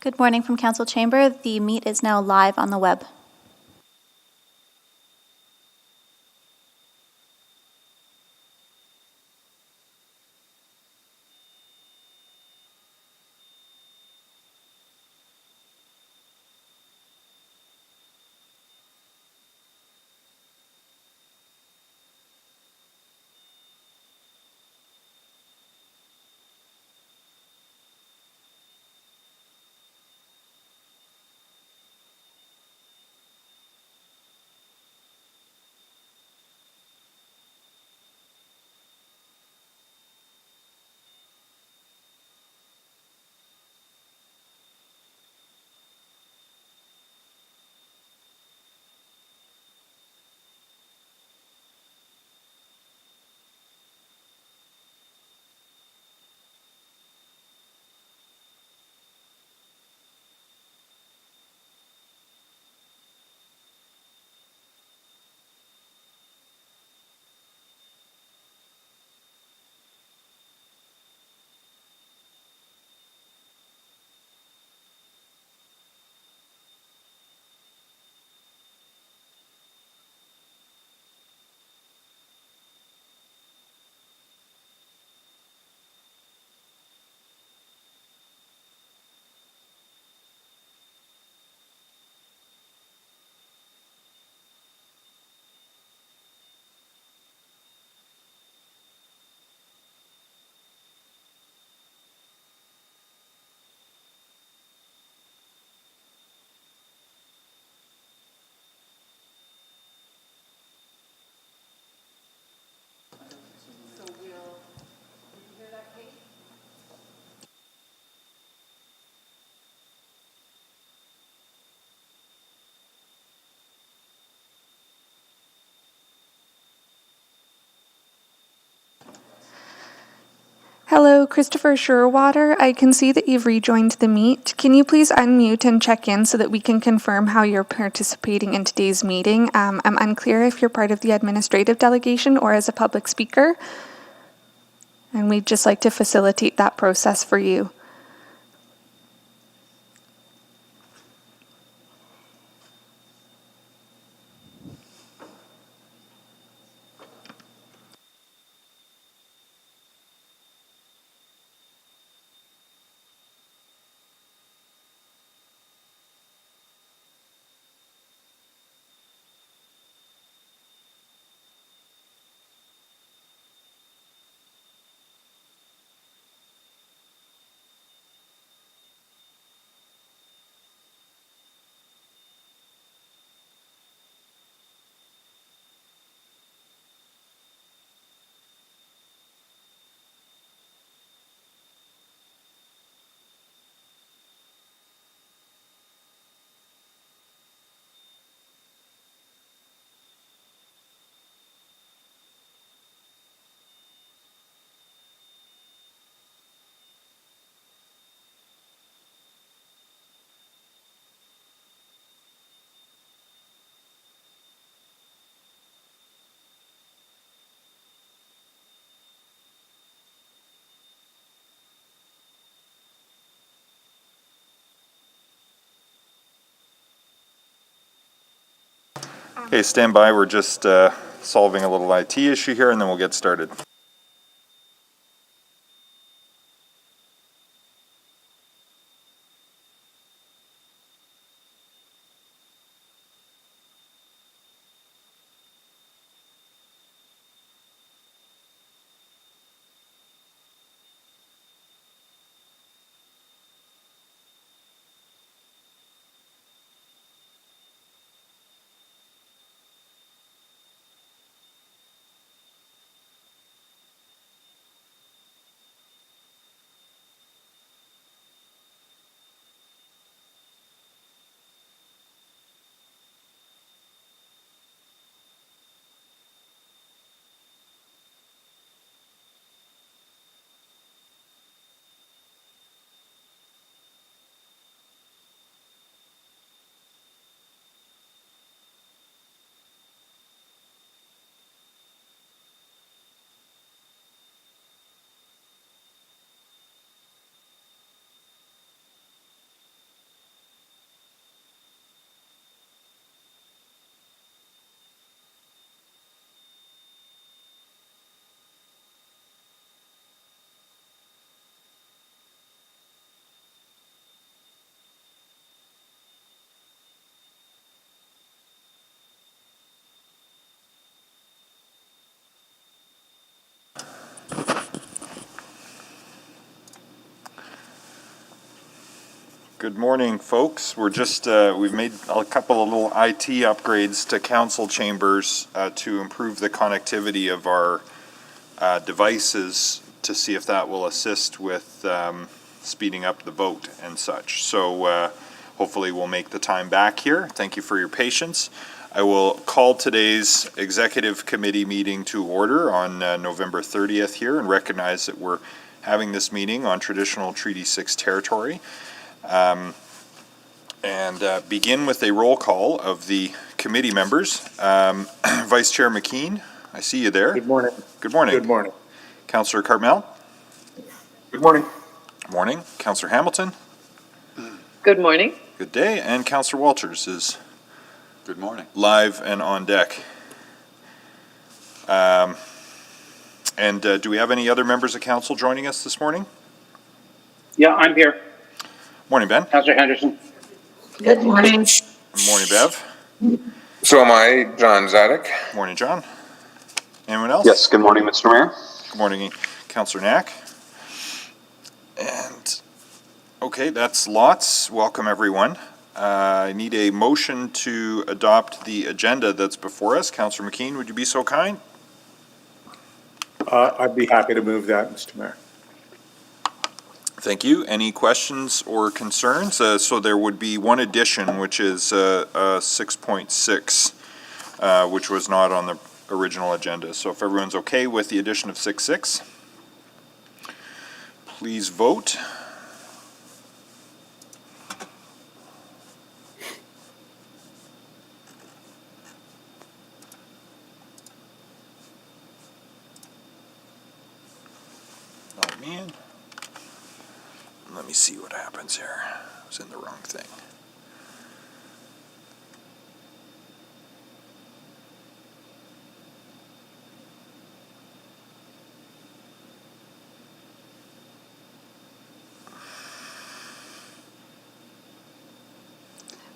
Good morning from Council Chamber. The meet is now live on the web. Hello, Christopher Sherwater. I can see that you've rejoined the meet. Can you please unmute and check in so that we can confirm how you're participating in today's meeting? I'm unclear if you're part of the administrative delegation or as a public speaker, and we'd just like to facilitate that process for you. Okay, stand by. We're just solving a little IT issue here and then we'll get started. Good morning, folks. We're just, we've made a couple of little IT upgrades to council chambers to improve the connectivity of our devices to see if that will assist with speeding up the vote and such. So hopefully we'll make the time back here. Thank you for your patience. I will call today's executive committee meeting to order on November 30th here and recognize that we're having this meeting on traditional Treaty 6 territory. And begin with a roll call of the committee members. Vice Chair McKean, I see you there. Good morning. Good morning. Good morning. Councillor Cartmel. Good morning. Morning. Councillor Hamilton. Good morning. Good day. And Councillor Walters is Good morning. live and on deck. Do we have any other members of council joining us this morning? Yeah, I'm here. Morning, Ben. Councillor Henderson. Good morning. Morning, Bev. So am I, John Zadek. Morning, John. Anyone else? Yes, good morning, Mr. Mayor. Good morning, Councillor Knack. And, okay, that's lots. Welcome, everyone. I need a motion to adopt the agenda that's before us. Councillor McKean, would you be so kind? I'd be happy to move that, Mr. Mayor. Thank you. Any questions or concerns? So there would be one addition, which is 6.6, which was not on the original agenda. So if everyone's okay with the addition of 6.6, please vote. Oh, man. Let me see what happens here. I was in the wrong thing.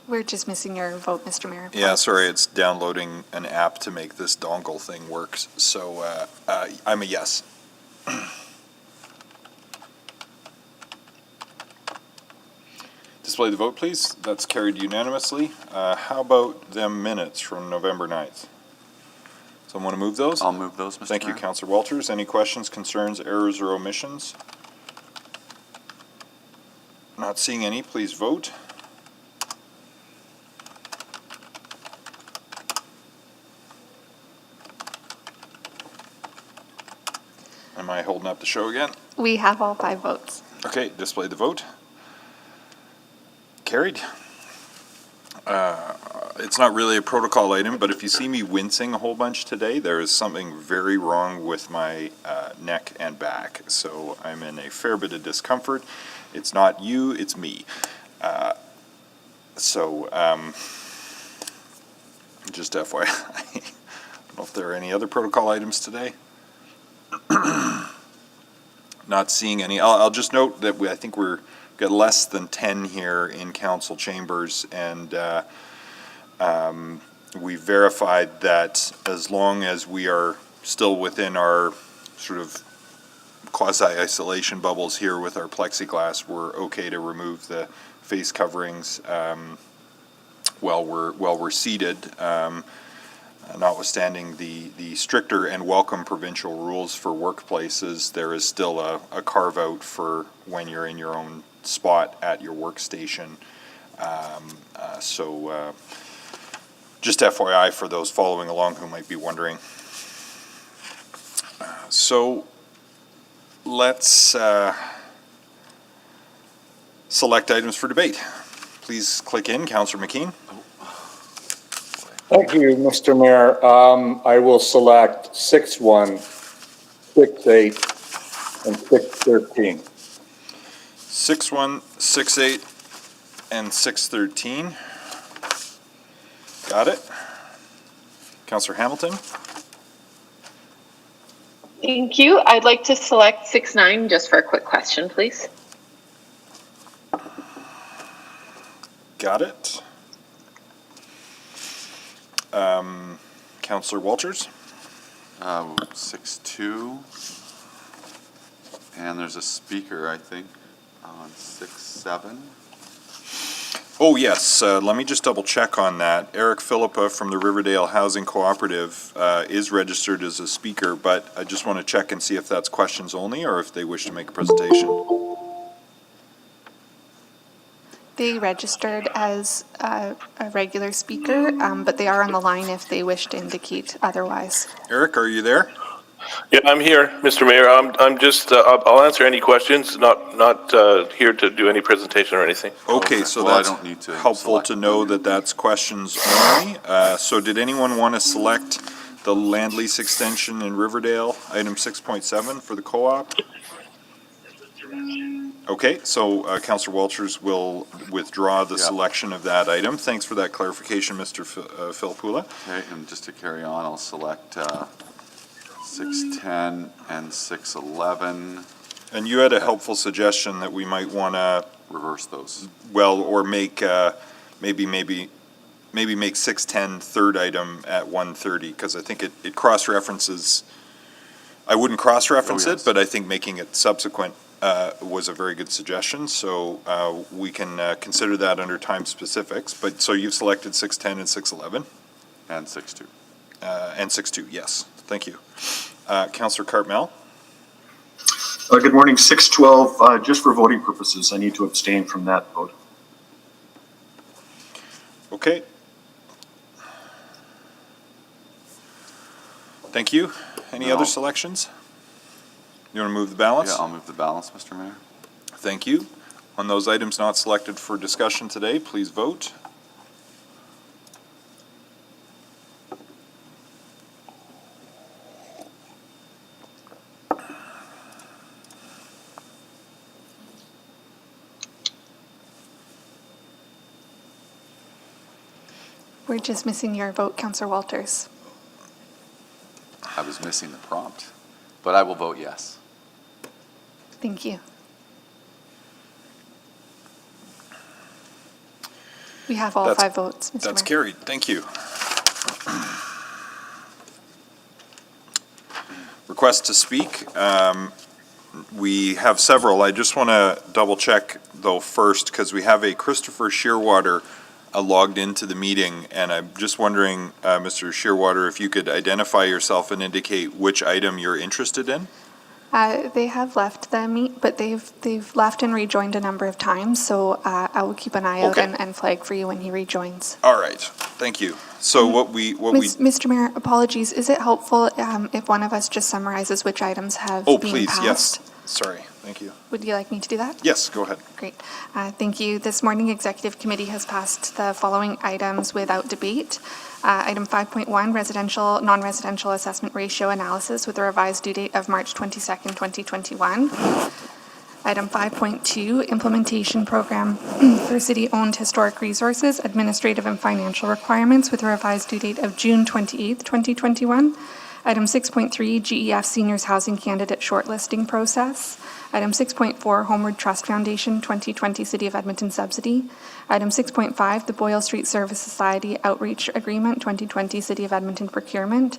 We're just missing your vote, Mr. Mayor. Yeah, sorry, it's downloading an app to make this dongle thing work. So I'm a yes. Display the vote, please. That's carried unanimously. How about them minutes from November 9th? Someone want to move those? I'll move those, Mr. Thank you, Mayor. Councillor Walters. Any questions, concerns, errors, or omissions? Not seeing any, please vote. Am I holding up the show again? We have all 5 votes. Okay, display the vote. Carried. It's not really a protocol item, but if you see me wincing a whole bunch today, there is something very wrong with my neck and back. So I'm in a fair bit of discomfort. It's not you, it's me. Just FYI. I don't know if there are any other protocol items today. Not seeing any. I'll just note that I think we've got less than 10 here in council chambers, and we verified that as long as we are still within our sort of quasi-isolation bubbles here with our plexiglass, we're okay to remove the face coverings while we're seated. Notwithstanding the stricter and welcome provincial rules for workplaces, there is still a carve-out for when you're in your own spot at your workstation. Just FYI for those following along who might be wondering. So let's select items for debate. Please click in, Councillor McKean. Thank you, Mr. Mayor. I will select 6.1, 6.8, and 6.13. 6.1, 6.8, and 6.13. Got it. Councillor Hamilton. Thank you. I'd like to select 6.9 just for a quick question, please. Got it. Councillor Walters. 6.2. And there's a speaker, I think, on 6.7. Oh, yes, let me just double check on that. Eric Philippa from the Riverdale Housing Cooperative is registered as a speaker, but I just want to check and see if that's questions only or if they wish to make a presentation. They registered as a regular speaker, but they are on the line if they wish to indicate otherwise. Eric, are you there? Yeah, I'm here, Mr. Mayor. I'm just, I'll answer any questions, not here to do any presentation or anything. Okay, so Well, I that's don't need to helpful select. to know that that's questions only. So did anyone want to select the land lease extension in Riverdale, item 6.7 for the co-op? Okay, so Councillor Walters will withdraw the selection of that item. Thanks for that clarification, Mr. Philpula. Okay, and just to carry on, I'll select 610 and 611, And you had a helpful suggestion that we might want to, reverse those. well, or make, maybe make 610 third item at 1:30, because I think it cross-references, I wouldn't cross-reference Oh, it, yes. but I think making it subsequent was a very good suggestion, so we can consider that under time specifics. But, so you've selected 610 and 611? And 6-2. And 6-2, yes. Thank you. Councillor Cartmel? Good morning. 612, just for voting purposes, I need to abstain from that vote. Okay. Thank you. Any No. other selections? You want to move the balance? Yeah, I'll move the balance, Mr. Mayor. Thank you. On those items not selected for discussion today, please vote. We're just missing your vote, Councillor Walters. I was missing the prompt, but I will vote yes. Thank you. We have all That's- 5 votes, Mr. That's Mayor. carried. Thank you. Request to speak. We have several. I just want to double check though first, because we have a Christopher Shearwater logged into the meeting, and I'm just wondering, Mr. Shearwater, if you could identify yourself and indicate which item you're interested in? They have left the meet, but they've left and rejoined a number of times, so I will keep an eye out Okay. and flag for you when he rejoins. All right, thank you. So what we, Mr. Mayor, apologies. Is it helpful if one of us just summarizes which items have oh, been please, passed? yes. Sorry, thank you. Would you like me to do that? Yes, go ahead. Great. Thank you. This morning, Executive Committee has passed the following items without debate. Item 5.1, residential, non-residential assessment ratio analysis with a revised due date of March 22nd, 2021. Item 5.2, implementation program for city-owned historic resources, administrative and financial requirements with a revised due date of June 28th, 2021. Item 6.3, GEF Seniors Housing Candidate Shortlisting Process. Item 6.4, Homeward Trust Foundation 2020 City of Edmonton Subsidy. Item 6.5, the Boyle Street Service Society Outreach Agreement 2020 City of Edmonton Procurement.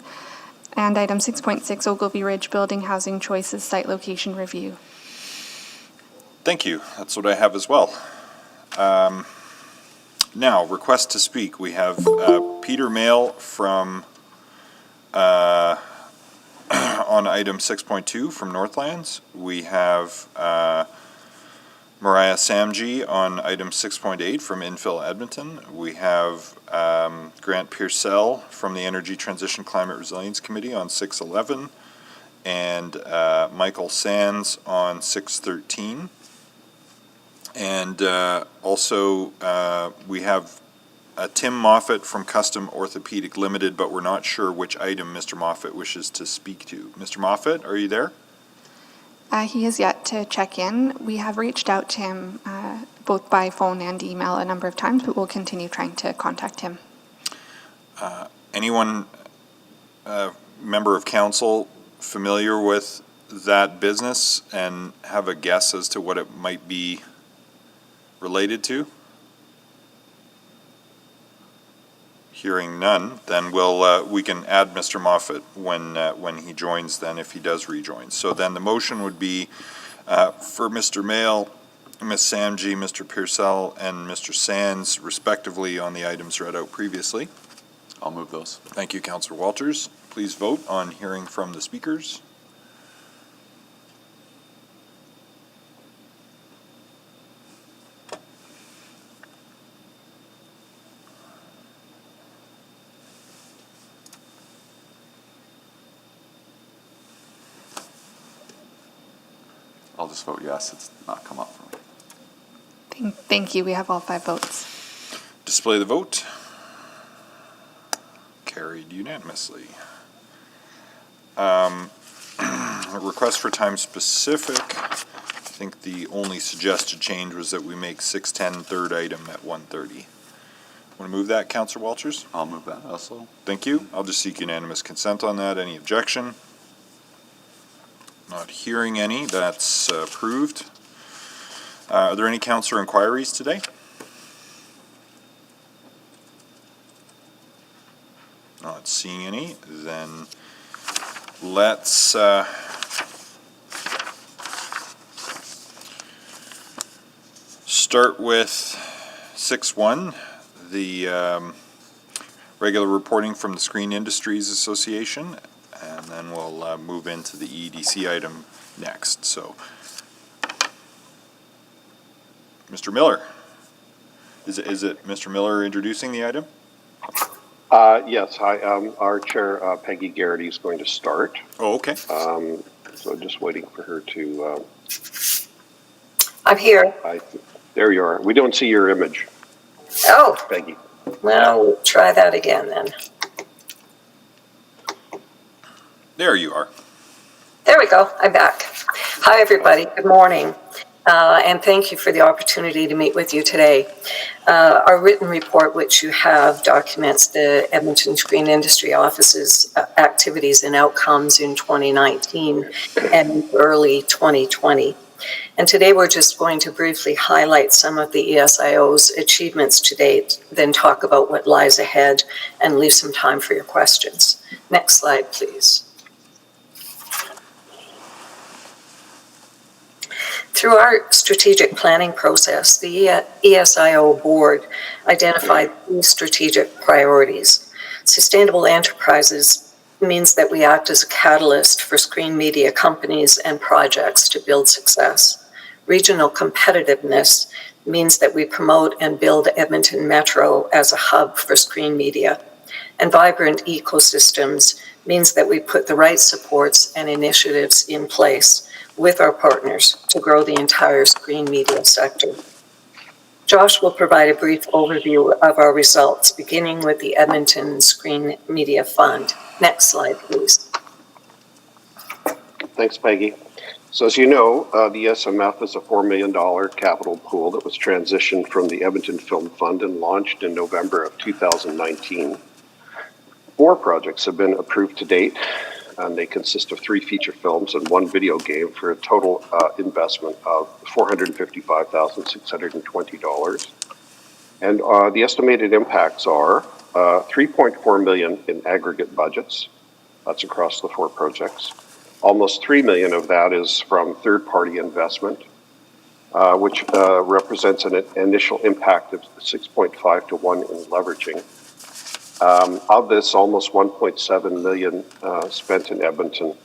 And item 6.6, Ogilvy Ridge Building Housing Choices Site Location Review. Thank you. That's what I have as well. Now, request to speak. We have Peter Mayle from on item 6.2 from Northlands. We have Mariah Samji on item 6.8 from Infill Edmonton. We have Grant Pearsell from the Energy Transition Climate Resilience Committee on 6.11, and Michael Sands on 6.13. And also we have Tim Moffat from Custom Orthopedic Limited, but we're not sure which item Mr. Moffat wishes to speak to. Mr. Moffat, are you there? He has yet to check in. We have reached out to him both by phone and email a number of times, but we'll continue trying to contact him. Anyone, member of council, familiar with that business and have a guess as to what it might be related to? Hearing none, then we can add Mr. Moffat when he joins then, if he does rejoin. So then the motion would be for Mr. Mayle Ms. Samji, Mr. Pearsall, and Mr. Sands respectively on the items read out previously. I'll move those. Thank you, Councillor Walters. Please vote on hearing from the speakers. I'll just vote yes. It's not come up for me. Thank you. We have all 5 votes. Display the vote. Carried unanimously. A request for time specific. I think the only suggested change was that we make 610 third item at 1:30. Want to move that, Councillor Walters? I'll move that also. Thank you. I'll just seek unanimous consent on that. Any objection? Not hearing any. That's approved. Are there any councillor inquiries today? Not seeing any. Then let's start with 6.1, the regular reporting from the Screen Industries Association, and then we'll move into the EDC item next. So, Mr. Miller, is it Mr. Miller introducing the item? Yes, hi. Our chair, Peggy Garrity, is going to start. Oh, okay. So just waiting for her to. I'm here. There you are. We don't see your image. Oh, Peggy. well, we'll try that again then. There you are. There we go. I'm back. Hi, everybody. Good morning. And thank you for the opportunity to meet with you today. Our written report, which you have, documents the Edmonton Screen Industry Office's activities and outcomes in 2019 and early 2020. And today we're just going to briefly highlight some of the ESIO's achievements to date, then talk about what lies ahead and leave some time for your questions. Next slide, please. Through our strategic planning process, the ESIO board identified 3 strategic priorities. Sustainable enterprises means that we act as a catalyst for screen media companies and projects to build success. Regional competitiveness means that we promote and build Edmonton Metro as a hub for screen media. And vibrant ecosystems means that we put the right supports and initiatives in place with our partners to grow the entire screen media sector. Josh will provide a brief overview of our results, beginning with the Edmonton Screen Media Fund. Next slide, please. Thanks, Peggy. So as you know, the SMF is a $4 million capital pool that was transitioned from the Edmonton Film Fund and launched in November of 2019. 4 projects have been approved to date, and they consist of 3 feature films and 1 video game for a total investment of $455,620. And the estimated impacts are $3.4 million in aggregate budgets. That's across the 4 projects. Almost $3 million of that is from third-party investment, which represents an initial impact of 6.5 to 1 in leveraging. Of this, almost 1.7 million spent in Edmonton.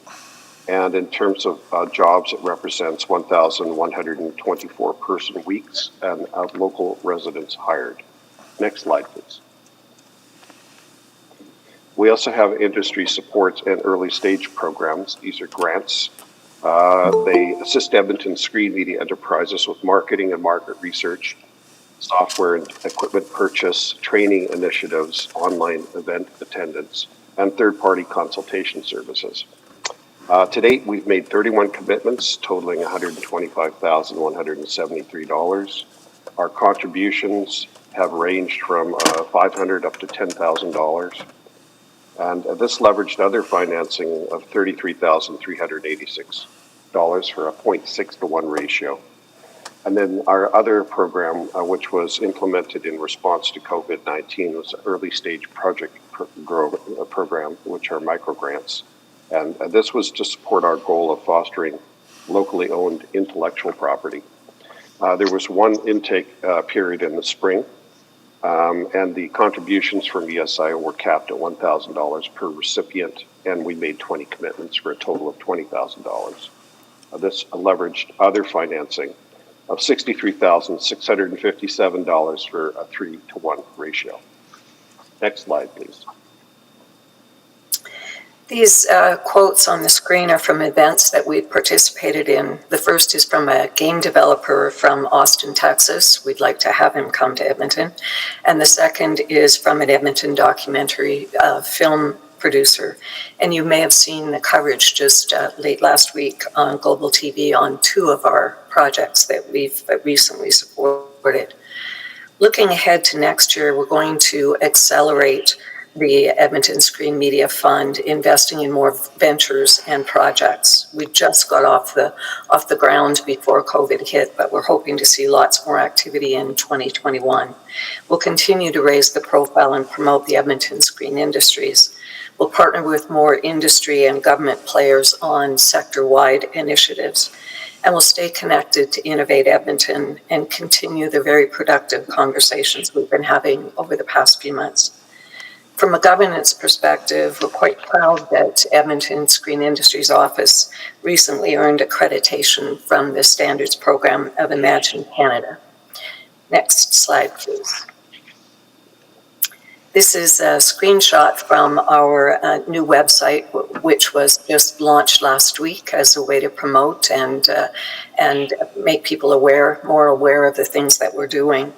And in terms of jobs, it represents 1,124 person weeks and local residents hired. Next slide, please. We also have industry supports and early stage programs. These are grants. They assist Edmonton screen media enterprises with marketing and market research, software and equipment purchase, training initiatives, online event attendance, and third-party consultation services. To date, we've made 31 commitments totaling $125,173. Our contributions have ranged from $500 up to $10,000. And this leveraged other financing of $33,386 for a 0.6 to 1 ratio. And then our other program, which was implemented in response to COVID-19, was an early stage project program, which are microgrants. And this was to support our goal of fostering locally owned intellectual property. There was one intake period in the spring, and the contributions from ESIO were capped at $1,000 per recipient, and we made 20 commitments for a total of $20,000. This leveraged other financing of $63,657 for a 3-to-1 ratio. Next slide, please. These quotes on the screen are from events that we participated in. The first is from a game developer from Austin, Texas. We'd like to have him come to Edmonton. And the second is from an Edmonton documentary film producer. And you may have seen the coverage just late last week on Global TV on 2 of our projects that we've recently supported. Looking ahead to next year, we're going to accelerate the Edmonton Screen Media Fund, investing in more ventures and projects. We just got off the ground before COVID hit, but we're hoping to see lots more activity in 2021. We'll continue to raise the profile and promote the Edmonton screen industries. We'll partner with more industry and government players on sector-wide initiatives, and we'll stay connected to Innovate Edmonton and continue the very productive conversations we've been having over the past few months. From a governance perspective, we're quite proud that Edmonton Screen Industries Office recently earned accreditation from the Standards Program of Imagine Canada. Next slide, please. This is a screenshot from our new website, which was just launched last week as a way to promote and make people more aware of the things that we're doing.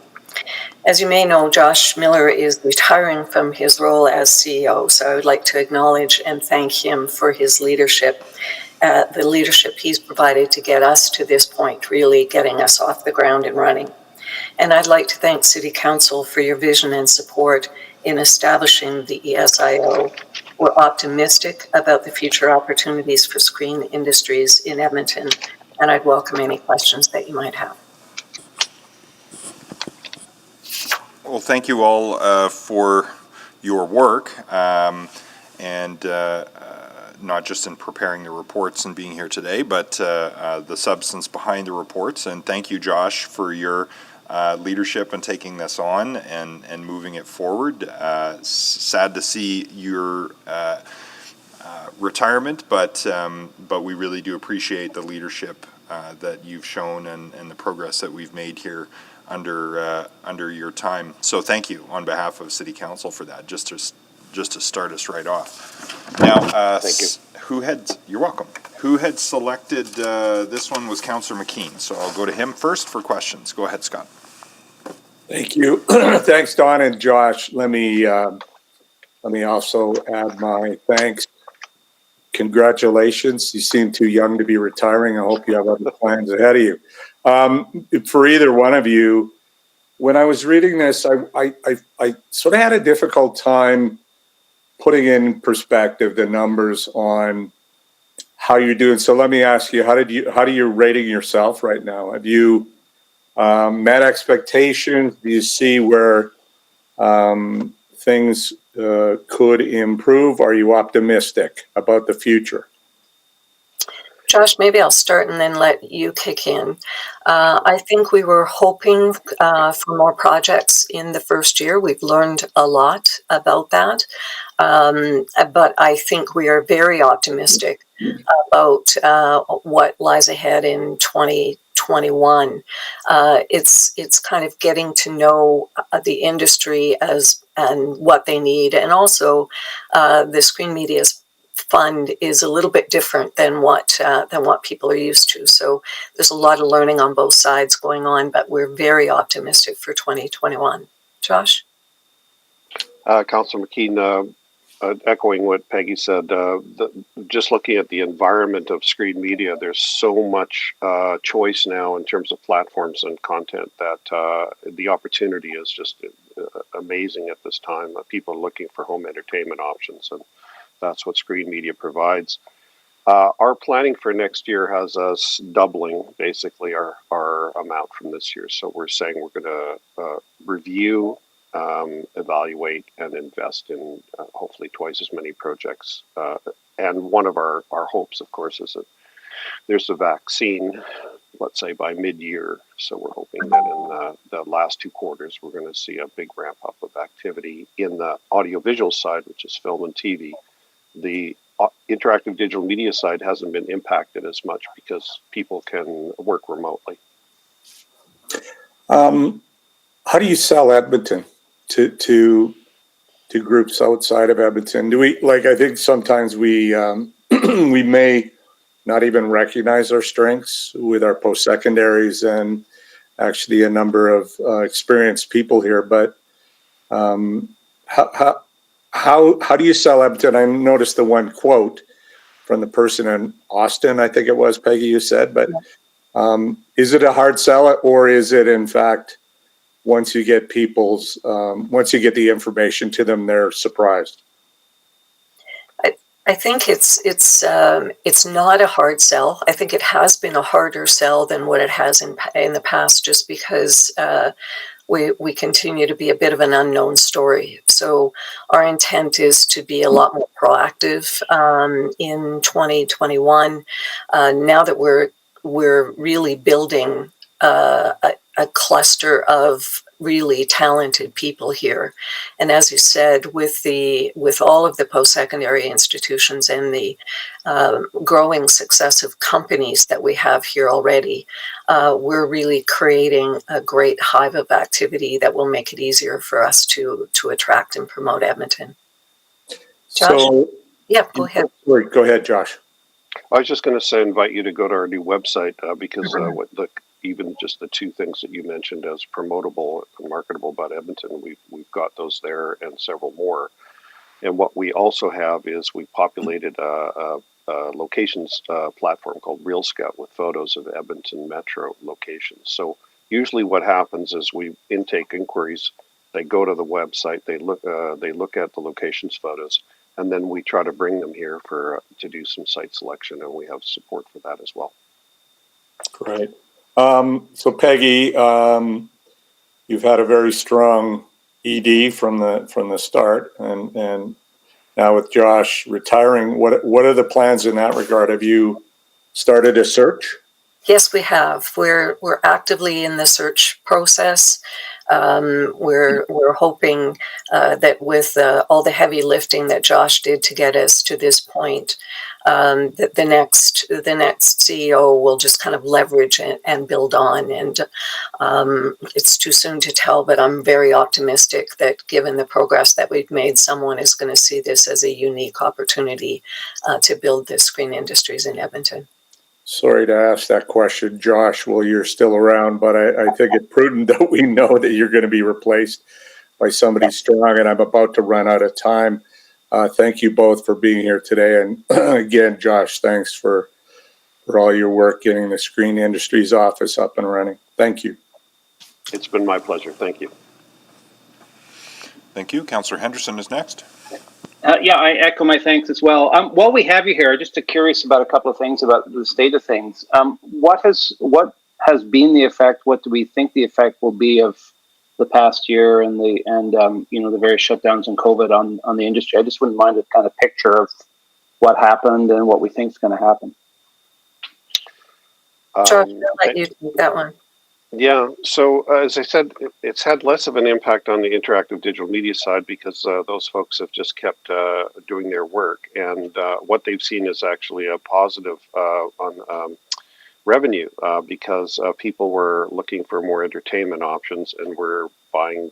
As you may know, Josh Miller is retiring from his role as CEO, so I would like to acknowledge and thank him for his leadership, the leadership he's provided to get us to this point, really getting us off the ground and running. And I'd like to thank City Council for your vision and support in establishing the ESIO. We're optimistic about the future opportunities for screen industries in Edmonton, and I'd welcome any questions that you might have. Well, thank you all for your work, and not just in preparing the reports and being here today, but the substance behind the reports. And thank you, Josh, for your leadership in taking this on and moving it forward. Sad to see your retirement, but we really do appreciate the leadership that you've shown and the progress that we've made here under your time. So thank you on behalf of City Council for that, just to start us right off. Now, thank you. You're welcome. Who had selected this one was Councillor McKean, so I'll go to him first for questions. Go ahead, Scott. Thank you. Thanks, Don and Josh. Let me also add my thanks. Congratulations. You seem too young to be retiring. I hope you have other plans ahead of you. For either one of you, when I was reading this, I sort of had a difficult time putting in perspective the numbers on how you're doing. So let me ask you, how are you rating yourself right now? Have you met expectations? Do you see where things could improve? Are you optimistic about the future? Josh, maybe I'll start and then let you kick in. I think we were hoping for more projects in the first year. We've learned a lot about that. But I think we are very optimistic about what lies ahead in 2021. It's kind of getting to know the industry and what they need. And also the Screen Media's fund is a little bit different than what people are used to. So there's a lot of learning on both sides going on, but we're very optimistic for 2021. Josh? Councillor McKean, echoing what Peggy said, just looking at the environment of screen media, there's so much choice now in terms of platforms and content that the opportunity is just amazing at this time. People are looking for home entertainment options, and that's what screen media provides. Our planning for next year has us doubling basically our amount from this year. So we're saying we're going to review, evaluate, and invest in hopefully twice as many projects. And one of our hopes, of course, is that there's a vaccine let's say by mid-year. So we're hoping that in the last 2 quarters, we're going to see a big ramp up of activity in the audiovisual side, which is film and TV. The interactive digital media side hasn't been impacted as much because people can work remotely. How do you sell Edmonton to groups outside of Edmonton? Do we, like, I think sometimes we we may not even recognize our strengths with our post-secondaries and actually a number of experienced people here, but how do you sell Edmonton? I noticed the one quote from the person in Austin, I think it was, Peggy, you said, but is it a hard sell, or is it in fact, once you get once you get the information to them, they're surprised? I think it's not a hard sell. I think it has been a harder sell than what it has in the past, just because we continue to be a bit of an unknown story. So our intent is to be a lot more proactive in 2021. Now that we're really building a cluster of really talented people here, and as you said, with all of the post-secondary institutions and the growing success of companies that we have here already, we're really creating a great hive of activity that will make it easier for us to attract and promote Edmonton. Josh? So, yeah, go ahead. Go ahead, Josh. I was just going to say, invite you to go to our new website because even just the 2 things that you mentioned as promotable and marketable about Edmonton, we've got those there and several more. And what we also have is we populated a locations platform called Real Scout with photos of Edmonton Metro locations. So usually what happens is we intake inquiries, they go to the website, they look at the locations photos, and then we try to bring them here to do some site selection, and we have support for that as well. Great. So Peggy, you've had a very strong ED from the start, and now with Josh retiring, what are the plans in that regard? Have you started a search? Yes, we have. We're actively in the search process. We're hoping that with all the heavy lifting that Josh did to get us to this point, that the next CEO will just kind of leverage and build on. And it's too soon to tell, but I'm very optimistic that given the progress that we've made, someone is going to see this as a unique opportunity to build the screen industries in Edmonton. Sorry to ask that question, Josh, while you're still around, but I think it's prudent that we know that you're going to be replaced by somebody strong, and I'm about to run out of time. Thank you both for being here today. And again, Josh, thanks for all your work getting the Screen Industries office up and running. Thank you. It's been my pleasure. Thank you. Thank you. Councillor Henderson is next. Yeah, I echo my thanks as well. While we have you here, just curious about a couple of things about the state of things. What has been the effect? What do we think the effect will be of the past year and the various shutdowns and COVID on the industry? I just wouldn't mind a kind of picture of what happened and what we think is going to happen. Josh, I'll let you take that one. Yeah, so as I said, it's had less of an impact on the interactive digital media side because those folks have just kept doing their work. And what they've seen is actually a positive on revenue because people were looking for more entertainment options and were buying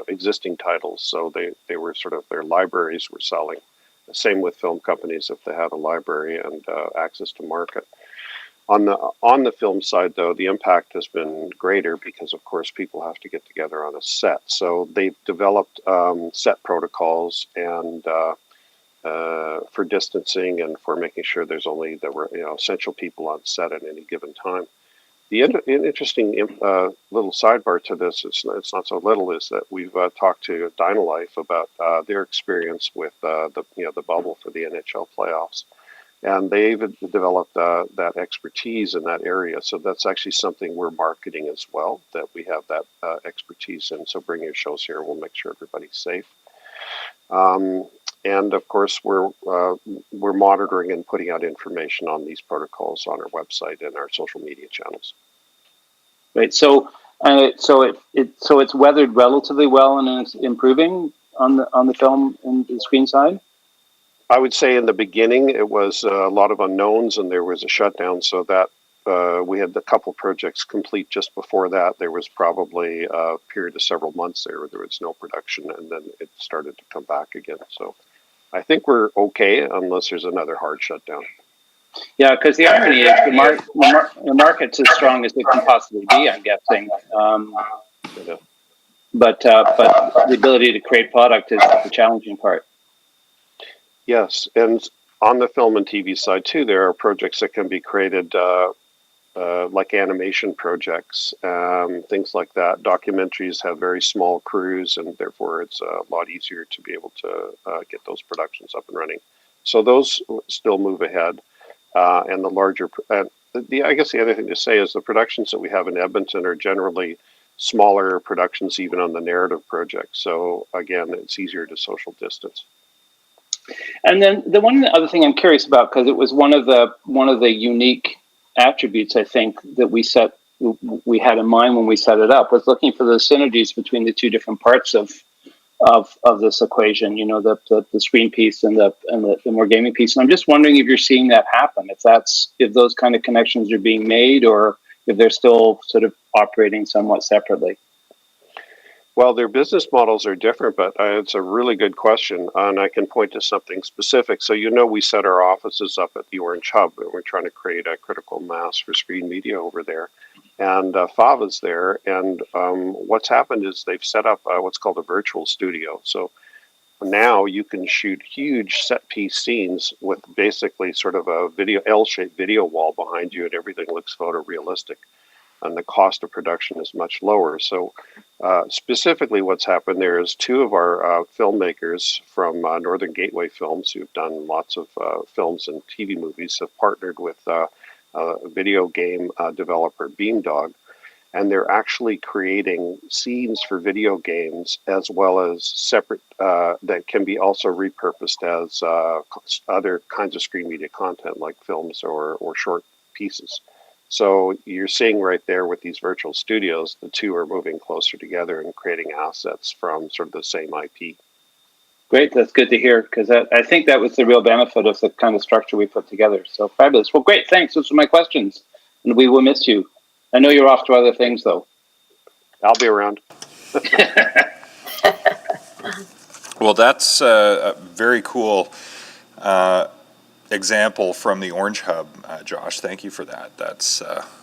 existing titles. So they were sort of, their libraries were selling. Same with film companies if they had a library and access to market. On the film side, though, the impact has been greater because, of course, people have to get together on a set. So they've developed set protocols and for distancing and for making sure there's only essential people on set at any given time. The interesting little sidebar to this, it's not so little, is that we've talked to Dynalife about their experience with the bubble for the NHL playoffs. And they've developed that expertise in that area. So that's actually something we're marketing as well, that we have that expertise in. So bring your shows here. We'll make sure everybody's safe. And of course, we're monitoring and putting out information on these protocols on our website and our social media channels. Right. So it's weathered relatively well and it's improving on the film and the screen side. I would say in the beginning it was a lot of unknowns and there was a shutdown, so that we had a couple projects complete just before that. There was probably a period of several months there where there was no production, and then it started to come back again. So I think we're okay unless there's another hard shutdown. Yeah, because the irony is the market's as strong as it can possibly be, I'm guessing. But the ability to create product is the challenging part. Yes, and on the film and TV side too, there are projects that can be created like animation projects, things like that. Documentaries have very small crews, and therefore it's a lot easier to be able to get those productions up and running. So those still move ahead. And the larger, I guess the other thing to say is the productions that we have in Edmonton are generally smaller productions, even on the narrative projects. So again, it's easier to social distance. And then the one other thing I'm curious about, because it was one of the unique attributes I think that we had in mind when we set it up, was looking for the synergies between the two different parts of this equation. You know, the screen piece and the more gaming piece. And I'm just wondering if you're seeing that happen, if those kind of connections are being made, or if they're still sort of operating somewhat separately. Well, their business models are different, but it's a really good question, and I can point to something specific. So, we set our offices up at the Orange Hub, and we're trying to create a critical mass for screen media over there. And Fava's there, and what's happened is they've set up what's called a virtual studio. So now you can shoot huge set-piece scenes with basically sort of a L-shaped video wall behind you, and everything looks photorealistic. And the cost of production is much lower. So specifically what's happened there is two of our filmmakers from Northern Gateway Films, who've done lots of films and TV movies, have partnered with a video game developer, Beamdog, and they're actually creating scenes for video games as well as separate that can be also repurposed as other kinds of screen media content like films or short pieces. So you're seeing right there with these virtual studios, the two are moving closer together and creating assets from sort of the same IP. Great, that's good to hear, because I think that was the real benefit of the kind of structure we put together. So fabulous. Well, great, thanks. Those are my questions, and we will miss you. I know you're off to other things, though. I'll be around. Well, that's a very cool example from the Orange Hub, Josh. Thank you for that. That's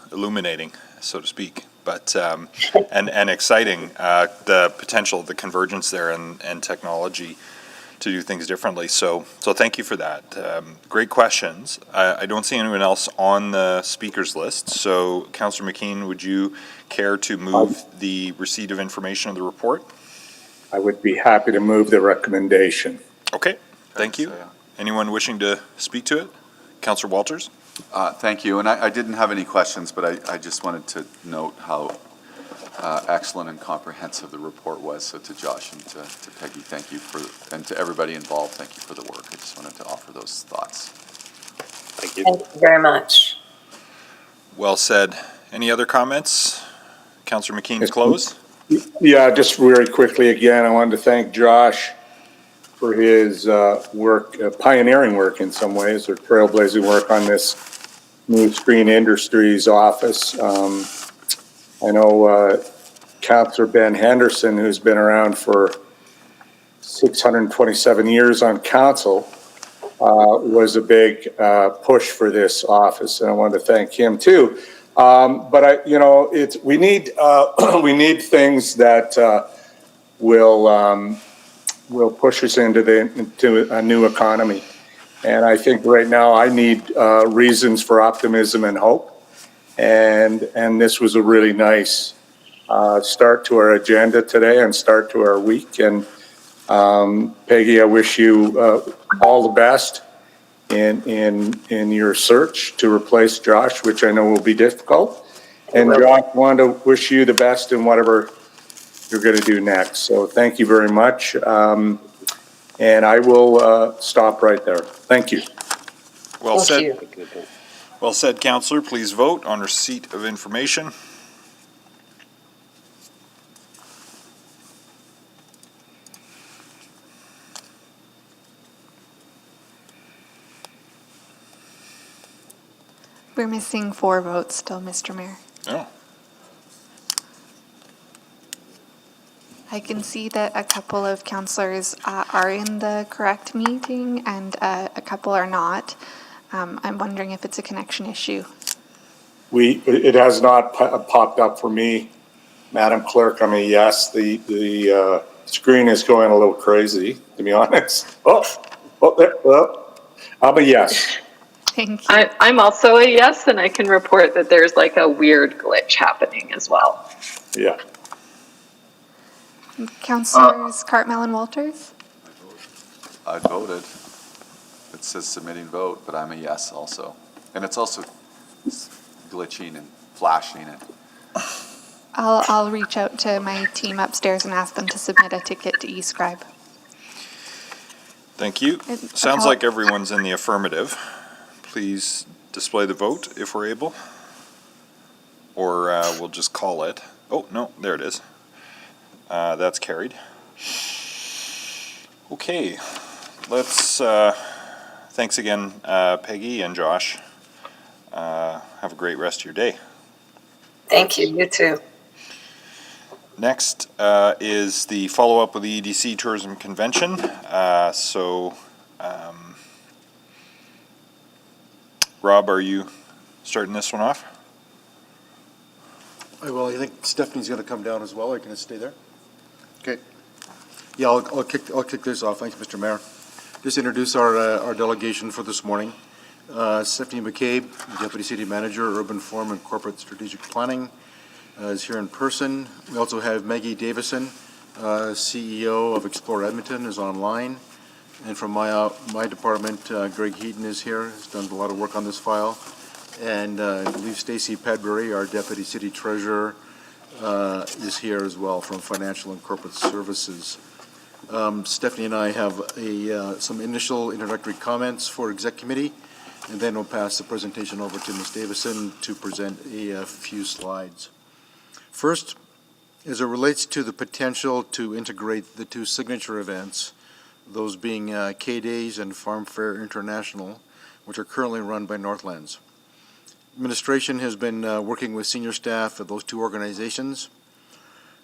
illuminating, so to speak, but and exciting. The potential, the convergence there, and technology to do things differently. So thank you for that. Great questions. I don't see anyone else on the speakers list. So, Councillor McKean, would you care to move the receipt of information of the report? I would be happy to move the recommendation. Okay, thank you. Anyone wishing to speak to it? Councillor Walters? Thank you. And I didn't have any questions, but I just wanted to note how excellent and comprehensive the report was. So to Josh and to Peggy, thank you and to everybody involved, thank you for the work. I just wanted to offer those thoughts. Thank you. Thank you very much. Well said. Any other comments? Councillor McKean's closed? Yeah, just very quickly again, I wanted to thank Josh for his work, pioneering work in some ways, or trailblazing work on this new Screen Industries office. I know Councillor Ben Henderson, who's been around for 627 years on council, was a big push for this office, and I wanted to thank him too. But we need we need things that will push us into a new economy. And I think right now I need reasons for optimism and hope. And this was a really nice start to our agenda today and start to our week. And Peggy, I wish you all the best in your search to replace Josh, which I know will be difficult. And Josh, I want to wish you the best in whatever you're going to do next. So thank you very much. And I will stop right there. Thank you. Well said. Thank you. Well said, Councillor. Please vote on receipt of information. We're missing 4 votes still, Mr. Mayor. Oh, I can see that a couple of councillors are in the correct meeting and a couple are not. I'm wondering if it's a connection issue. It has not popped up for me, Madam Clerk. I'm a yes. The screen is going a little crazy, to be honest. I'm a yes. Thank you. I'm also a yes, and I can report that there's like a weird glitch happening as well. Yeah. Councillors Cartmell and Walters? I voted. It says submitting vote, but I'm a yes also. And it's also glitching and flashing and I'll reach out to my team upstairs and ask them to submit a ticket to eScribe. thank you. Sounds like everyone's in the affirmative. Please display the vote if we're able. Or we'll just call it. Oh, no, there it is. That's carried. Okay, let's, thanks again, Peggy and Josh. Have a great rest of your day. Thank you. You too. Next is the follow-up with the EDC Tourism Convention. Rob, are you starting this one off? Well, I think Stephanie's going to come down as well. Are you going to stay there? Okay. Yeah, I'll kick this off. Thanks, Mr. Mayor. Just introduce our delegation for this morning. Stephanie McCabe, Deputy City Manager, Urban Form and Corporate Strategic Planning, is here in person. We also have Maggie Davison, CEO of Explore Edmonton, is online. And from my department, Greg Heaton is here, has done a lot of work on this file. And I believe Stacey Padbury, our Deputy City Treasurer, is here as well from Financial and Corporate Services. Stephanie and I have some initial introductory comments for Exec Committee, and then we'll pass the presentation over to Ms. Davison to present a few slides. First, as it relates to the potential to integrate the 2 signature events, those being K-Days and Farm Fair International, which are currently run by Northlands. Administration has been working with senior staff at those 2 organizations.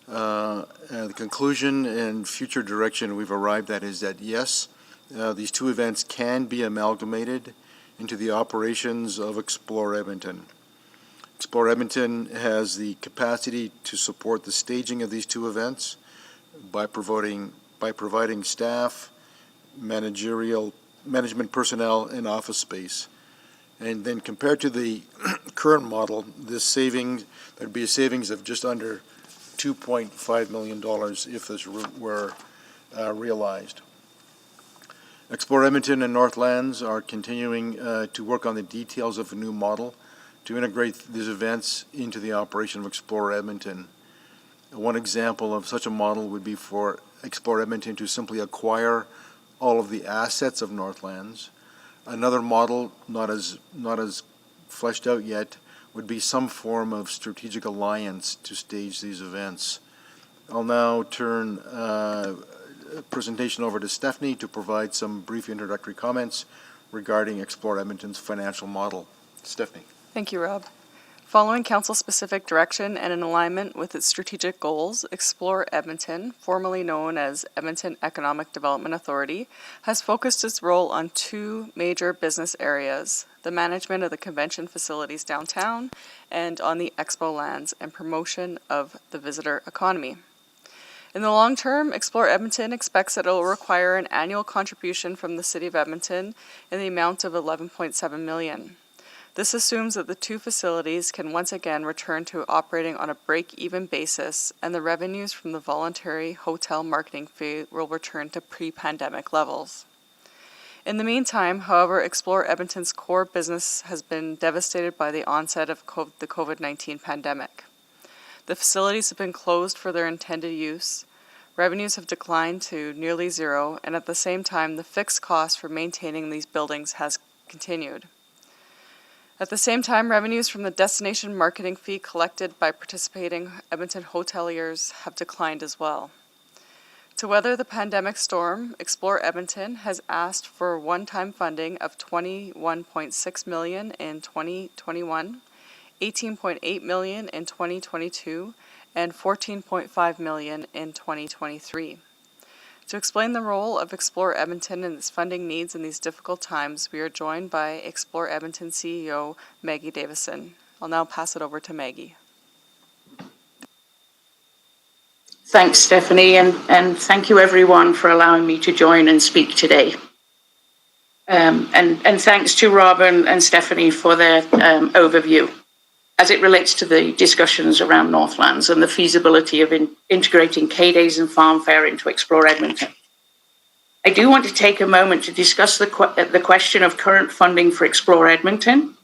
The conclusion and future direction we've arrived at is that yes, these 2 events can be amalgamated into the operations of Explore Edmonton. Explore Edmonton has the capacity to support the staging of these 2 events by providing staff, management personnel, and office space. And then compared to the current model, there'd be a savings of just under $2.5 million if this were realized. Explore Edmonton and Northlands are continuing to work on the details of a new model to integrate these events into the operation of Explore Edmonton. One example of such a model would be for Explore Edmonton to simply acquire all of the assets of Northlands. Another model, not as fleshed out yet, would be some form of strategic alliance to stage these events. I'll now turn presentation over to Stephanie to provide some brief introductory comments regarding Explore Edmonton's financial model. Stephanie. Thank you, Rob. Following council-specific direction and in alignment with its strategic goals, Explore Edmonton, formerly known as Edmonton Economic Development Authority, has focused its role on 2 major business areas: the management of the convention facilities downtown and on the expo lands and promotion of the visitor economy. In the long term, Explore Edmonton expects that it will require an annual contribution from the City of Edmonton in the amount of $11.7 million. This assumes that the 2 facilities can once again return to operating on a break-even basis, and the revenues from the voluntary hotel marketing fee will return to pre-pandemic levels. In the meantime, however, Explore Edmonton's core business has been devastated by the onset of the COVID-19 pandemic. The facilities have been closed for their intended use. Revenues have declined to nearly zero, and at the same time, the fixed cost for maintaining these buildings has continued. At the same time, revenues from the destination marketing fee collected by participating Edmonton hoteliers have declined as well. To weather the pandemic storm, Explore Edmonton has asked for one-time funding of $21.6 million in 2021, $18.8 million in 2022, and $14.5 million in 2023. To explain the role of Explore Edmonton and its funding needs in these difficult times, we are joined by Explore Edmonton CEO Maggie Davison. I'll now pass it over to Maggie. Thanks, Stephanie, and thank you everyone for allowing me to join and speak today. And thanks to Rob and Stephanie for their overview as it relates to the discussions around Northlands and the feasibility of integrating K-Days and Farm Fair into Explore Edmonton. I do want to take a moment to discuss the question of current funding for Explore Edmonton.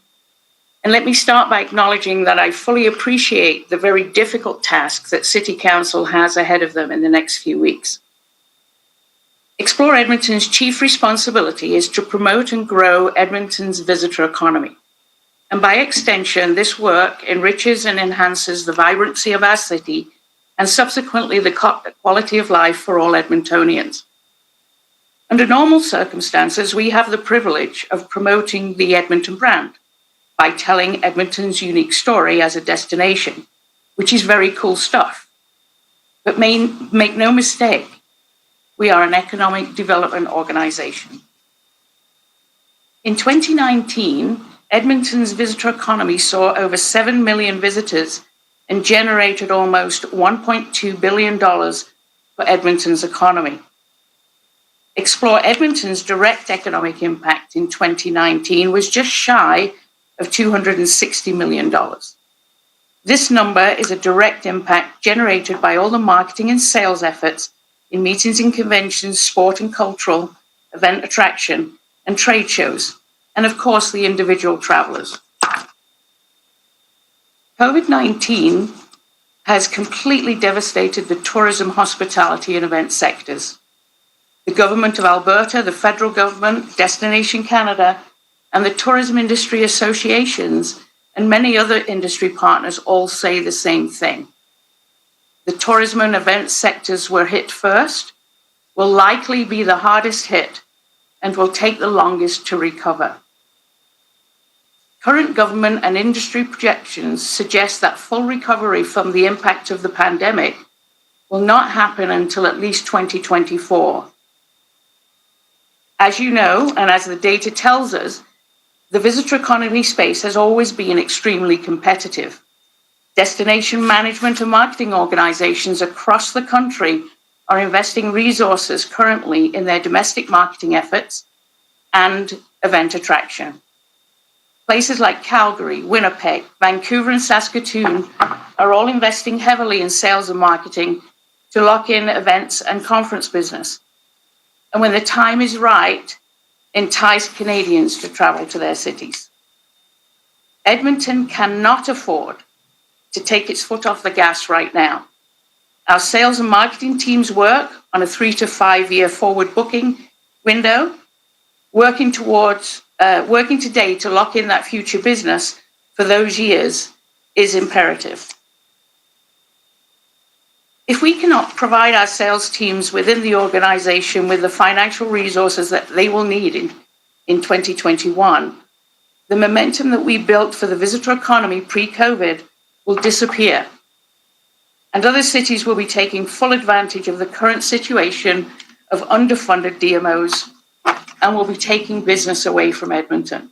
And let me start by acknowledging that I fully appreciate the very difficult task that City Council has ahead of them in the next few weeks. Explore Edmonton's chief responsibility is to promote and grow Edmonton's visitor economy. And by extension, this work enriches and enhances the vibrancy of our city and subsequently the quality of life for all Edmontonians. Under normal circumstances, we have the privilege of promoting the Edmonton brand by telling Edmonton's unique story as a destination, which is very cool stuff. But make no mistake, we are an economic development organization. In 2019, Edmonton's visitor economy saw over 7 million visitors and generated almost $1.2 billion for Edmonton's economy. Explore Edmonton's direct economic impact in 2019 was just shy of $260 million. This number is a direct impact generated by all the marketing and sales efforts in meetings and conventions, sport and cultural, event attraction, and trade shows, and of course the individual travelers. COVID-19 has completely devastated the tourism, hospitality, and event sectors. The government of Alberta, the federal government, Destination Canada, and the tourism industry associations and many other industry partners all say the same thing. The tourism and event sectors were hit first, will likely be the hardest hit, and will take the longest to recover. Current government and industry projections suggest that full recovery from the impact of the pandemic will not happen until at least 2024. As you know, and as the data tells us, the visitor economy space has always been extremely competitive. Destination management and marketing organizations across the country are investing resources currently in their domestic marketing efforts and event attraction. Places like Calgary, Winnipeg, Vancouver, and Saskatoon are all investing heavily in sales and marketing to lock in events and conference business. And when the time is right, entice Canadians to travel to their cities. Edmonton cannot afford to take its foot off the gas right now. Our sales and marketing teams work on a 3 to 5 year forward booking window, working today to lock in that future business for those years is imperative. If we cannot provide our sales teams within the organization with the financial resources that they will need in 2021, the momentum that we built for the visitor economy pre-COVID will disappear. And other cities will be taking full advantage of the current situation of underfunded DMOs and will be taking business away from Edmonton.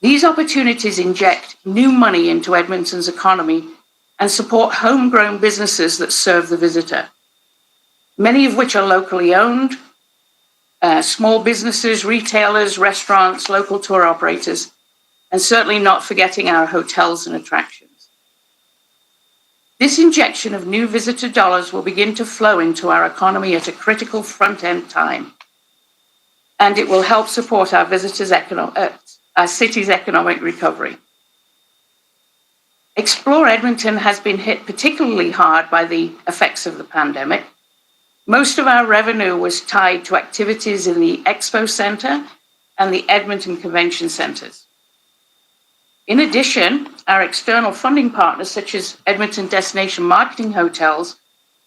These opportunities inject new money into Edmonton's economy and support homegrown businesses that serve the visitor, many of which are locally owned, small businesses, retailers, restaurants, local tour operators, and certainly not forgetting our hotels and attractions. This injection of new visitor dollars will begin to flow into our economy at a critical front-end time, and it will help support our city's economic recovery. Explore Edmonton has been hit particularly hard by the effects of the pandemic. Most of our revenue was tied to activities in the Expo Centre and the Edmonton Convention Centres. In addition, our external funding partners, such as Edmonton Destination Marketing Hotels,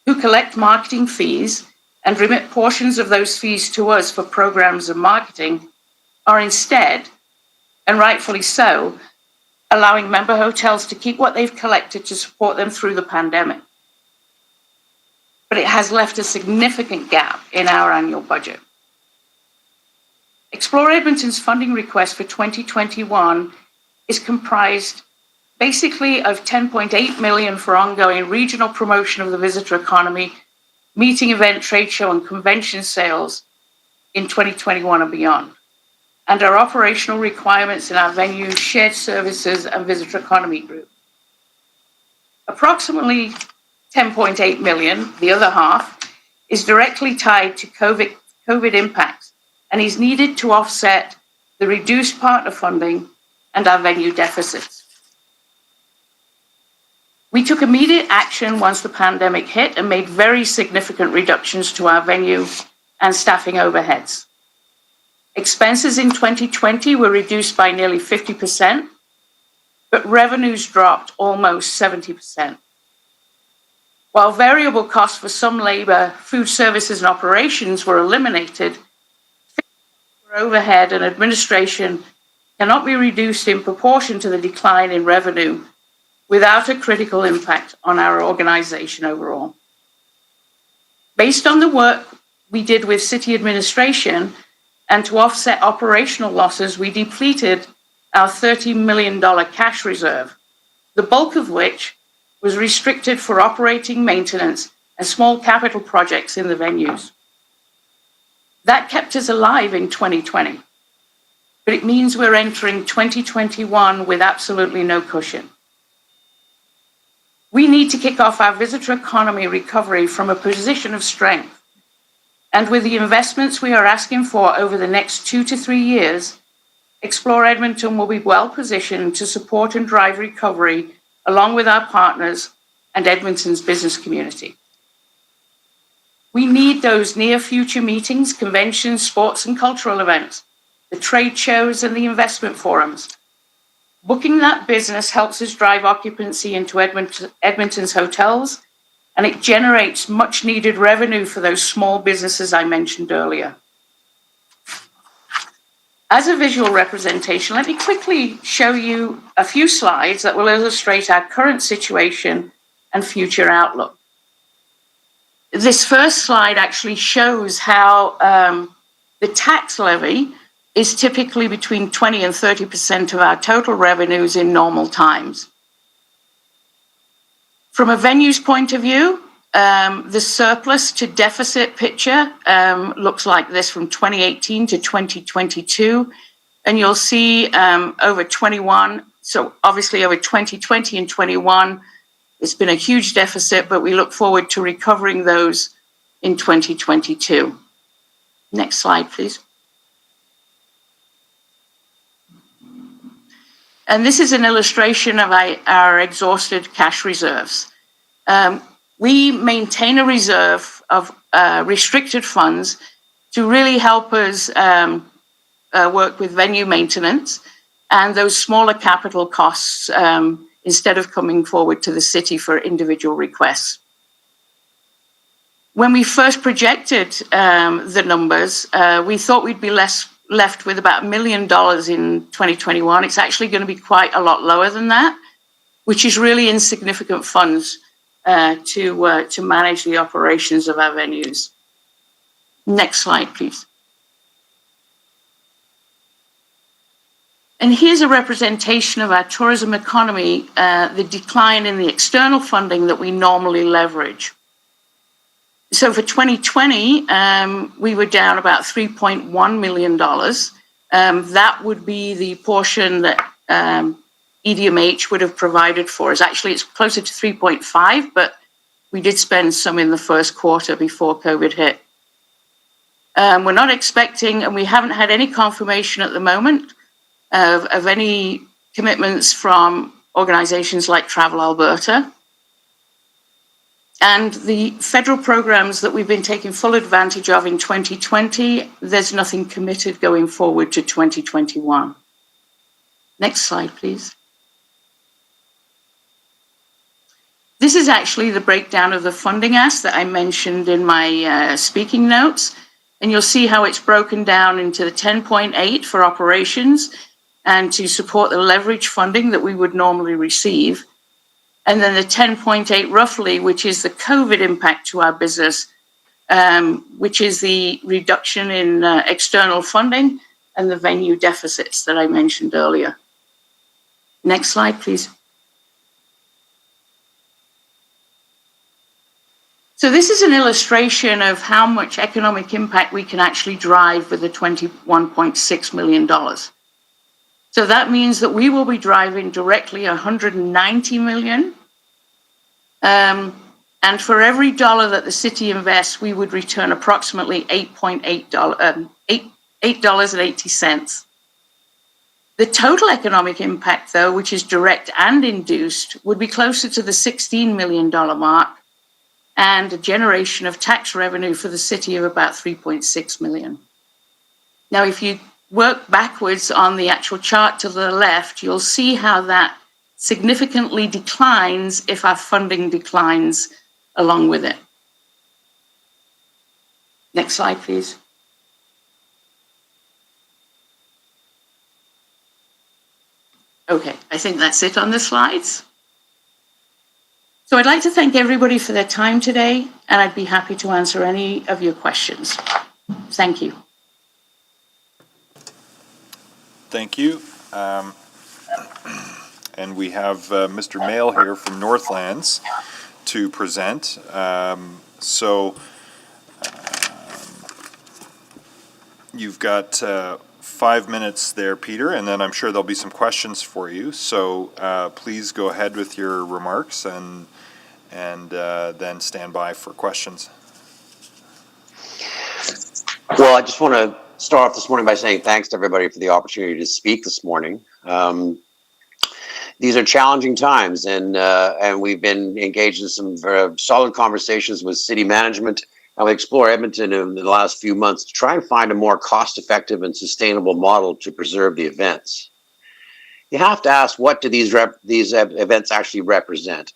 who collect marketing fees and remit portions of those fees to us for programs of marketing, are instead, and rightfully so, allowing member hotels to keep what they've collected to support them through the pandemic. But it has left a significant gap in our annual budget. Explore Edmonton's funding request for 2021 is comprised basically of $10.8 million for ongoing regional promotion of the visitor economy, meeting, event, trade show, and convention sales in 2021 and beyond, and our operational requirements in our venues, shared services, and visitor economy group. Approximately $10.8 million, the other half, is directly tied to COVID impacts and is needed to offset the reduced partner funding and our venue deficits. We took immediate action once the pandemic hit and made very significant reductions to our venue and staffing overheads. Expenses in 2020 were reduced by nearly 50%, but revenues dropped almost 70%. While variable costs for some labor, food services, and operations were eliminated, overhead and administration cannot be reduced in proportion to the decline in revenue without a critical impact on our organization overall. Based on the work we did with city administration and to offset operational losses, we depleted our $30 million cash reserve, the bulk of which was restricted for operating maintenance and small capital projects in the venues. That kept us alive in 2020, but it means we're entering 2021 with absolutely no cushion. We need to kick off our visitor economy recovery from a position of strength. And with the investments we are asking for over the next 2 to 3 years, Explore Edmonton will be well positioned to support and drive recovery along with our partners and Edmonton's business community. We need those near future meetings, conventions, sports and cultural events, the trade shows and the investment forums. Booking that business helps us drive occupancy into Edmonton's hotels, and it generates much needed revenue for those small businesses I mentioned earlier. As a visual representation, let me quickly show you a few slides that will illustrate our current situation and future outlook. This first slide actually shows how the tax levy is typically between 20 and 30% of our total revenues in normal times. From a venue's point of view, the surplus to deficit picture looks like this from 2018 to 2022. And you'll see over 21, so obviously over 2020 and 21, it's been a huge deficit, but we look forward to recovering those in 2022. Next slide, please. And this is an illustration of our exhausted cash reserves. We maintain a reserve of restricted funds to really help us work with venue maintenance and those smaller capital costs instead of coming forward to the city for individual requests. When we first projected the numbers, we thought we'd be left with about $1 million in 2021. It's actually going to be quite a lot lower than that, which is really insignificant funds to manage the operations of our venues. Next slide, please. And here's a representation of our tourism economy, the decline in the external funding that we normally leverage. So for 2020, we were down about $3.1 million. That would be the portion that EDMH would have provided for us. Actually, it's closer to 3.5, but we did spend some in the first quarter before COVID hit. We're not expecting, and we haven't had any confirmation at the moment of any commitments from organizations like Travel Alberta. And the federal programs that we've been taking full advantage of in 2020, there's nothing committed going forward to 2021. Next slide, please. This is actually the breakdown of the funding ask that I mentioned in my speaking notes. And you'll see how it's broken down into the 10.8 for operations and to support the leverage funding that we would normally receive. And then the 10.8 roughly, which is the COVID impact to our business, which is the reduction in external funding and the venue deficits that I mentioned earlier. Next slide, please. So this is an illustration of how much economic impact we can actually drive with the $21.6 million. So that means that we will be driving directly $190 million. And for every dollar that the city invests, we would return approximately $8.80. The total economic impact, though, which is direct and induced, would be closer to the $16 million mark, and a generation of tax revenue for the city of about $3.6 million. Now, if you work backwards on the actual chart to the left, you'll see how that significantly declines if our funding declines along with it. Next slide, please. Okay, I think that's it on the slides. So I'd like to thank everybody for their time today, and I'd be happy to answer any of your questions. Thank you. Thank you. And we have Mr. Mail here from Northlands to present. You've got 5 minutes there, Peter, and then I'm sure there'll be some questions for you. So please go ahead with your remarks and then stand by for questions. Well, I just want to start off this morning by saying thanks to everybody for the opportunity to speak this morning. These are challenging times, and we've been engaged in some very solid conversations with city management and with Explore Edmonton in the last few months to try and find a more cost-effective and sustainable model to preserve the events. You have to ask, what do these events actually represent?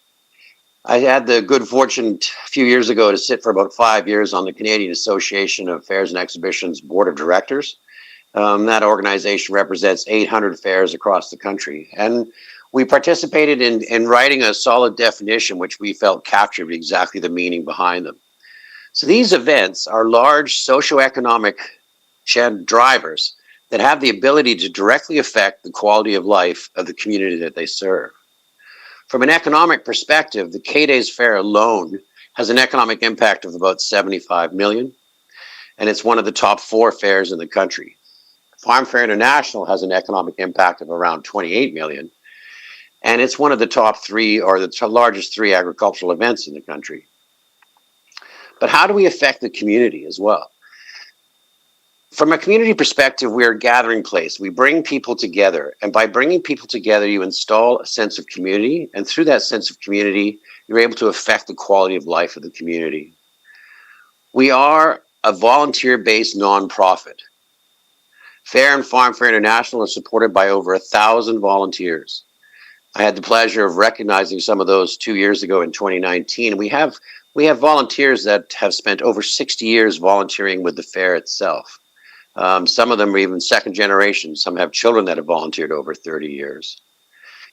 I had the good fortune a few years ago to sit for about 5 years on the Canadian Association of Fairs and Exhibitions Board of Directors. That organization represents 800 fairs across the country. And we participated in writing a solid definition, which we felt captured exactly the meaning behind them. So these events are large socioeconomic drivers that have the ability to directly affect the quality of life of the community that they serve. From an economic perspective, the K-Days Fair alone has an economic impact of about $75 million, and it's one of the top 4 fairs in the country. Farm Fair International has an economic impact of around $28 million, and it's one of the top 3 or the largest 3 agricultural events in the country. But how do we affect the community as well? From a community perspective, we're a gathering place. We bring people together, and by bringing people together, you install a sense of community, and through that sense of community, you're able to affect the quality of life of the community. We are a volunteer-based nonprofit. Fair and Farm Fair International is supported by over 1,000 volunteers. I had the pleasure of recognizing some of those 2 years ago in 2019. We have volunteers that have spent over 60 years volunteering with the fair itself. Some of them are even second generation. Some have children that have volunteered over 30 years.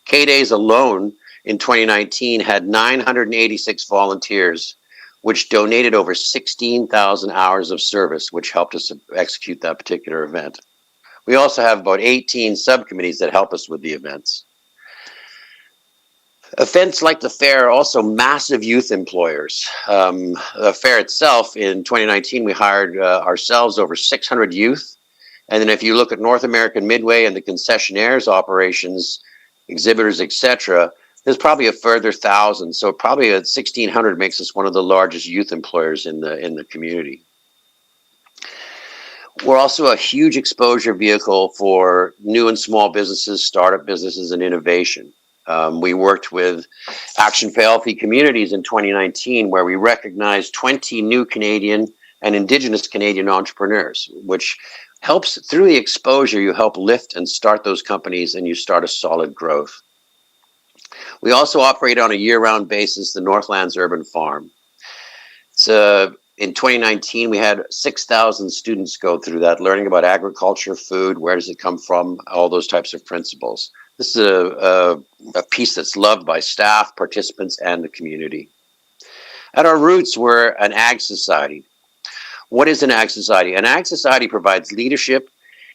K-Days alone in 2019 had 986 volunteers, which donated over 16,000 hours of service, which helped us execute that particular event. We also have about 18 subcommittees that help us with the events. Events like the fair are also massive youth employers. The fair itself, in 2019, we hired ourselves over 600 youth. And then if you look at North American Midway and the concessionaires operations, exhibitors, etc., there's probably a further 1,000. So probably 1,600 makes us one of the largest youth employers in the community. We're also a huge exposure vehicle for new and small businesses, startup businesses, and innovation. We worked with Action for Healthy Communities in 2019, where we recognized 20 new Canadian and Indigenous Canadian entrepreneurs, which helps through the exposure, you help lift and start those companies and you start a solid growth. We also operate on a year-round basis, the Northlands Urban Farm. It's in 2019, we had 6,000 students go through that, learning about agriculture, food, where does it come from, all those types of principles. This is a piece that's loved by staff, participants, and the community. At our roots, we're an ag society. What is an ag society? An ag society provides leadership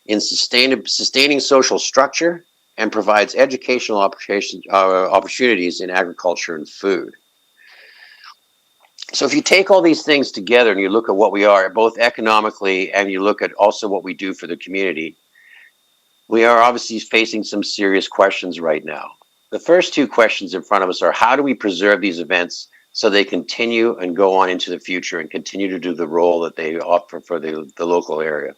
in sustaining social structure and provides educational opportunities in agriculture and food. So if you take all these things together and you look at what we are, both economically, and you look at also what we do for the community, we are obviously facing some serious questions right now. The first two questions in front of us are, how do we preserve these events so they continue and go on into the future and continue to do the role that they offer for the local area?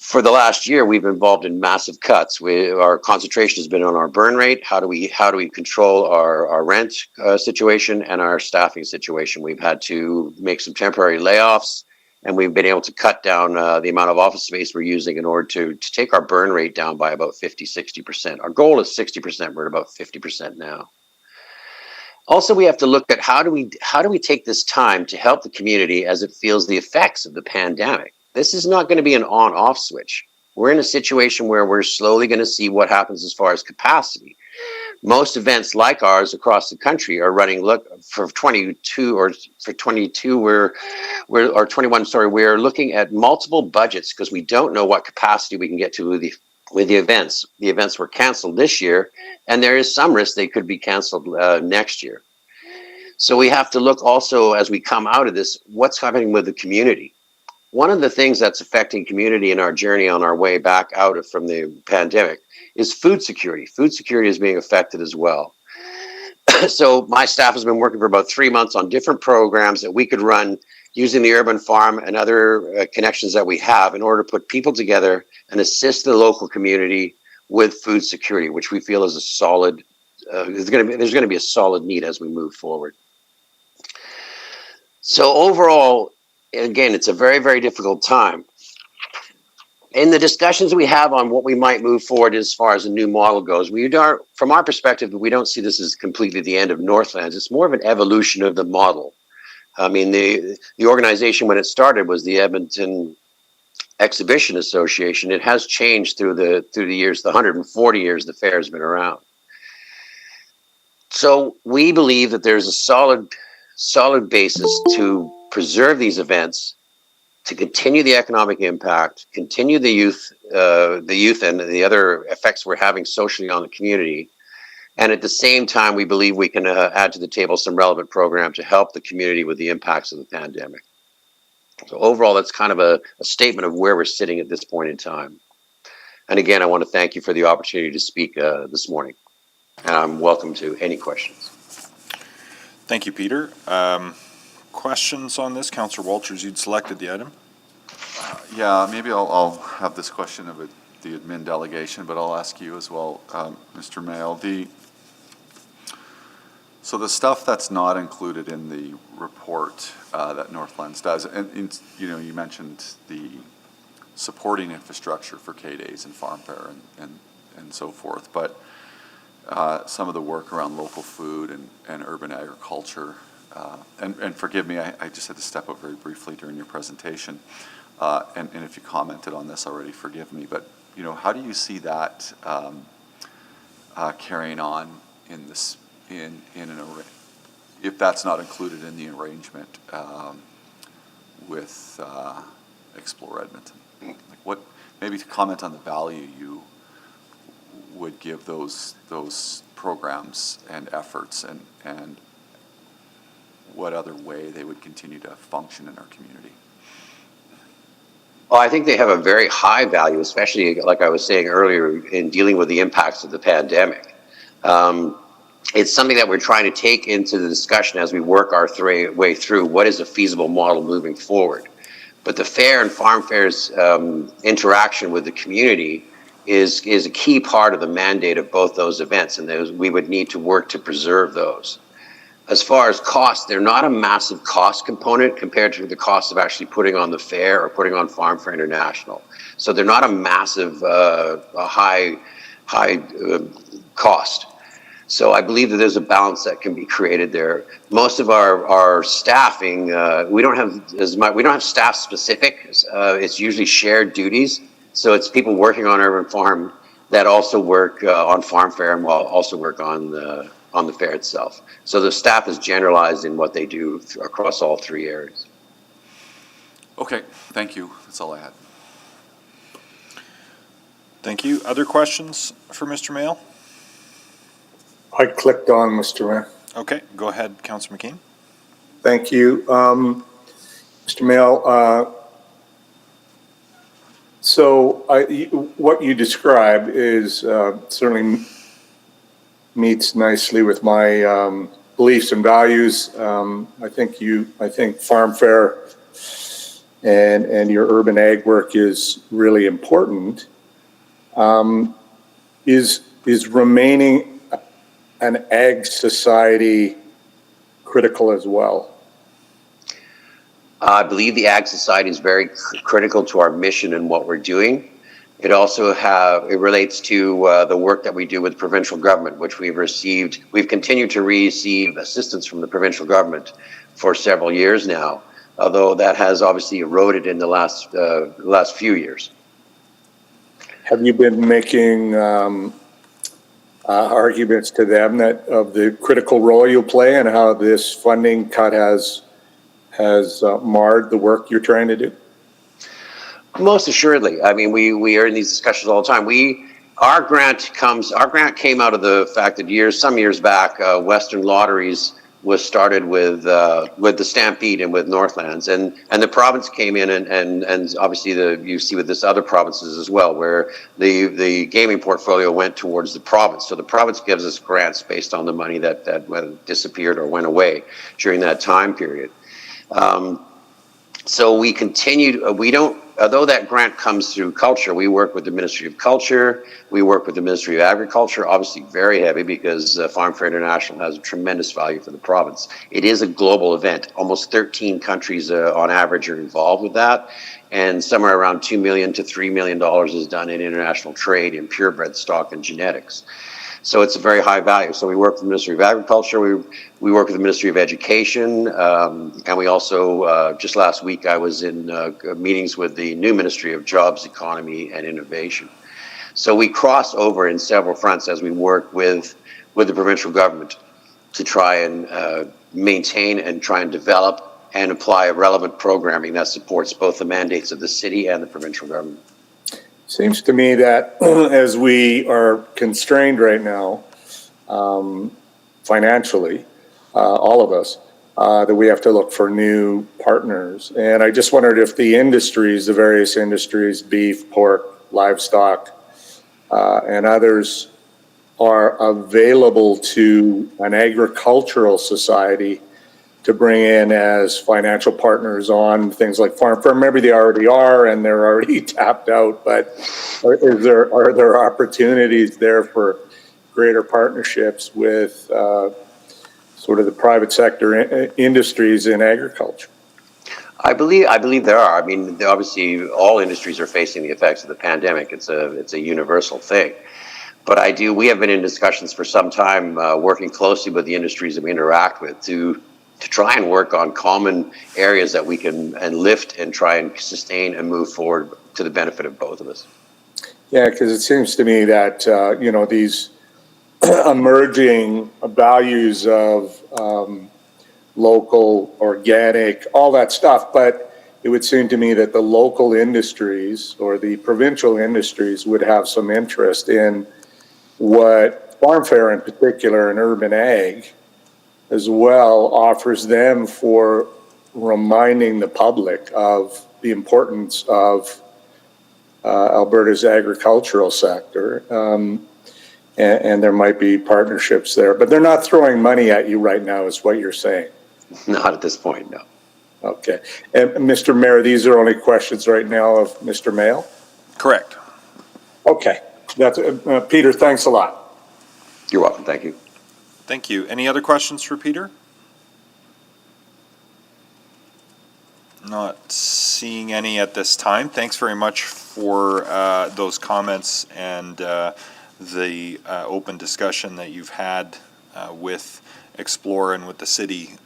For the last year, we've been involved in massive cuts. Our concentration has been on our burn rate. How do we control our rent situation and our staffing situation? We've had to make some temporary layoffs, and we've been able to cut down the amount of office space we're using in order to take our burn rate down by about 50–60%. Our goal is 60%. We're at about 50% now. Also, we have to look at how do we take this time to help the community as it feels the effects of the pandemic. This is not going to be an on-off switch. We're in a situation where we're slowly going to see what happens as far as capacity. Most events like ours across the country are running, for 22 or for 22, or 21, sorry, we're looking at multiple budgets because we don't know what capacity we can get to with the events. The events were canceled this year, and there is some risk they could be canceled next year. So we have to look also as we come out of this, what's happening with the community. One of the things that's affecting community in our journey on our way back out from the pandemic is food security. Food security is being affected as well. So my staff has been working for about 3 months on different programs that we could run using the urban farm and other connections that we have in order to put people together and assist the local community with food security, which we feel is a solid, there's going to be a solid need as we move forward. So overall, again, it's a very, very difficult time. In the discussions we have on what we might move forward as far as a new model goes, from our perspective, we don't see this as completely the end of Northlands. It's more of an evolution of the model. I mean, the organization when it started was the Edmonton Exhibition Association. It has changed through the years, the 140 years the fair has been around. So we believe that there's a solid basis to preserve these events, to continue the economic impact, continue the youth and the other effects we're having socially on the community. And at the same time, we believe we can add to the table some relevant programs to help the community with the impacts of the pandemic. So overall, that's kind of a statement of where we're sitting at this point in time. And again, I want to thank you for the opportunity to speak this morning. And I'm welcome to any questions. Thank you, Peter. Questions on this? Councillor Walters, you'd selected the item. Yeah, maybe I'll have this question of the admin delegation, but I'll ask you as well, Mr. Mayle. So the stuff that's not included in the report that Northlands does, and you mentioned the supporting infrastructure for K-Days and Farm Fair and so forth, but some of the work around local food and urban agriculture. And forgive me, I just had to step up very briefly during your presentation. And if you commented on this already, forgive me. But how do you see that carrying on in this if that's not included in the arrangement with Explore Edmonton? Like maybe to comment on the value you would give those programs and efforts, and what other way they would continue to function in our community? Well, I think they have a very high value, especially like I was saying earlier, in dealing with the impacts of the pandemic. It's something that we're trying to take into the discussion as we work our way through what is a feasible model moving forward. But the fair and Farm Fair's interaction with the community is a key part of the mandate of both those events, and we would need to work to preserve those. As far as cost, they're not a massive cost component compared to the cost of actually putting on the fair or putting on Farm Fair International. So they're not a massive, high cost. So I believe that there's a balance that can be created there. Most of our staffing, we don't have as much. We don't have staff specific. It's usually shared duties. So it's people working on Urban Farm that also work on Farm Fair and will also work on the fair itself. So the staff is generalized in what they do across all three areas. Okay, thank you. That's all I had. Thank you. Other questions for Mr. Mayle? I clicked on Mr. Mayor. Okay, go ahead, Councillor McKean. Thank you. Mr. Mayle, so what you described is certainly meets nicely with my beliefs and values. I think Farm Fair and your urban ag work is really important. Is remaining an ag society critical as well? I believe the Ag Society is very critical to our mission and what we're doing. It also relates to the work that we do with provincial government, which we've continued to receive assistance from the provincial government for several years now, although that has obviously eroded in the last few years. Have you been making arguments to them that of the critical role you play and how this funding cut has marred the work you're trying to do? Most assuredly. I mean, we are in these discussions all the time. Our grant came out of the fact that some years back, Western Lotteries was started with the Stampede and with Northlands, and the province came in and obviously you see with this other provinces as well, where the gaming portfolio went towards the province. So the province gives us grants based on the money that disappeared or went away during that time period. So we continued, although that grant comes through culture, we work with the Ministry of Culture, we work with the Ministry of Agriculture, obviously very heavy because Farm Fair International has a tremendous value for the province. It is a global event. Almost 13 countries on average are involved with that, and somewhere around $2 million to $3 million is done in international trade in purebred stock and genetics. So it's a very high value. So we work with the Ministry of Agriculture, we work with the Ministry of Education, and we also, just last week, I was in meetings with the new Ministry of Jobs, Economy, and Innovation. So we cross over in several fronts as we work with the provincial government to try and maintain and try and develop and apply relevant programming that supports both the mandates of the city and the provincial government. Seems to me that as we are constrained right now, financially, all of us, that we have to look for new partners. And I just wondered if the industries, the various industries, beef, pork, livestock, and others, are available to an agricultural society to bring in as financial partners on things like Farm Fair. Maybe they already are and they're already tapped out, but are there opportunities there for greater partnerships with sort of the private sector industries in agriculture? I believe there are. I mean, obviously all industries are facing the effects of the pandemic. It's a universal thing. But we have been in discussions for some time, working closely with the industries that we interact with to try and work on common areas that we can lift and try and sustain and move forward to the benefit of both of us. Yeah, because it seems to me that, these emerging values of local, organic, all that stuff, but it would seem to me that the local industries or the provincial industries would have some interest in what Farm Fair in particular and urban ag as well offers them for reminding the public of the importance of Alberta's agricultural sector. And there might be partnerships there, but they're not throwing money at you right now is what you're saying. Not at this point, no. Okay. And Mr. Mayor, these are only questions right now of Mr. Mayle? Correct. Okay. That's Peter, thanks a lot. You're welcome. Thank you. Thank you. Any other questions for Peter? Not seeing any at this time. Thanks very much for those comments and the open discussion that you've had with Explore and with the city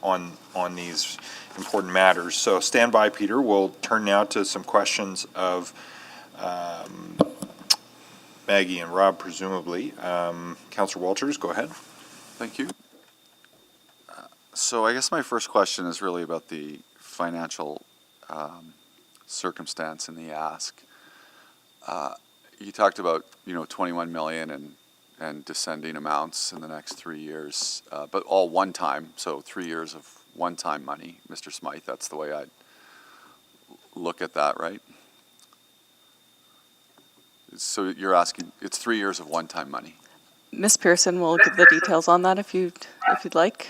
on these important matters. So stand by, Peter. We'll turn now to some questions of Maggie and Rob, presumably. Councillor Walters, go ahead. Thank you. So I guess my first question is really about the financial circumstance in the ask. You talked about 21 million and descending amounts in the next 3 years, but all one time. So 3 years of one-time money, Mr. Smythe. That's the way I'd look at that, right? So you're asking, it's 3 years of one-time money. Ms. Pearson will give the details on that if you'd like.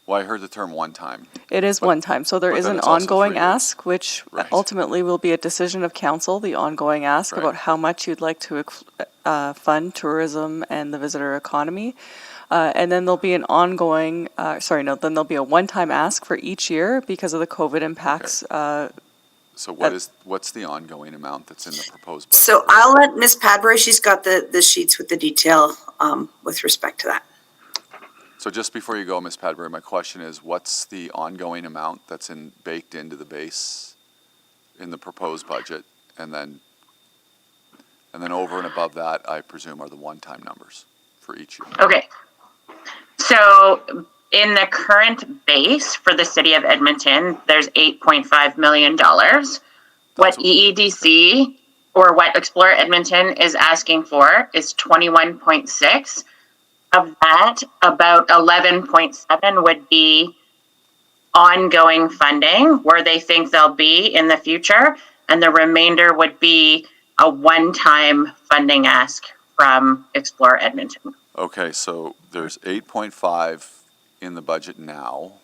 Well, I heard the term one time. It is one time. So there is an ongoing ask, which ultimately will be a decision of council, the ongoing ask about how much you'd like to fund tourism and the visitor economy. And then there'll be an ongoing, then there'll be a one-time ask for each year because of the COVID impacts. Okay. So what's the ongoing amount that's in the proposed budget? So I'll let Ms. Padbury, she's got the sheets with the detail with respect to that. So just before you go, Ms. Padbury, my question is, what's the ongoing amount that's baked into the base in the proposed budget? And then over and above that, I presume, are the one-time numbers for each year. Okay. So in the current base for the city of Edmonton, there's $8.5 million. What EEDC or what Explore Edmonton is asking for is 21.6. Of that, about 11.7 would be ongoing funding where they think they'll be in the future, and the remainder would be a one-time funding ask from Explore Edmonton. Okay, so there's 8.5 in the budget now.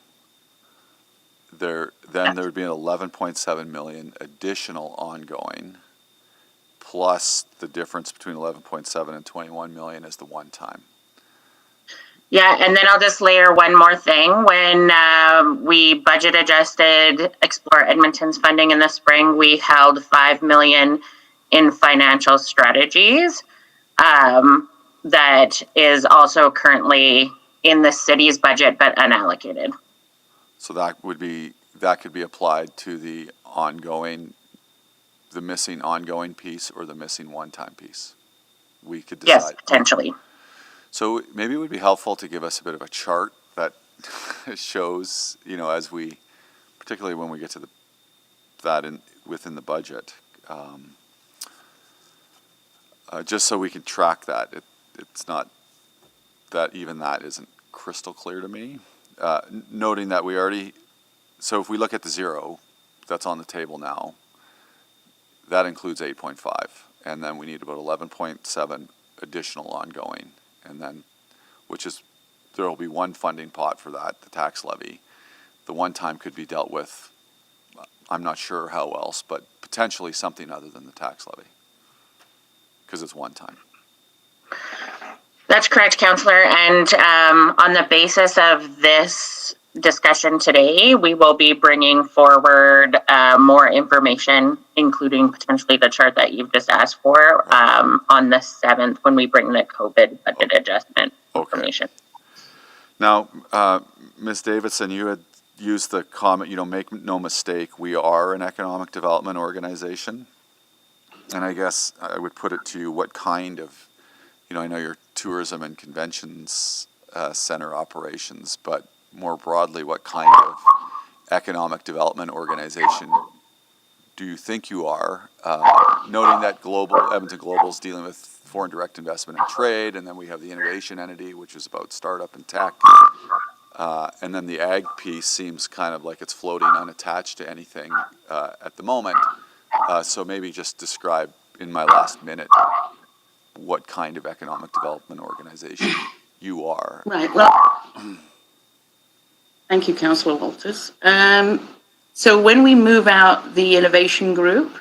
Then there would be an 11.7 million additional ongoing, plus the difference between 11.7 and 21 million is the one-time. Yeah, and then I'll just layer one more thing. When we budget adjusted Explore Edmonton's funding in the spring, we held $5 million in financial strategies. That is also currently in the city's budget, but unallocated. So that could be applied to the missing ongoing piece or the missing one-time piece. We could decide. Yes, potentially. So maybe it would be helpful to give us a bit of a chart that shows, as we, particularly when we get to within the budget, just so we can track that. It's not that even that isn't crystal clear to me. Noting that so if we look at the zero that's on the table now, that includes 8.5, and then we need about 11.7 additional ongoing. And then, there will be one funding pot for that, the tax levy. The one time could be dealt with, I'm not sure how else, but potentially something other than the tax levy, because it's one time. That's correct, Councillor. And on the basis of this discussion today, we will be bringing forward more information, including potentially the chart that you've just asked for on the 7th when we bring the COVID budget adjustment information. Now, Ms. Davidson, you had used the comment, make no mistake, we are an economic development organization. And I guess I would put it to you, what kind of, I know you're tourism and conventions center operations, but more broadly, what kind of economic development organization do you think you are? Noting that Edmonton Global is dealing with foreign direct investment and trade, and then we have the innovation entity, which is about startup and tech. And then the ag piece seems kind of like it's floating unattached to anything at the moment. So maybe just describe in my last minute what kind of economic development organization you are. Right, well, thank you, Councillor Walters. So when we move out the innovation group,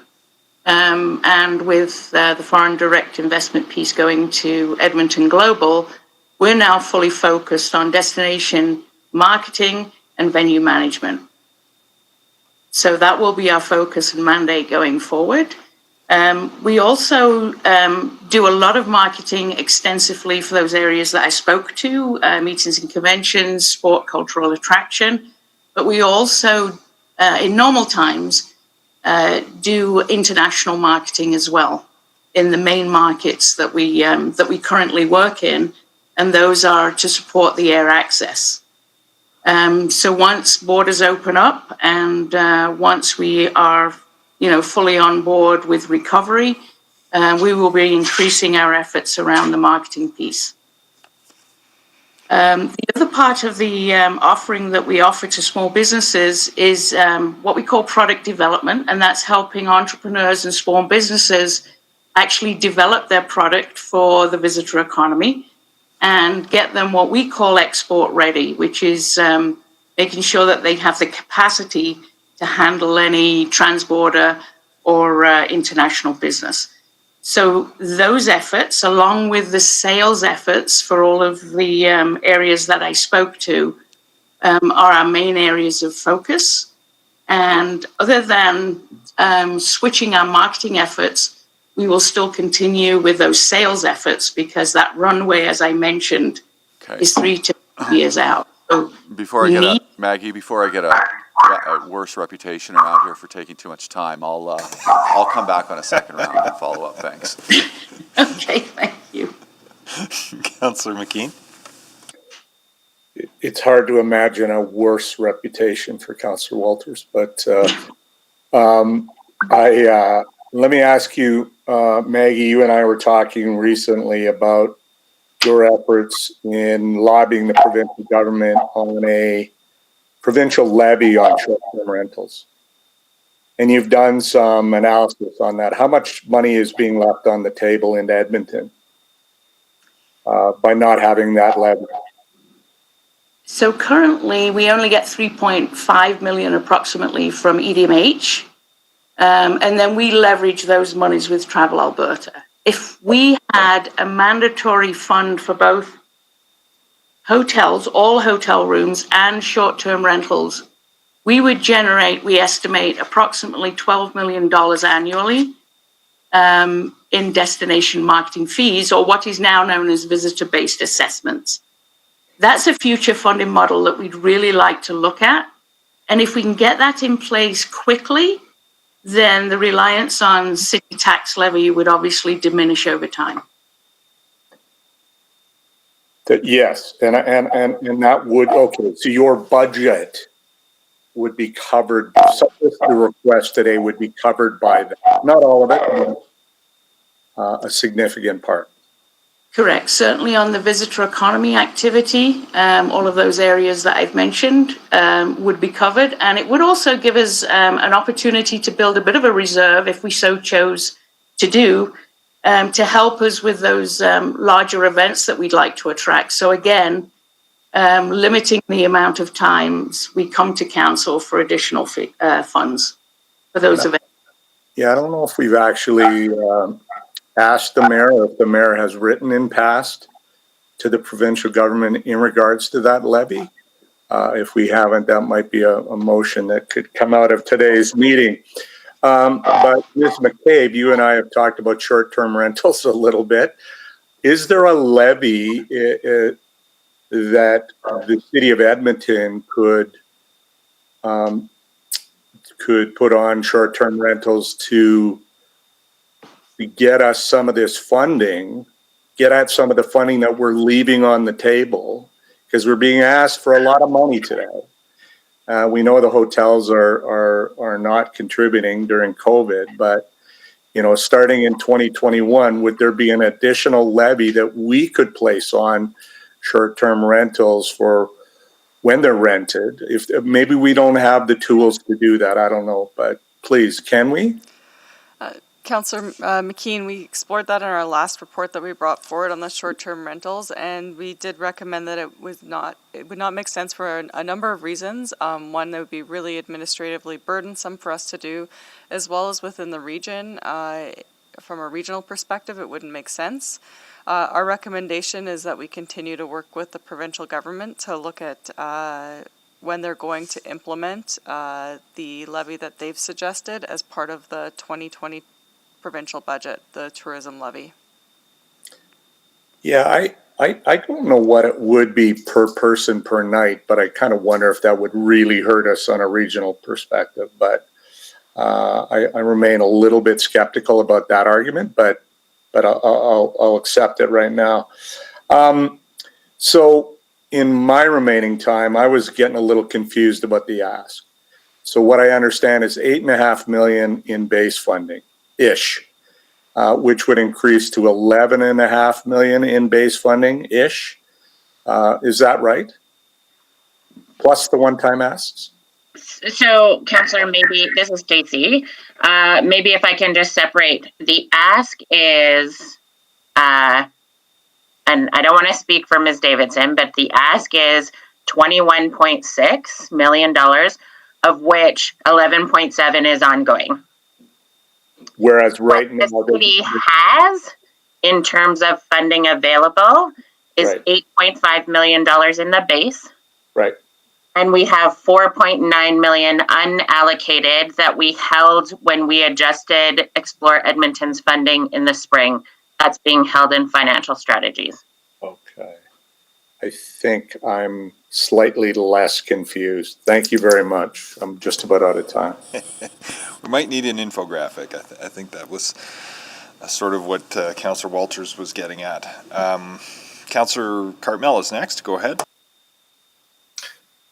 and with the foreign direct investment piece going to Edmonton Global, we're now fully focused on destination marketing and venue management. So that will be our focus and mandate going forward. We also do a lot of marketing extensively for those areas that I spoke to, meetings and conventions, sport, cultural attraction. But we also, in normal times, do international marketing as well in the main markets that we currently work in, and those are to support the air access. So once borders open up and once we are, fully on board with recovery, we will be increasing our efforts around the marketing piece. The other part of the offering that we offer to small businesses is what we call product development, and that's helping entrepreneurs and small businesses actually develop their product for the visitor economy and get them what we call export ready, which is making sure that they have the capacity to handle any transborder or international business. So those efforts, along with the sales efforts for all of the areas that I spoke to, are our main areas of focus. And other than switching our marketing efforts, we will still continue with those sales efforts because that runway, as I mentioned, is 3 to 5 years out. So Maggie, before I get a worse reputation around here for taking too much time, I'll come back on a second round and follow up. Thanks. Okay, thank you. Councillor McKean. It's hard to imagine a worse reputation for Councillor Walters, but let me ask you, Maggie, you and I were talking recently about your efforts in lobbying the provincial government on a provincial levy on short-term rentals. And you've done some analysis on that. How much money is being left on the table in Edmonton by not having that levy? So currently, we only get 3.5 million approximately from EDMH, and then we leverage those monies with Travel Alberta. If we had a mandatory fund for both hotels, all hotel rooms, and short-term rentals, we would generate, we estimate, approximately $12 million annually in destination marketing fees, or what is now known as visitor-based assessments. That's a future funding model that we'd really like to look at. And if we can get that in place quickly, then the reliance on city tax levy would obviously diminish over time. Yes, and that would, okay, so your budget would be covered, so the request today would be covered by that. Not all of it, but a significant part. Correct. Certainly on the visitor economy activity, all of those areas that I've mentioned would be covered. And it would also give us an opportunity to build a bit of a reserve, if we so chose to do, to help us with those larger events that we'd like to attract. So again, limiting the amount of times we come to council for additional funds for those events. Yeah, I don't know if we've actually asked the mayor, or if the mayor has written in past to the provincial government in regards to that levy. If we haven't, that might be a motion that could come out of today's meeting. But Ms. McCabe, you and I have talked about short-term rentals a little bit. Is there a levy that the city of Edmonton could put on short-term rentals to get us some of this funding, get at some of the funding that we're leaving on the table, because we're being asked for a lot of money today. We know the hotels are not contributing during COVID, but starting in 2021, would there be an additional levy that we could place on short-term rentals for when they're rented? If maybe we don't have the tools to do that, I don't know, but please, can we? Councillor McKeon, we explored that in our last report that we brought forward on the short-term rentals, and we did recommend that it would not make sense for a number of reasons. One, that would be really administratively burdensome for us to do, as well as within the region. From a regional perspective, it wouldn't make sense. Our recommendation is that we continue to work with the provincial government to look at when they're going to implement the levy that they've suggested as part of the 2020 provincial budget, the tourism levy. Yeah, I don't know what it would be per person per night, but I kind of wonder if that would really hurt us on a regional perspective. But I remain a little bit skeptical about that argument, but I'll accept it right now. So in my remaining time, I was getting a little confused about the ask. So what I understand is $8.5 million in base funding ish, which would increase to $11.5 million in base funding ish. Is that right? Plus the one-time asks? So, Councillor, maybe this is Stacey. Maybe if I can just separate, the ask is, and I don't want to speak for Ms. Davidson, but the ask is $21.6 million, of which 11.7 is ongoing. Whereas right now, the city has, in terms of funding available, is $8.5 million in the base. Right. And we have $4.9 million unallocated that we held when we adjusted Explore Edmonton's funding in the spring. That's being held in financial strategies. Okay. I think I'm slightly less confused. Thank you very much. I'm just about out of time. We might need an infographic. I think that was sort of what Councillor Walters was getting at. Councillor Cartmel is next. Go ahead.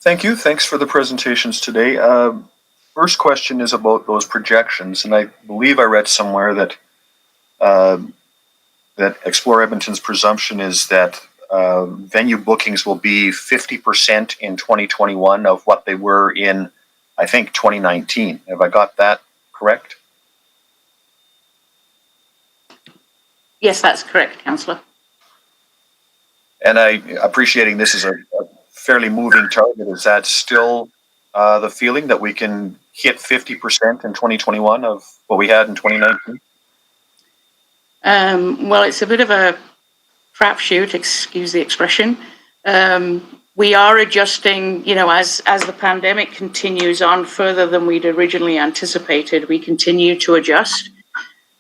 Thank you. Thanks for the presentations today. First question is about those projections, and I believe I read somewhere that that Explore Edmonton's presumption is that venue bookings will be 50% in 2021 of what they were in, I think, 2019. Have I got that correct? Yes, that's correct, Councillor. And appreciating this is a fairly moving target. Is that still the feeling that we can hit 50% in 2021 of what we had in 2019? Well, it's a bit of a crapshoot, excuse the expression. We are adjusting, as the pandemic continues on further than we'd originally anticipated, we continue to adjust.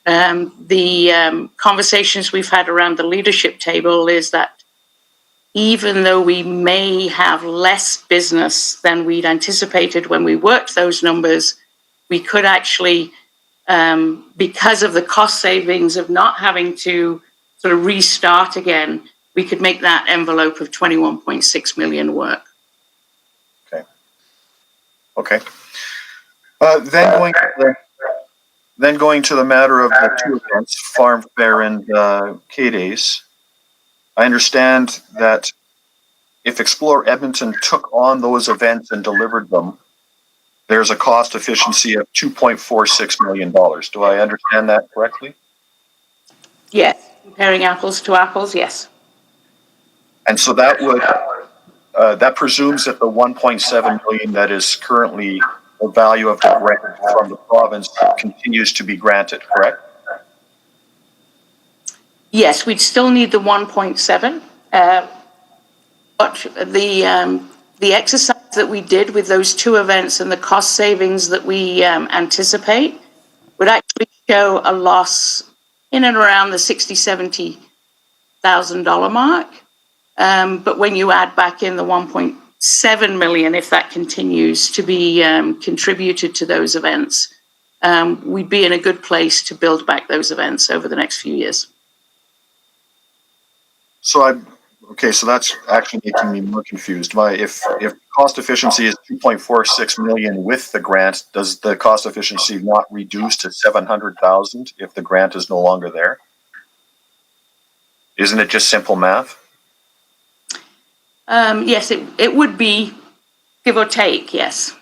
The conversations we've had around the leadership table is that even though we may have less business than we'd anticipated when we worked those numbers, we could actually, because of the cost savings of not having to sort of restart again, we could make that envelope of 21.6 million work. Okay. Then going to the matter of the two events, Farm Fair and K-Days. I understand that if Explore Edmonton took on those events and delivered them, there's a cost efficiency of $2.46 million. Do I understand that correctly? Yes, comparing apples to apples, yes. And so that would that presumes that the 1.7 million that is currently the value of the grant from the province continues to be granted, correct? Yes, we'd still need the 1.7, but the exercise that we did with those two events and the cost savings that we anticipate would actually show a loss in and around the $60,000-$70,000 mark. But when you add back in the 1.7 million, if that continues to be contributed to those events, we'd be in a good place to build back those events over the next few years. So so that's actually making me more confused. If cost efficiency is 2.46 million with the grant, does the cost efficiency not reduce to 700,000 if the grant is no longer there? Isn't it just simple math? Yes, it would be give or take, yes.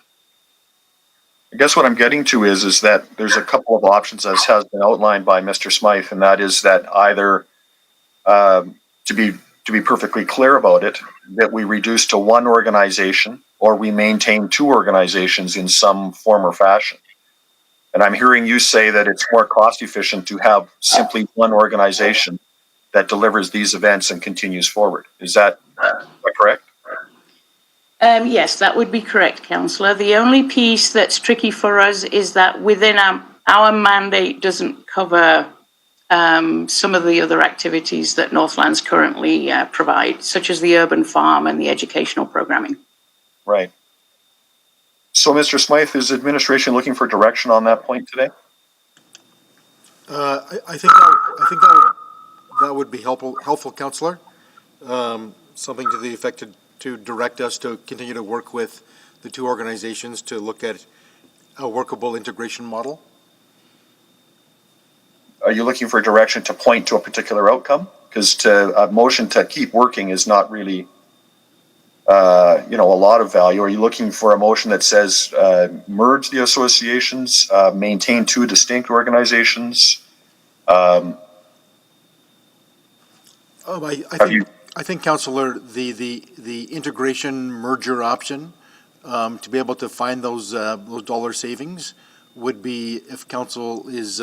I guess what I'm getting to is that there's a couple of options, as has been outlined by Mr. Smythe, and that is that either, to be perfectly clear about it, that we reduce to one organization or we maintain two organizations in some form or fashion. And I'm hearing you say that it's more cost efficient to have simply one organization that delivers these events and continues forward. Is that correct? Yes, that would be correct, Councillor. The only piece that's tricky for us is that within our mandate doesn't cover some of the other activities that Northlands currently provide, such as the urban farm and the educational programming. Right. So, Mr. Smythe, is administration looking for direction on that point today? I think that would be helpful, Councillor. Something to the effect to direct us to continue to work with the two organizations to look at a workable integration model. Are you looking for direction to point to a particular outcome? Because a motion to keep working is not really, a lot of value. Are you looking for a motion that says merge the associations, maintain two distinct organizations? I think, Councillor, the integration merger option to be able to find those dollar savings would be, if council is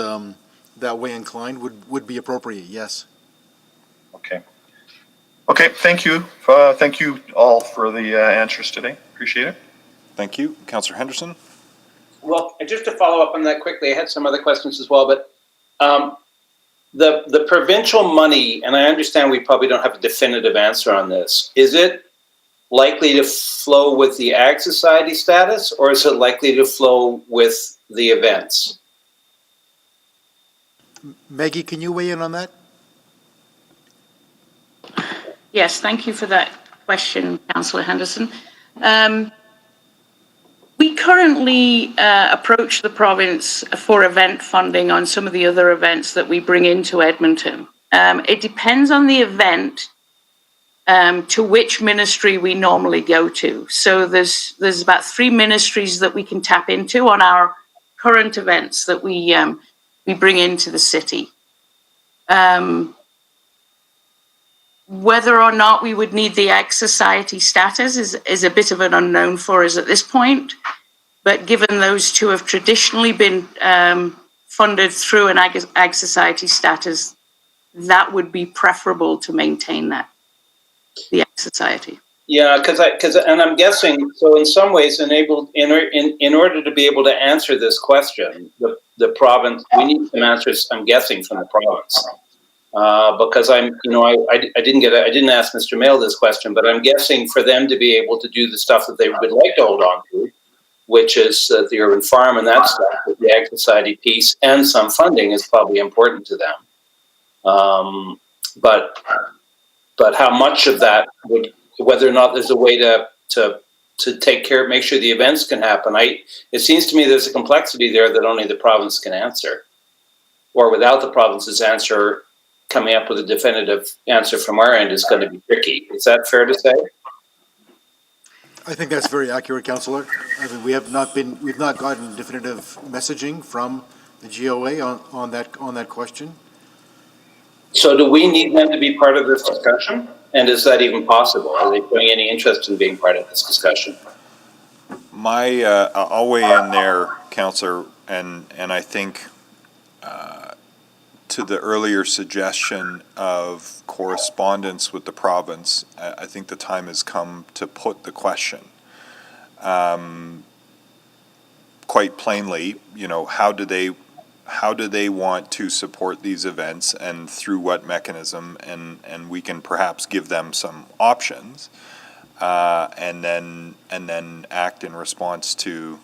that way inclined, would be appropriate. Yes. Okay. Okay. Thank you. Thank you all for the answers today. Appreciate it. Thank you, Councillor Henderson. Well, just to follow up on that quickly, I had some other questions as well, but the provincial money, and I understand we probably don't have a definitive answer on this, is it likely to flow with the Ag Society status, or is it likely to flow with the events? Maggie, can you weigh in on that? Yes, thank you for that question, Councillor Henderson. We currently approach the province for event funding on some of the other events that we bring into Edmonton. It depends on the event to which ministry we normally go to. So there's about 3 ministries that we can tap into on our current events that we bring into the city. Whether or not we would need the Ag Society status is a bit of an unknown for us at this point. But given those two have traditionally been funded through an Ag Society status, that would be preferable to maintain that, the Ag Society. Yeah, and I'm guessing, so in some ways, in order to be able to answer this question, the province, we need some answers, I'm guessing, from the province. Because I didn't ask Mr. Mail this question, but I'm guessing for them to be able to do the stuff that they would like to hold on to, which is the urban farm and that stuff, the Ag Society piece and some funding is probably important to them. But how much of that would, whether or not there's a way to take care, make sure the events can happen. It seems to me there's a complexity there that only the province can answer, or without the province's answer, coming up with a definitive answer from our end is going to be tricky. Is that fair to say? I think that's very accurate, Councillor. I mean, we've not gotten definitive messaging from the GOA on that question. So do we need them to be part of this discussion? And is that even possible? Are they showing any interest in being part of this discussion? I'll weigh in there, Councillor, and I think to the earlier suggestion of correspondence with the province, I think the time has come to put the question. Quite plainly, how do they want to support these events and through what mechanism, and we can perhaps give them some options, and then act in response to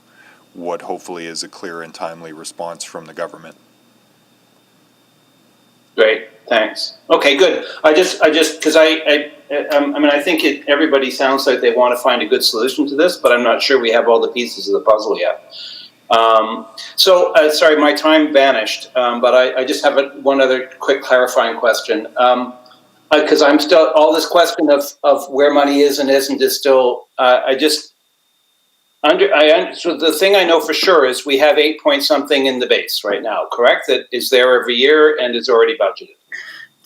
what hopefully is a clear and timely response from the government. Great, thanks. Okay, good. I just because I think everybody sounds like they want to find a good solution to this, but I'm not sure we have all the pieces of the puzzle yet. Sorry, my time vanished, but I just have one other quick clarifying question. Because I'm still, all this question of where money is and isn't is still, So the thing I know for sure is we have 8 point something in the base right now, correct? That is there every year and is already budgeted.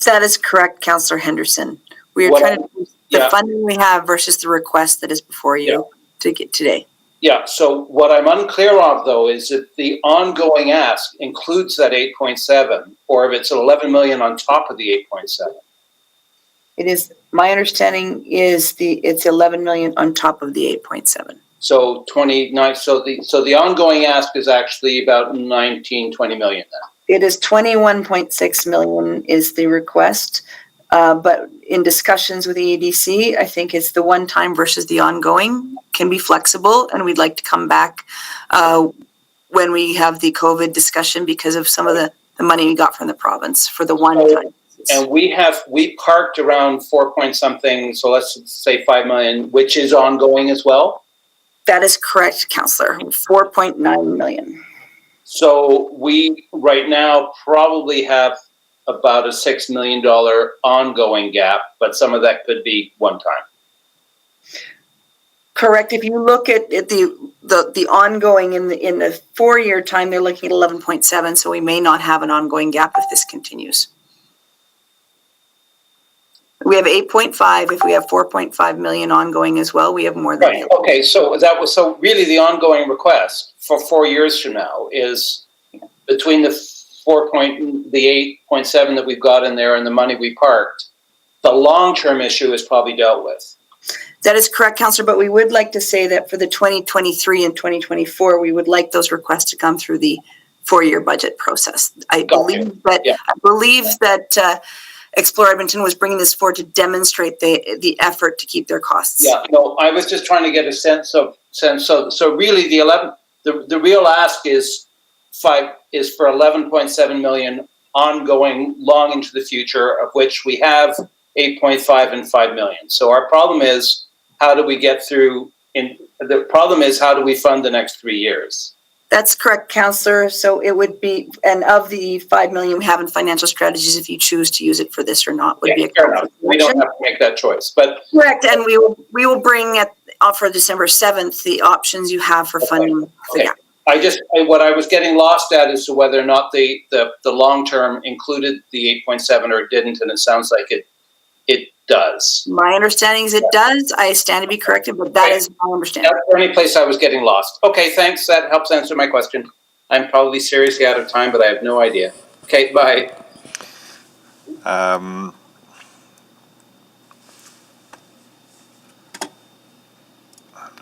That is correct, Councillor Henderson. We are trying to the funding we have versus the request that is before you to get today. Yeah, so what I'm unclear of though is if the ongoing ask includes that 8.7 or if it's 11 million on top of the 8.7. It is, my understanding is it's 11 million on top of the 8.7. So 29, so the ongoing ask is actually about 19, 20 million then. It is 21.6 million is the request. But in discussions with the EDC, I think it's the one time versus the ongoing can be flexible. And we'd like to come back when we have the COVID discussion because of some of the money we got from the province for the one time. And we parked around 4 point something, so let's say 5 million, which is ongoing as well? That is correct, Councillor, 4.9 million. So we right now probably have about a $6 million ongoing gap, but some of that could be one time. Correct. If you look at the ongoing in the 4-year time, they're looking at 11.7. So we may not have an ongoing gap if this continues. We have 8.5. If we have 4.5 million ongoing as well, we have more than right. Okay, so that was really the ongoing request for 4 years from now is between the 8.7 that we've got in there and the money we parked. The long-term issue is probably dealt with. That is correct, Councillor, but we would like to say that for the 2023 and 2024, we would like those requests to come through the 4-year budget process. I believe that Explore Edmonton was bringing this forward to demonstrate the effort to keep their costs. Yeah, no, I was just trying to get a sense of so really the real ask is for 11.7 million ongoing long into the future, of which we have 8.5 and 5 million. So our problem is how do we get through the problem is how do we fund the next 3 years? That's correct, Councillor. So it would be, and of the 5 million we have in financial strategies, if you choose to use it for this or not, would be a fair enough. We don't have to make that choice, but correct. And we will bring for December 7th the options you have for funding. Okay. What I was getting lost at is whether or not the long term included the 8.7 or didn't, and it sounds like it does. My understanding is it does. I stand to be corrected, but that is my understanding. That's the only place I was getting lost. Okay, thanks. That helps answer my question. I'm probably seriously out of time, but I have no idea. Okay, bye. I'm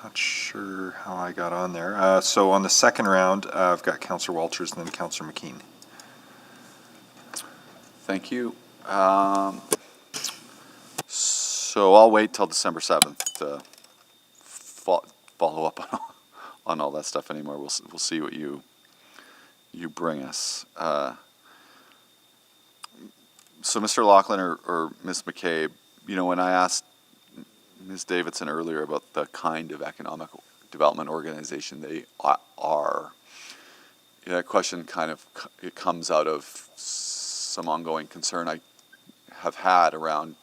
not sure how I got on there. So on the second round, I've got Councillor Walters and then Councillor McKean. Thank you. So I'll wait till December 7th to follow up on all that stuff anymore. We'll see what you bring us. So Mr. Laughlin or Ms. McCabe, when I asked Ms. Davidson earlier about the kind of economic development organization they are, that question it comes out of some ongoing concern I have had around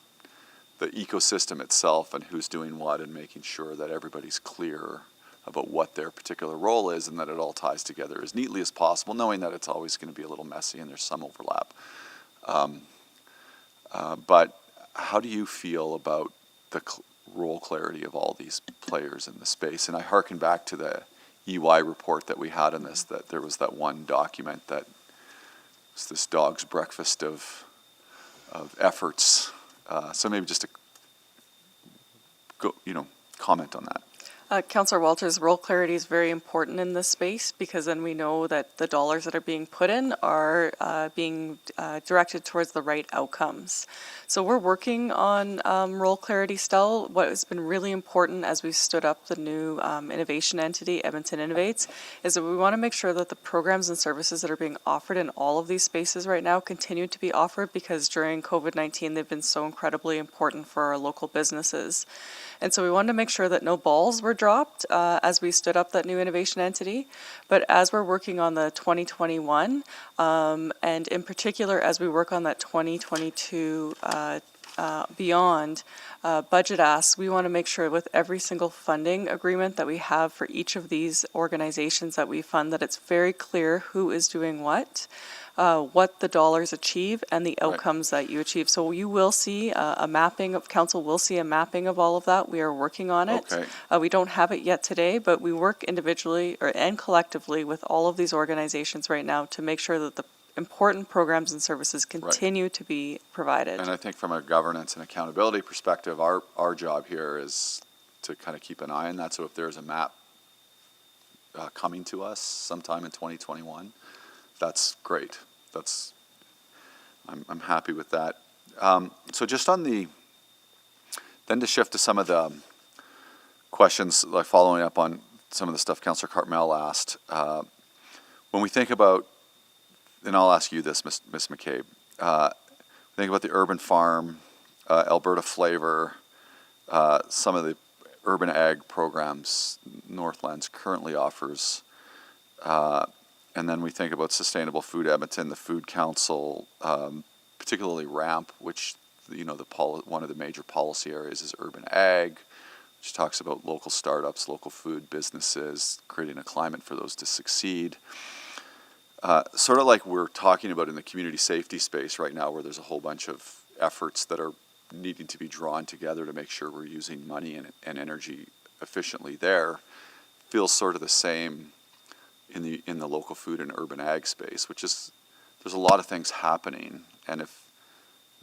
the ecosystem itself and who's doing what and making sure that everybody's clear about what their particular role is and that it all ties together as neatly as possible, knowing that it's always going to be a little messy and there's some overlap. But how do you feel about the role clarity of all these players in the space? And I hearken back to the EY report that we had on this, that there was that one document that was this dog's breakfast of efforts. So maybe just comment on that. Councillor Walters, role clarity is very important in this space because then we know that the dollars that are being put in are being directed towards the right outcomes. So we're working on role clarity still. What has been really important as we stood up the new innovation entity, Edmonton Innovates, is that we want to make sure that the programs and services that are being offered in all of these spaces right now continue to be offered because during COVID-19 they've been so incredibly important for our local businesses. And so we wanted to make sure that no balls were dropped as we stood up that new innovation entity. But as we're working on the 2021, and in particular as we work on that 2022 beyond budget asks, we want to make sure with every single funding agreement that we have for each of these organizations that we fund, that it's very clear who is doing what the dollars achieve, and the outcomes that you achieve. So you will see a mapping of, council will see a mapping of all of that. We are working on it. Okay. We don't have it yet today, but we work individually and collectively with all of these organizations right now to make sure that the important programs and services continue to be provided. And I think from a governance and accountability perspective, our job here is to kind of keep an eye on that. So if there's a map coming to us sometime in 2021, that's great. I'm happy with that. So just on then to shift to some of the questions, like following up on some of the stuff Councillor Cartmel asked. When we think about, and I'll ask you this, Ms. McCabe, think about the urban farm, Alberta flavor, some of the urban ag programs Northlands currently offers, and then we think about Sustainable Food Edmonton, the Food Council, particularly RAMP, which one of the major policy areas is urban ag, which talks about local startups, local food businesses, creating a climate for those to succeed. Sort of like we're talking about in the community safety space right now, where there's a whole bunch of efforts that are needing to be drawn together to make sure we're using money and energy efficiently there, feels sort of the same in the local food and urban ag space, which is, there's a lot of things happening. And if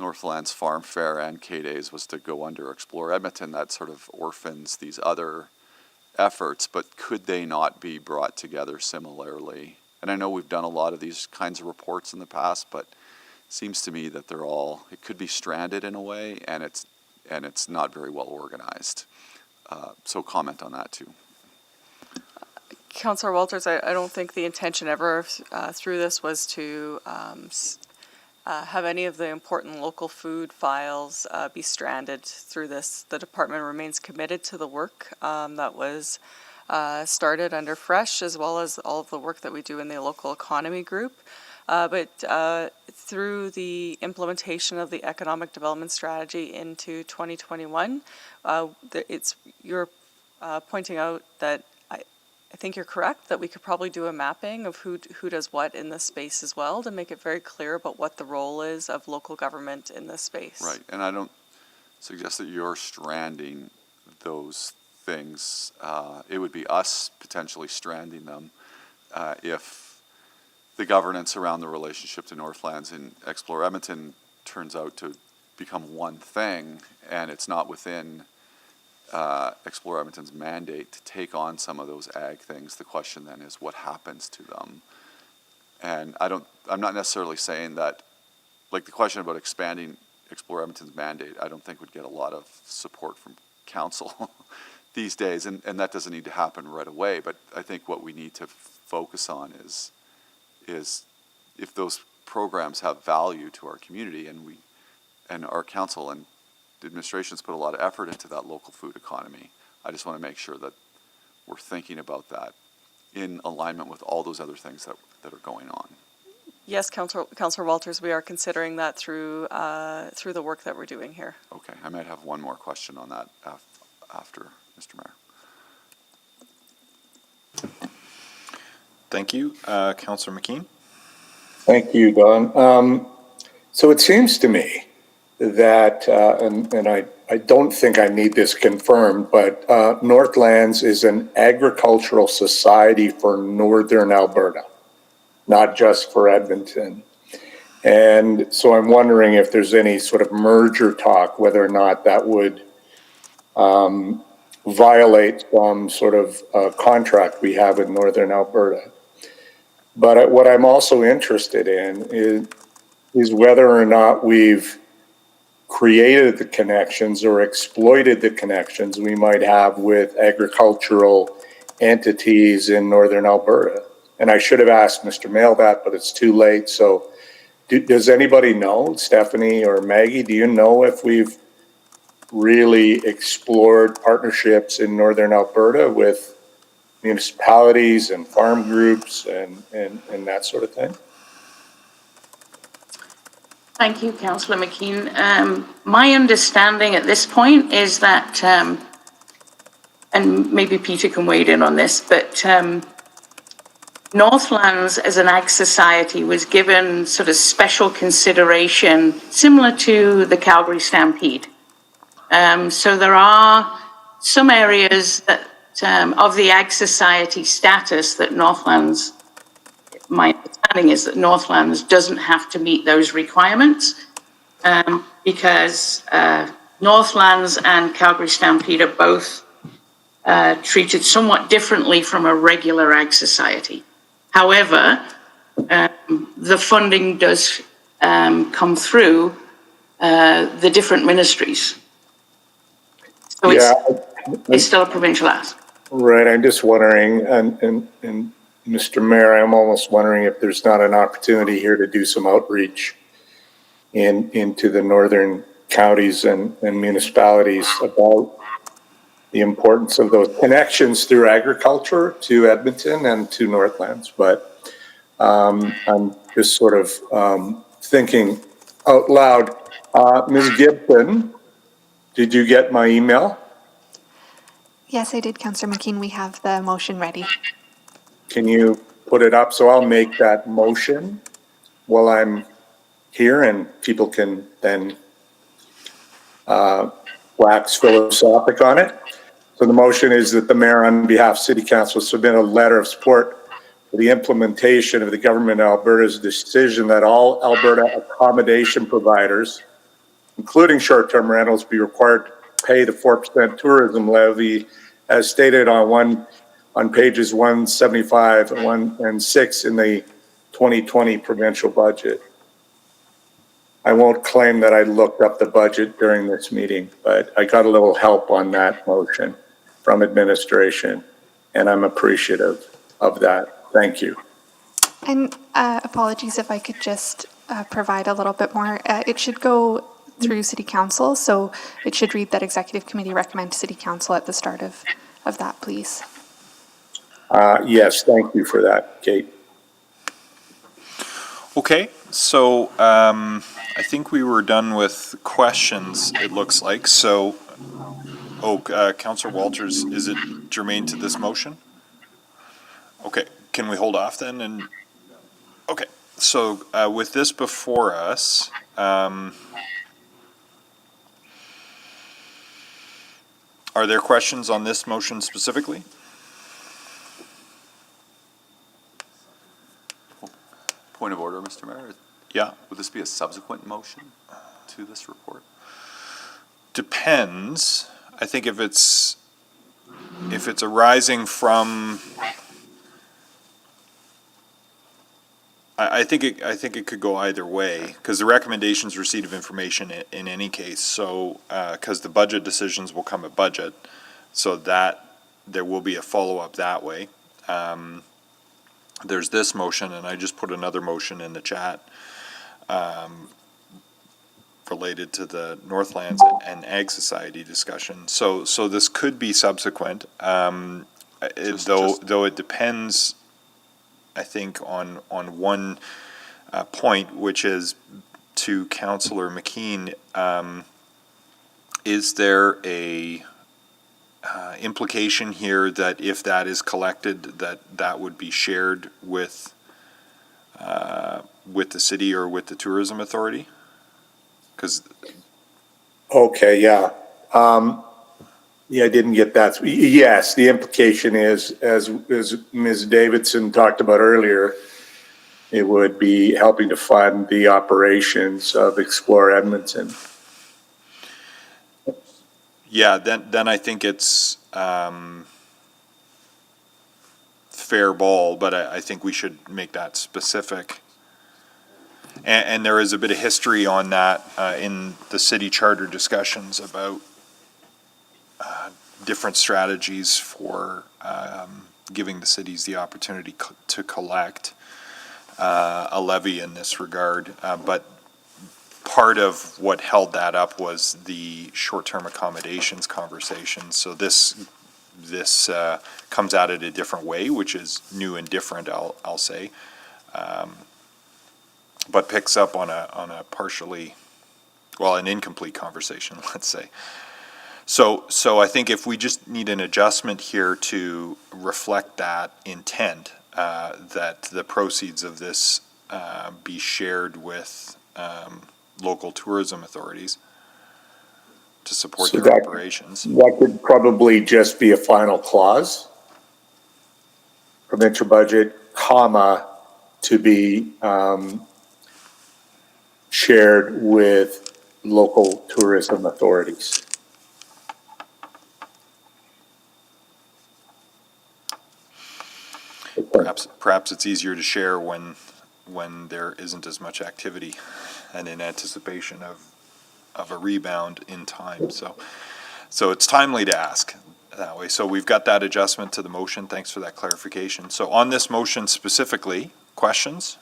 Northlands Farm Fair and K-Days was to go under Explore Edmonton, that sort of orphans these other efforts, but could they not be brought together similarly? And I know we've done a lot of these kinds of reports in the past, but it seems to me that it could be stranded in a way, and it's not very well organized. So comment on that too. Councillor Walters, I don't think the intention ever through this was to have any of the important local food files be stranded through this. The department remains committed to the work that was started under Fresh, as well as all of the work that we do in the local economy group. But through the implementation of the economic development strategy into 2021, you're pointing out that I think you're correct that we could probably do a mapping of who does what in this space as well, to make it very clear about what the role is of local government in this space. Right, and I don't suggest that you're stranding those things. It would be us potentially stranding them if the governance around the relationship to Northlands and Explore Edmonton turns out to become one thing, and it's not within Explore Edmonton's mandate to take on some of those ag things. The question then is, what happens to them? And I'm not necessarily saying that, like the question about expanding Explore Edmonton's mandate, I don't think would get a lot of support from council these days, and that doesn't need to happen right away. But I think what we need to focus on is if those programs have value to our community, and our council and the administration's put a lot of effort into that local food economy. I just want to make sure that we're thinking about that in alignment with all those other things that are going on. Yes, Councillor Walters, we are considering that through the work that we're doing here. Okay, I might have one more question on that after, Mr. Mayor. Thank you. Councillor McKean. Thank you, Don. So it seems to me that, and I don't think I need this confirmed, but Northlands is an agricultural society for Northern Alberta, not just for Edmonton. And so I'm wondering if there's any sort of merger talk, whether or not that would violate some sort of contract we have in Northern Alberta. But what I'm also interested in is whether or not we've created the connections or exploited the connections we might have with agricultural entities in Northern Alberta. And I should have asked Mr. Mail that, but it's too late. So does anybody know, Stephanie or Maggie, do you know if we've really explored partnerships in Northern Alberta with municipalities and farm groups and that sort of thing? Thank you, Councillor McKean. My understanding at this point is that, and maybe Peter can wade in on this, but Northlands as an ag society was given sort of special consideration similar to the Calgary Stampede. So there are some areas that of the ag society status that Northlands, my understanding is that Northlands doesn't have to meet those requirements because Northlands and Calgary Stampede are both treated somewhat differently from a regular ag society. However, the funding does come through the different ministries. So it's still a provincial ask. Right, I'm just wondering, and Mr. Mayor, I'm almost wondering if there's not an opportunity here to do some outreach into the northern counties and municipalities about the importance of those connections through agriculture to Edmonton and to Northlands. But I'm just sort of thinking out loud. Ms. Gibson, did you get my email? Yes, I did, Councillor McKean. We have the motion ready. Can you put it up? So I'll make that motion while I'm here and people can then wax philosophic on it. So the motion is that the mayor on behalf of City Council submit a letter of support for the implementation of the government of Alberta's decision that all Alberta accommodation providers, including short-term rentals, be required to pay the 4% tourism levy as stated on pages 175 and 6 in the 2020 provincial budget. I won't claim that I looked up the budget during this meeting, but I got a little help on that motion from administration, and I'm appreciative of that. Thank you. And apologies if I could just provide a little bit more. It should go through City Council, so it should read that Executive Committee recommend to City Council at the start of that, please. Yes, thank you for that, Kate. Okay, so I think we were done with questions, it looks like. So, Councillor Walters, is it germane to this motion? Okay, can we hold off then? And okay, so with this before us, are there questions on this motion specifically? Point of order, Mr. Mayor. Yeah. Would this be a subsequent motion to this report? Depends. I think if it's arising from, I think it could go either way because the recommendations receipt of information in any case. So because the budget decisions will come at budget, so that there will be a follow up that way. There's this motion, and I just put another motion in the chat related to the Northlands and Ag Society discussion. So this could be subsequent, though it depends, I think, on one point, which is to Councillor McKean. Is there a implication here that if that is collected, that would be shared with the city or with the tourism authority? Because okay, yeah, yeah, I didn't get that. Yes, the implication is, as Ms. Davidson talked about earlier, it would be helping to fund the operations of Explore Edmonton. yeah, then I think it's fair ball, but I think we should make that specific. And there is a bit of history on that in the city charter discussions about different strategies for giving the cities the opportunity to collect a levy in this regard. But part of what held that up was the short-term accommodations conversation. So this comes at it a different way, which is new and different, I'll say. but picks up on a partially, well, an incomplete conversation, let's say. So I think if we just need an adjustment here to reflect that intent, that the proceeds of this be shared with local tourism authorities to support So their operations. that could probably just be a final clause. Provincial budget, comma, to be shared with local tourism authorities. Perhaps it's easier to share when there isn't as much activity and in anticipation of a rebound in time. So it's timely to ask that way. So we've got that adjustment to the motion. Thanks for that clarification. So on this motion specifically, questions?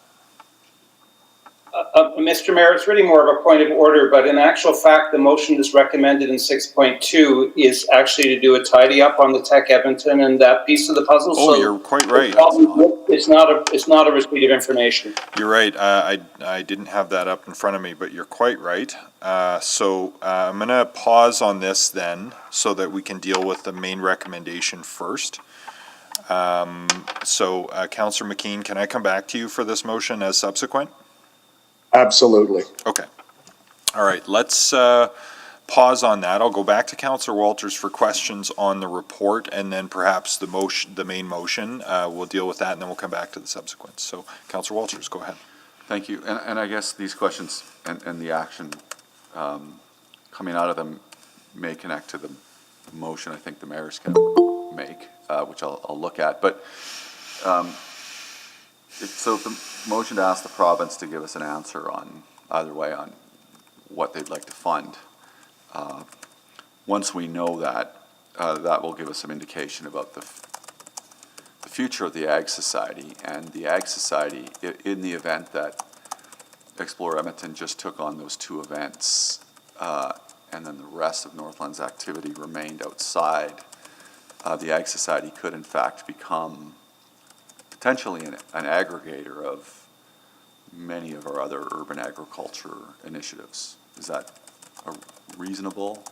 Mr. Mayor, it's really more of a point of order, but in actual fact, the motion that's recommended in 6.2 is actually to do a tidy up on the Tech Edmonton and that piece of the puzzle. Oh, so you're quite right. It's not a receipt of information. You're right. I didn't have that up in front of me, but you're quite right. So I'm going to pause on this then so that we can deal with the main recommendation first. So Councillor McKean, can I come back to you for this motion as subsequent? Absolutely. Okay. All right. Let's pause on that. I'll go back to Councillor Walters for questions on the report, and then perhaps the main motion. We'll deal with that, and then we'll come back to the subsequent. So, Councillor Walters, go ahead. Thank you. And I guess these questions and the action coming out of them may connect to the motion I think the mayor's going to make, which I'll look at. But so the motion to ask the province to give us an answer on either way on what they'd like to fund. Once we know that, that will give us some indication about the future of the Ag Society. And the Ag Society, in the event that Explore Edmonton just took on those two events, and then the rest of Northlands activity remained outside, the Ag Society could in fact become potentially an aggregator of many of our other urban agriculture initiatives. Is that reasonable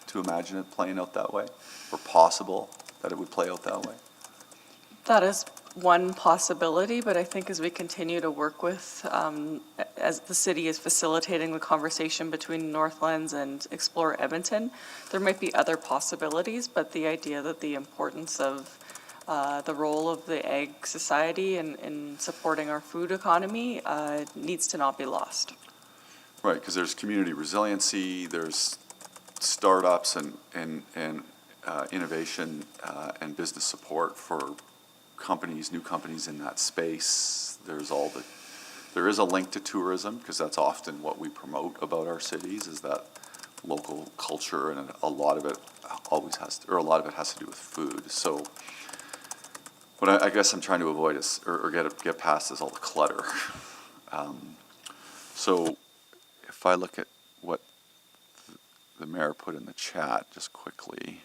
to imagine it playing out that way, or possible that it would play out that way? That is one possibility, but I think as we continue to work with, as the city is facilitating the conversation between Northlands and Explore Edmonton, there might be other possibilities, but the idea that the importance of the role of the Ag Society in supporting our food economy needs to not be lost. Right, because there's community resiliency, there's startups and innovation and business support for companies, new companies in that space. There is a link to tourism, because that's often what we promote about our cities, is that local culture, and a lot of it has to do with food. So what I guess I'm trying to avoid is, or get past, is all the clutter. So if I look at what the mayor put in the chat just quickly.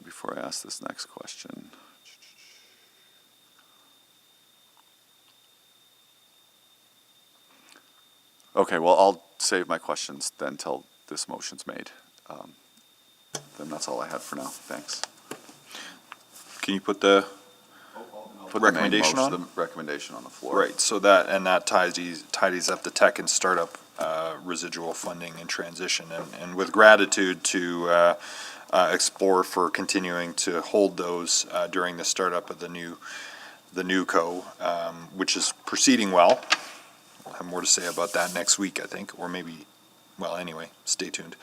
Before I ask this next question. Okay, well, I'll save my questions then till this motion's made. Then that's all I have for now. Thanks. Can you put the recommendation on? The recommendation on the floor. Right, so that tidies up the tech and startup residual funding and transition, and with gratitude to Explore for continuing to hold those during the startup of the new co, which is proceeding well. I'll have more to say about that next week, I think, or maybe, well, anyway, stay tuned.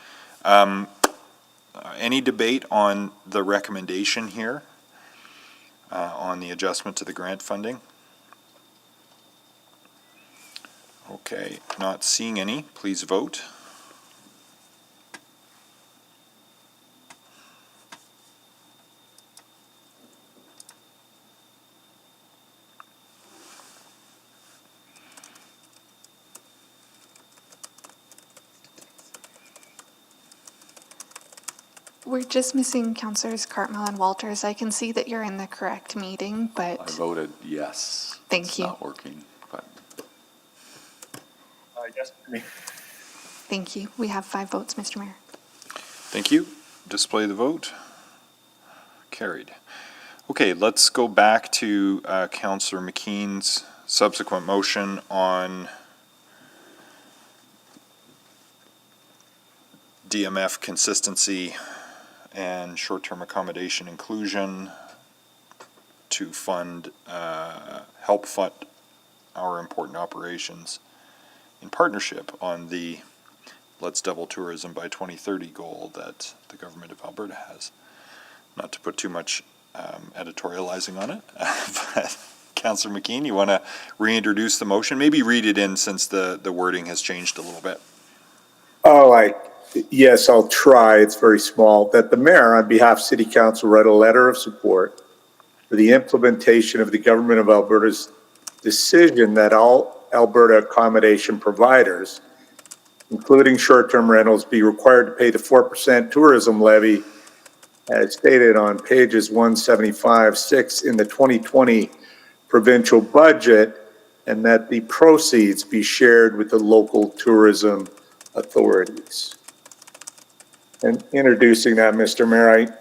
Any debate on the recommendation here on the adjustment to the grant funding? Okay, not seeing any. Please vote. We're just missing Councillors Cartmell and Walters. I can see that you're in the correct meeting, but... I voted yes. Thank you. It's not working, but... Yes, for me. Thank you. We have 5 votes, Mr. Mayor. Thank you. Display the vote. Carried. Okay, let's go back to Councillor McKean's subsequent motion on DMF consistency and short-term accommodation inclusion to fund, help fund our important operations in partnership on the Let's Double Tourism by 2030 goal that the Government of Alberta has. Not to put too much editorializing on it, but Councillor McKean, you want to reintroduce the motion? Maybe read it in since the wording has changed a little bit. Oh, yes, I'll try. It's very small. That the mayor, on behalf of City Council, write a letter of support for the implementation of the Government of Alberta's decision that all Alberta accommodation providers, including short-term rentals, be required to pay the 4% tourism levy as stated on pages 175-6 in the 2020 provincial budget, and that the proceeds be shared with the local tourism authorities. And introducing that, Mr. Mayor,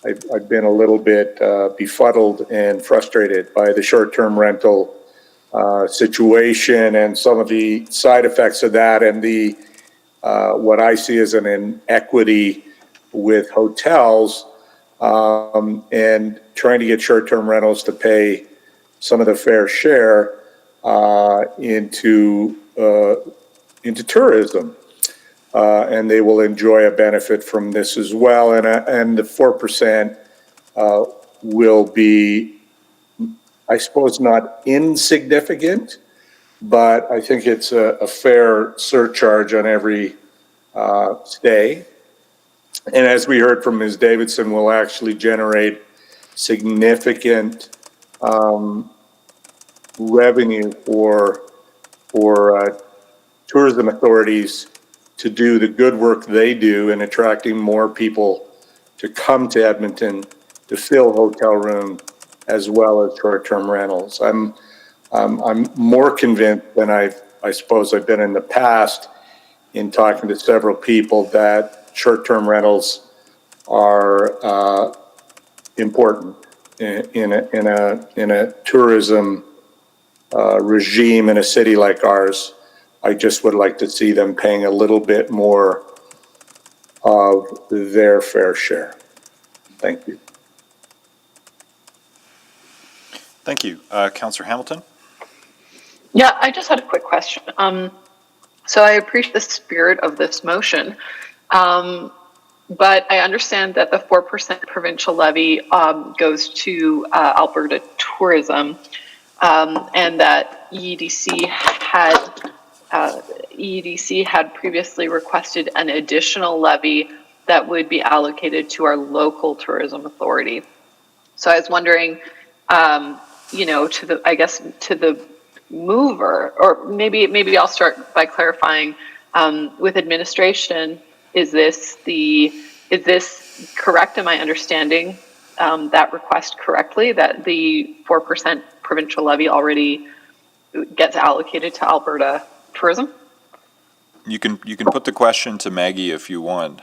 I've been a little bit befuddled and frustrated by the short-term rental situation and some of the side effects of that, and the what I see as an inequity with hotels and trying to get short-term rentals to pay some of the fair share into tourism. And they will enjoy a benefit from this as well. And the 4% will be, I suppose, not insignificant, but I think it's a fair surcharge on every stay. And as we heard from Ms. Davidson, will actually generate significant revenue for tourism authorities to do the good work they do in attracting more people to come to Edmonton to fill hotel rooms as well as short-term rentals. I'm more convinced than I suppose I've been in the past in talking to several people that short-term rentals are important in a tourism regime in a city like ours. I just would like to see them paying a little bit more of their fair share. Thank you. Thank you. Councillor Hamilton? Yeah, I just had a quick question. So I appreciate the spirit of this motion, but I understand that the 4% provincial levy goes to Alberta tourism, and that EDC had previously requested an additional levy that would be allocated to our local tourism authority. So I was wondering, to the mover, or maybe I'll start by clarifying with administration. Is this correct? Am I understanding that request correctly? That the 4% provincial levy already gets allocated to Alberta tourism? You can put the question to Maggie if you want.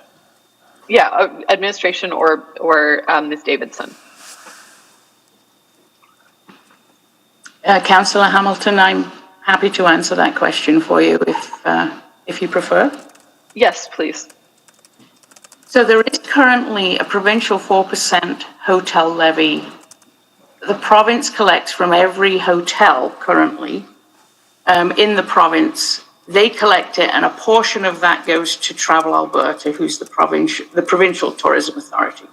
Yeah, administration or Ms. Davidson. Councillor Hamilton, I'm happy to answer that question for you if you prefer. Yes, please. So there is currently a provincial 4% hotel levy. The province collects from every hotel currently in the province. They collect it, and a portion of that goes to Travel Alberta, who's the provincial tourism authority.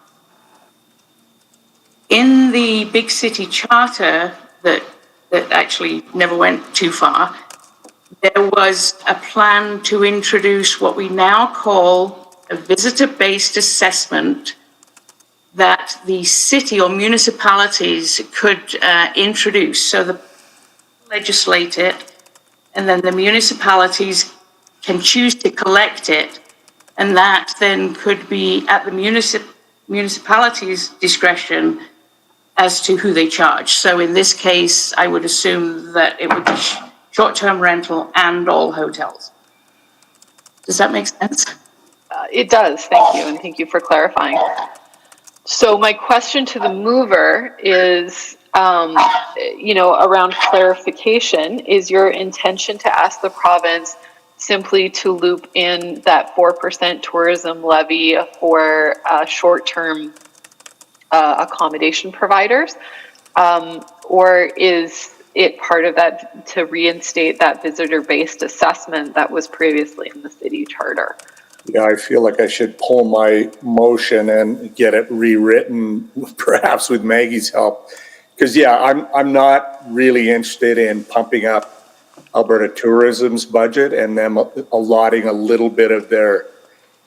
In the big city charter that actually never went too far, there was a plan to introduce what we now call a visitor-based assessment that the city or municipalities could introduce. So the legislate it, and then the municipalities can choose to collect it And that then could be at the municipality's discretion as to who they charge. So in this case, I would assume that it would be short-term rental and all hotels. Does that make sense? It does, thank you, and thank you for clarifying. So my question to the mover is, around clarification, is your intention to ask the province simply to loop in that 4% tourism levy for short-term accommodation providers? Or is it part of that to reinstate that visitor-based assessment that was previously in the city charter? Yeah, I feel like I should pull my motion and get it rewritten, perhaps with Maggie's help. Because I'm not really interested in pumping up Alberta Tourism's budget and them allotting a little bit of their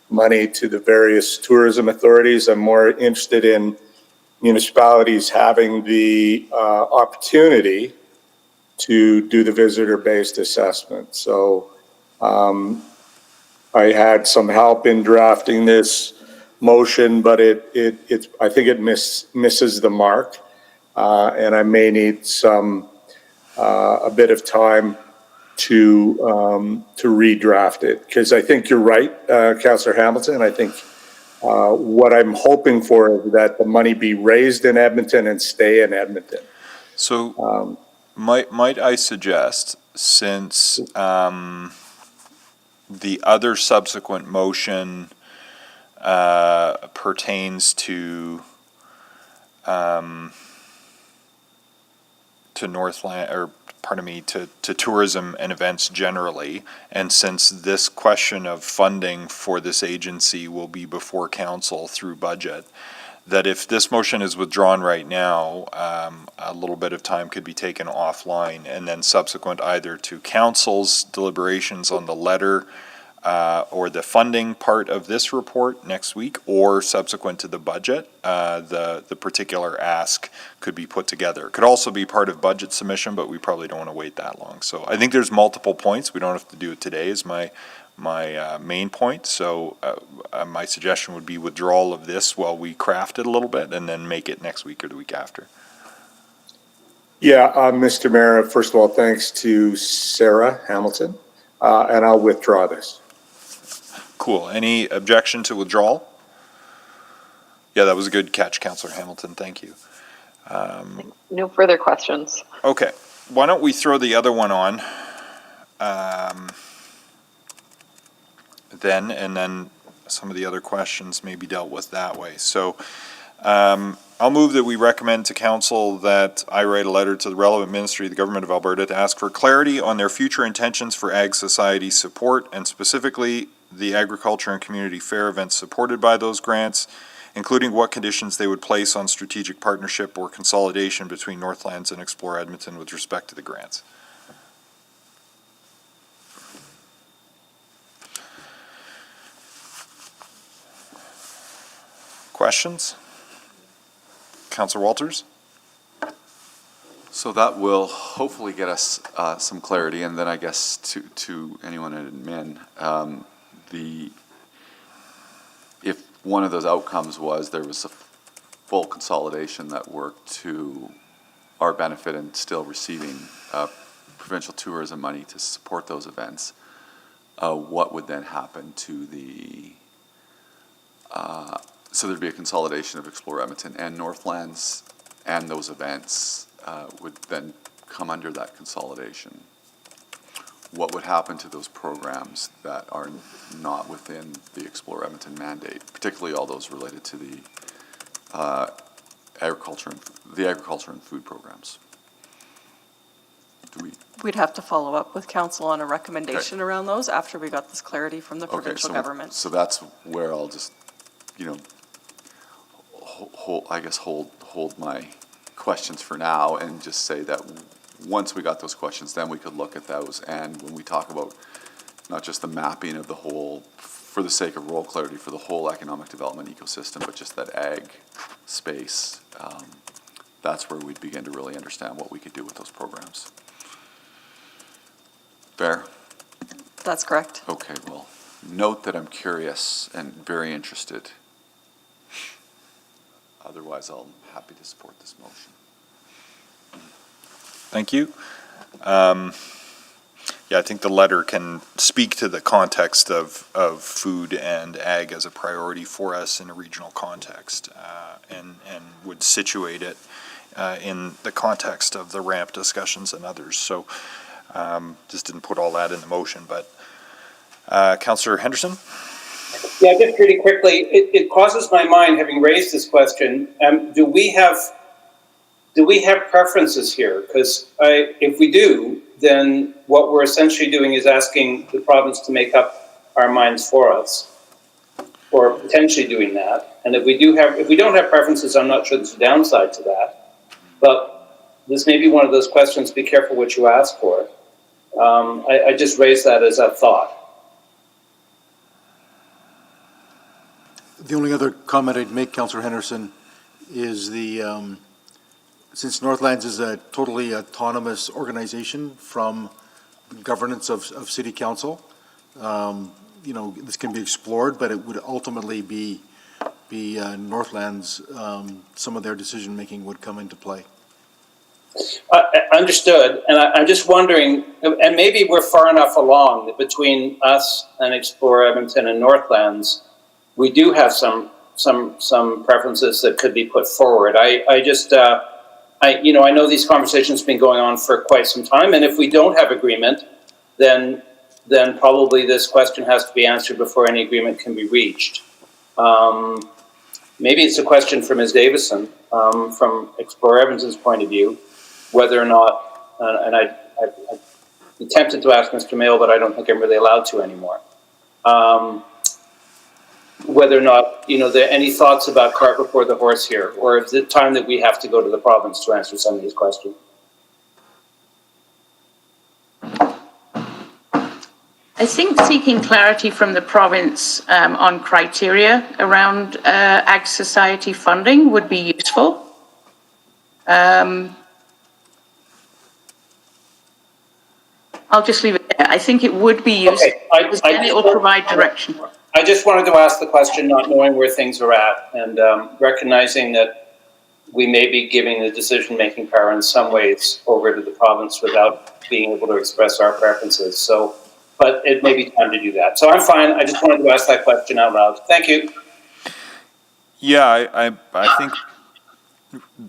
money to the various tourism authorities. I'm more interested in municipalities having the opportunity to do the visitor-based assessment. So I had some help in drafting this motion, but I think it misses the mark, and I may need a bit of time to redraft it, because I think you're right, Councillor Hamilton. I think what I'm hoping for is that the money be raised in Edmonton and stay in Edmonton. So might I suggest, since the other subsequent motion pertains to Northland, or pardon me, to tourism and events generally, and since this question of funding for this agency will be before council through budget, that if this motion is withdrawn right now, a little bit of time could be taken offline, and then subsequent either to council's deliberations on the letter or the funding part of this report next week, or subsequent to the budget, the particular ask could be put together. It could also be part of budget submission, but we probably don't want to wait that long. So I think there's multiple points. We don't have to do it today is my main point. So my suggestion would be withdrawal of this while we craft it a little bit, and then make it next week or the week after. Yeah, Mr. Mayor, first of all, thanks to Sarah Hamilton, and I'll withdraw this. Cool. Any objection to withdrawal? Yeah, that was a good catch, Councillor Hamilton. Thank you. No further questions. Okay. Why don't we throw the other one on then, and then some of the other questions may be dealt with that way. So I'll move that we recommend to council that I write a letter to the relevant ministry of the Government of Alberta to ask for clarity on their future intentions for Ag Society support, and specifically the agriculture and community fair events supported by those grants, including what conditions they would place on strategic partnership or consolidation between Northlands and Explore Edmonton with respect to the grants. Questions? Councillor Walters? So that will hopefully get us some clarity, and then I guess to anyone in admin, if one of those outcomes was there was a full consolidation that worked to our benefit and still receiving provincial tourism money to support those events, what would then happen to the so there'd be a consolidation of Explore Edmonton and Northlands, and those events would then come under that consolidation. What would happen to those programs that are not within the Explore Edmonton mandate, particularly all those related to the agriculture and food programs? We'd have to follow up with council on a recommendation around those after we got this clarity from the provincial government. So that's where I'll just, hold my questions for now and just say that once we got those questions, then we could look at those. And when we talk about not just the mapping of the whole, for the sake of role clarity, for the whole economic development ecosystem, but just that ag space, that's where we'd begin to really understand what we could do with those programs. Fair? That's correct. Okay, well, note that I'm curious and very interested. Otherwise, I'm happy to support this motion. Thank you. Yeah, I think the letter can speak to the context of food and ag as a priority for us in a regional context, and would situate it in the context of the ramp discussions and others. So just didn't put all that in the motion, but Councillor Henderson? Yeah, just pretty quickly, it crosses my mind, having raised this question, do we have preferences here? Because if we do, then what we're essentially doing is asking the province to make up our minds for us, or potentially doing that. And if we don't have preferences, I'm not sure there's a downside to that. But this may be one of those questions, be careful what you ask for. I just raised that as a thought. The only other comment I'd make, Councillor Henderson, is since Northlands is a totally autonomous organization from governance of City Council, this can be explored, but it would ultimately be Northlands, some of their decision-making would come into play. Understood, and I'm just wondering, and maybe we're far enough along that between us and Explore Edmonton and Northlands, we do have some preferences that could be put forward. I know these conversations have been going on for quite some time, and if we don't have agreement, then probably this question has to be answered before any agreement can be reached. Maybe it's a question for Ms. Davison, from Explore Edmonton's point of view, whether or not, and I'm tempted to ask Mr. Mayo, but I don't think I'm really allowed to anymore. Whether or not, there are any thoughts about cart before the horse here, or is it time that we have to go to the province to answer some of these questions? I think seeking clarity from the province on criteria around Ag Society funding would be useful. I'll just leave it there. I think it would be useful, because then it will provide direction. I just wanted to ask the question, not knowing where things are at, and recognizing that we may be giving the decision-making power in some ways over to the province without being able to express our preferences. So, but it may be time to do that. So I'm fine. I just wanted to ask that question out loud. Thank you. Yeah, I think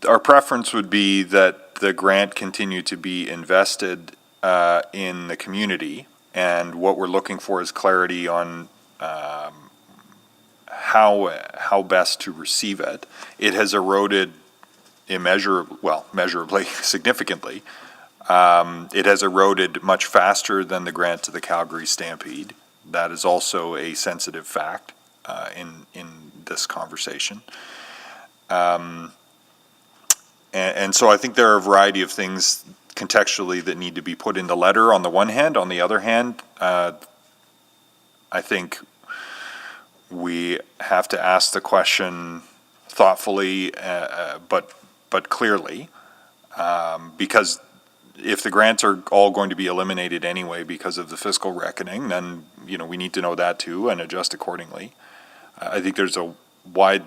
our preference would be that the grant continue to be invested in the community, and what we're looking for is clarity on how best to receive it. It has eroded measurably, significantly. It has eroded much faster than the grant to the Calgary Stampede. That is also a sensitive fact in this conversation. And so I think there are a variety of things contextually that need to be put in the letter on the one hand. On the other hand, I think we have to ask the question thoughtfully, but clearly, because if the grants are all going to be eliminated anyway because of the fiscal reckoning, then we need to know that too and adjust accordingly. I think there's a wide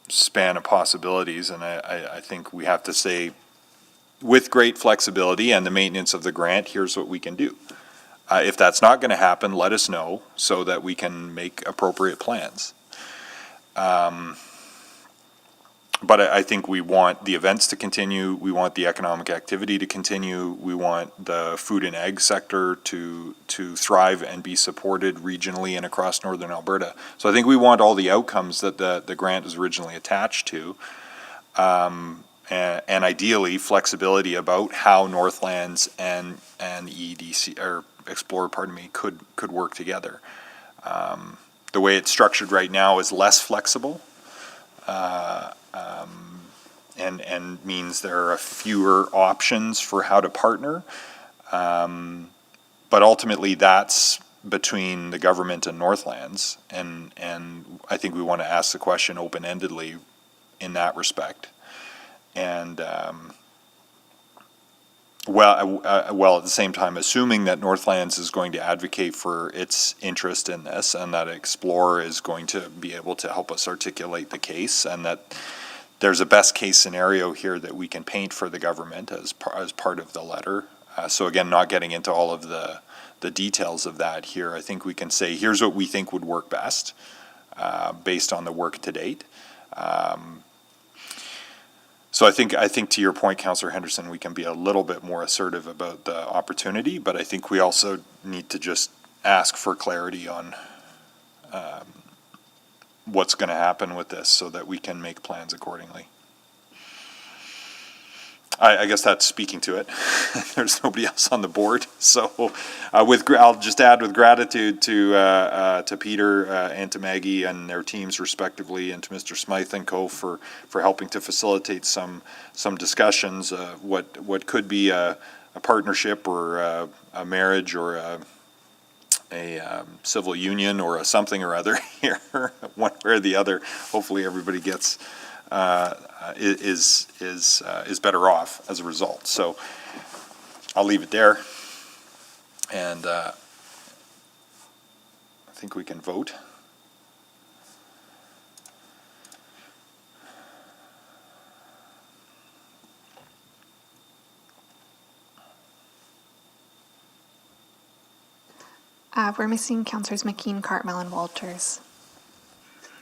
span of possibilities, and I think we have to say, with great flexibility and the maintenance of the grant, here's what we can do. If that's not going to happen, let us know so that we can make appropriate plans. But I think we want the events to continue. We want the economic activity to continue. We want the food and ag sector to thrive and be supported regionally and across northern Alberta. So I think we want all the outcomes that the grant was originally attached to, and ideally flexibility about how Northlands and EDC or Explore, could work together. The way it's structured right now is less flexible. And means there are fewer options for how to partner. But ultimately that's between the government and Northlands. And I think we want to ask the question open-endedly in that respect. And Well, at the same time, assuming that Northlands is going to advocate for its interest in this, and that Explore is going to be able to help us articulate the case, and that there's a best case scenario here that we can paint for the government as part of the letter. So again, not getting into all of the details of that here, I think we can say, here's what we think would work best based on the work to date. So I think to your point, Councillor Henderson, we can be a little bit more assertive about the opportunity, but I think we also need to just ask for clarity on what's going to happen with this so that we can make plans accordingly. I guess that's speaking to it. There's nobody else on the board, so I'll just add with gratitude to Peter and to Maggie and their teams respectively, and to Mr. Smythe and co for helping to facilitate some discussions. What could be a partnership or a marriage or a civil union or a something or other here, one way or the other. Hopefully, everybody gets. Is better off as a result. So I'll leave it there, and I think we can vote. We're missing Councillors McKean, Cartmell, and Walters.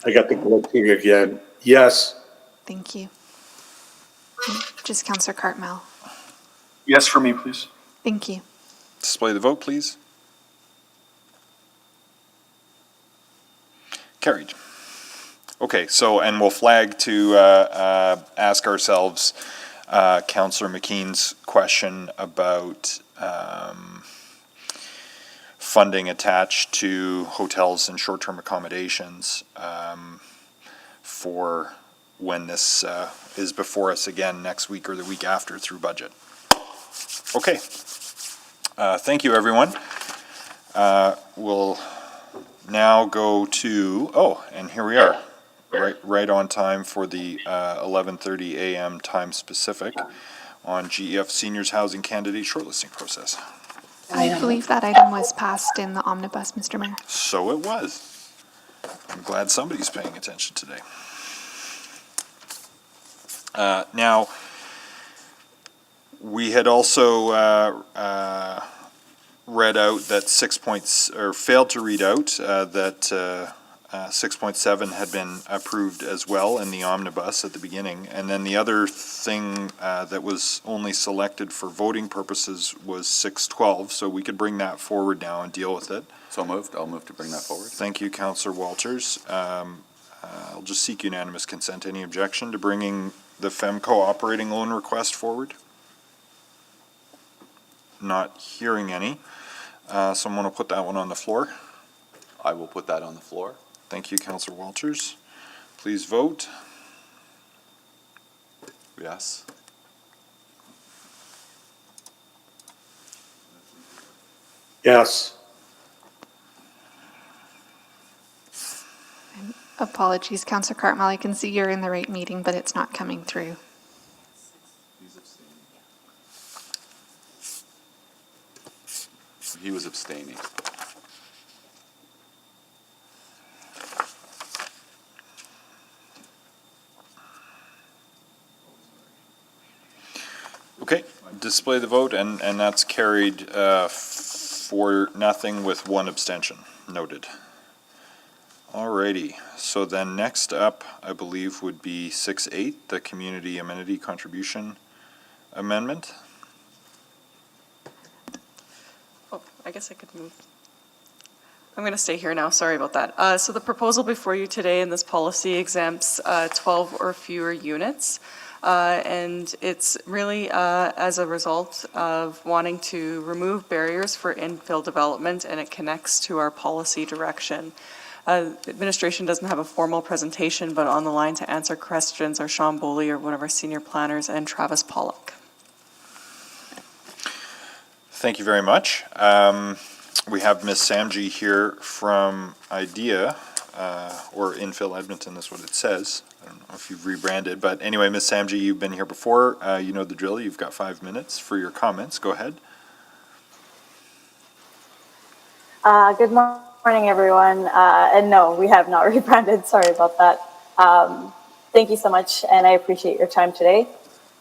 I got the glitching again. Yes. Thank you. Just Councillor Cartmell. Yes for me, please. Thank you. Display the vote, please. Carried. Okay, so, and we'll flag to ask ourselves Councillor McKean's question about funding attached to hotels and short-term accommodations for when this is before us again next week or the week after through budget. Okay. Thank you, everyone. We'll now go to, and here we are, right on time for the 11:30 a.m. time specific on GEF Seniors Housing Candidate Shortlisting Process. I believe that item was passed in the omnibus, Mr. Mayor. So it was. I'm glad somebody's paying attention today. Now, we had also read out that failed to read out that 6.7 had been approved as well in the omnibus at the beginning. And then the other thing that was only selected for voting purposes was 6.12. So we could bring that forward now and deal with it. So moved. I'll move to bring that forward. Thank you, Councillor Walters. I'll just seek unanimous consent. Any objection to bringing the FEMCO operating loan request forward? Not hearing any. Someone will put that one on the floor. I will put that on the floor. Thank you, Councillor Walters. Please vote. Yes. Yes. Apologies, Councillor Cartmell. I can see you're in the right meeting, but it's not coming through. He was abstaining. Okay, display the vote, and that's carried 4-0 with 1 abstention. Noted. Alrighty, so then next up, I believe, would be 6.8, the Community Amenity Contribution Amendment. Oh, I guess I could move. I'm going to stay here now. Sorry about that. So the proposal before you today in this policy exempts 12 or fewer units. And it's really as a result of wanting to remove barriers for infill development, and it connects to our policy direction. Administration doesn't have a formal presentation, but on the line to answer questions are Sean Boley, or one of our senior planners, and Travis Pollock. Thank you very much. We have Ms. Samji here from IDEA or Infill Edmonton is what it says. I don't know if you've rebranded, but anyway, Ms. Samji, you've been here before. You know the drill. You've got 5 minutes for your comments. Go ahead. Good morning, everyone. And no, we have not rebranded. Sorry about that. Thank you so much, and I appreciate your time today.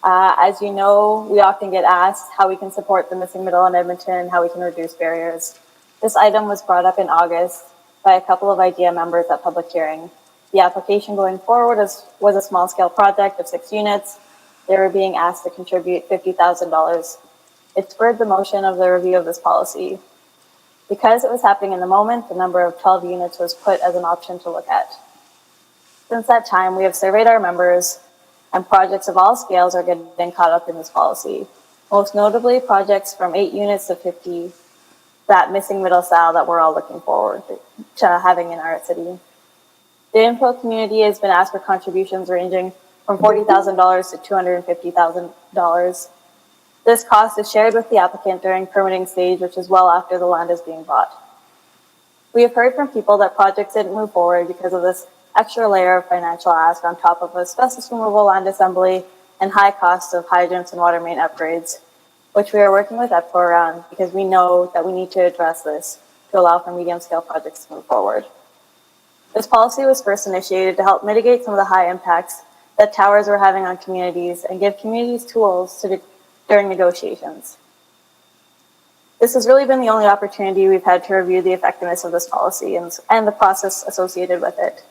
As you know, we often get asked how we can support the missing middle in Edmonton, how we can reduce barriers. This item was brought up in August by a couple of IDEA members at public hearing. The application going forward was a small-scale project of 6 units. They were being asked to contribute $50,000. It spurred the motion of the review of this policy. Because it was happening in the moment, the number of 12 units was put as an option to look at. Since that time, we have surveyed our members, and projects of all scales are getting caught up in this policy. Most notably, projects from 8 units to 50, that missing middle style that we're all looking forward to having in our city. The infill community has been asked for contributions ranging from $40,000 to $250,000. This cost is shared with the applicant during permitting stage, which is well after the land is being bought. We have heard from people that projects didn't move forward because of this extra layer of financial ask on top of asbestos removal, land assembly, and high costs of hydrants and water main upgrades, which we are working with EPCO around because we know that we need to address this to allow for medium-scale projects to move forward. This policy was first initiated to help mitigate some of the high impacts that towers were having on communities and give communities tools during negotiations. This has really been the only opportunity we've had to review the effectiveness of this policy and the process associated with it.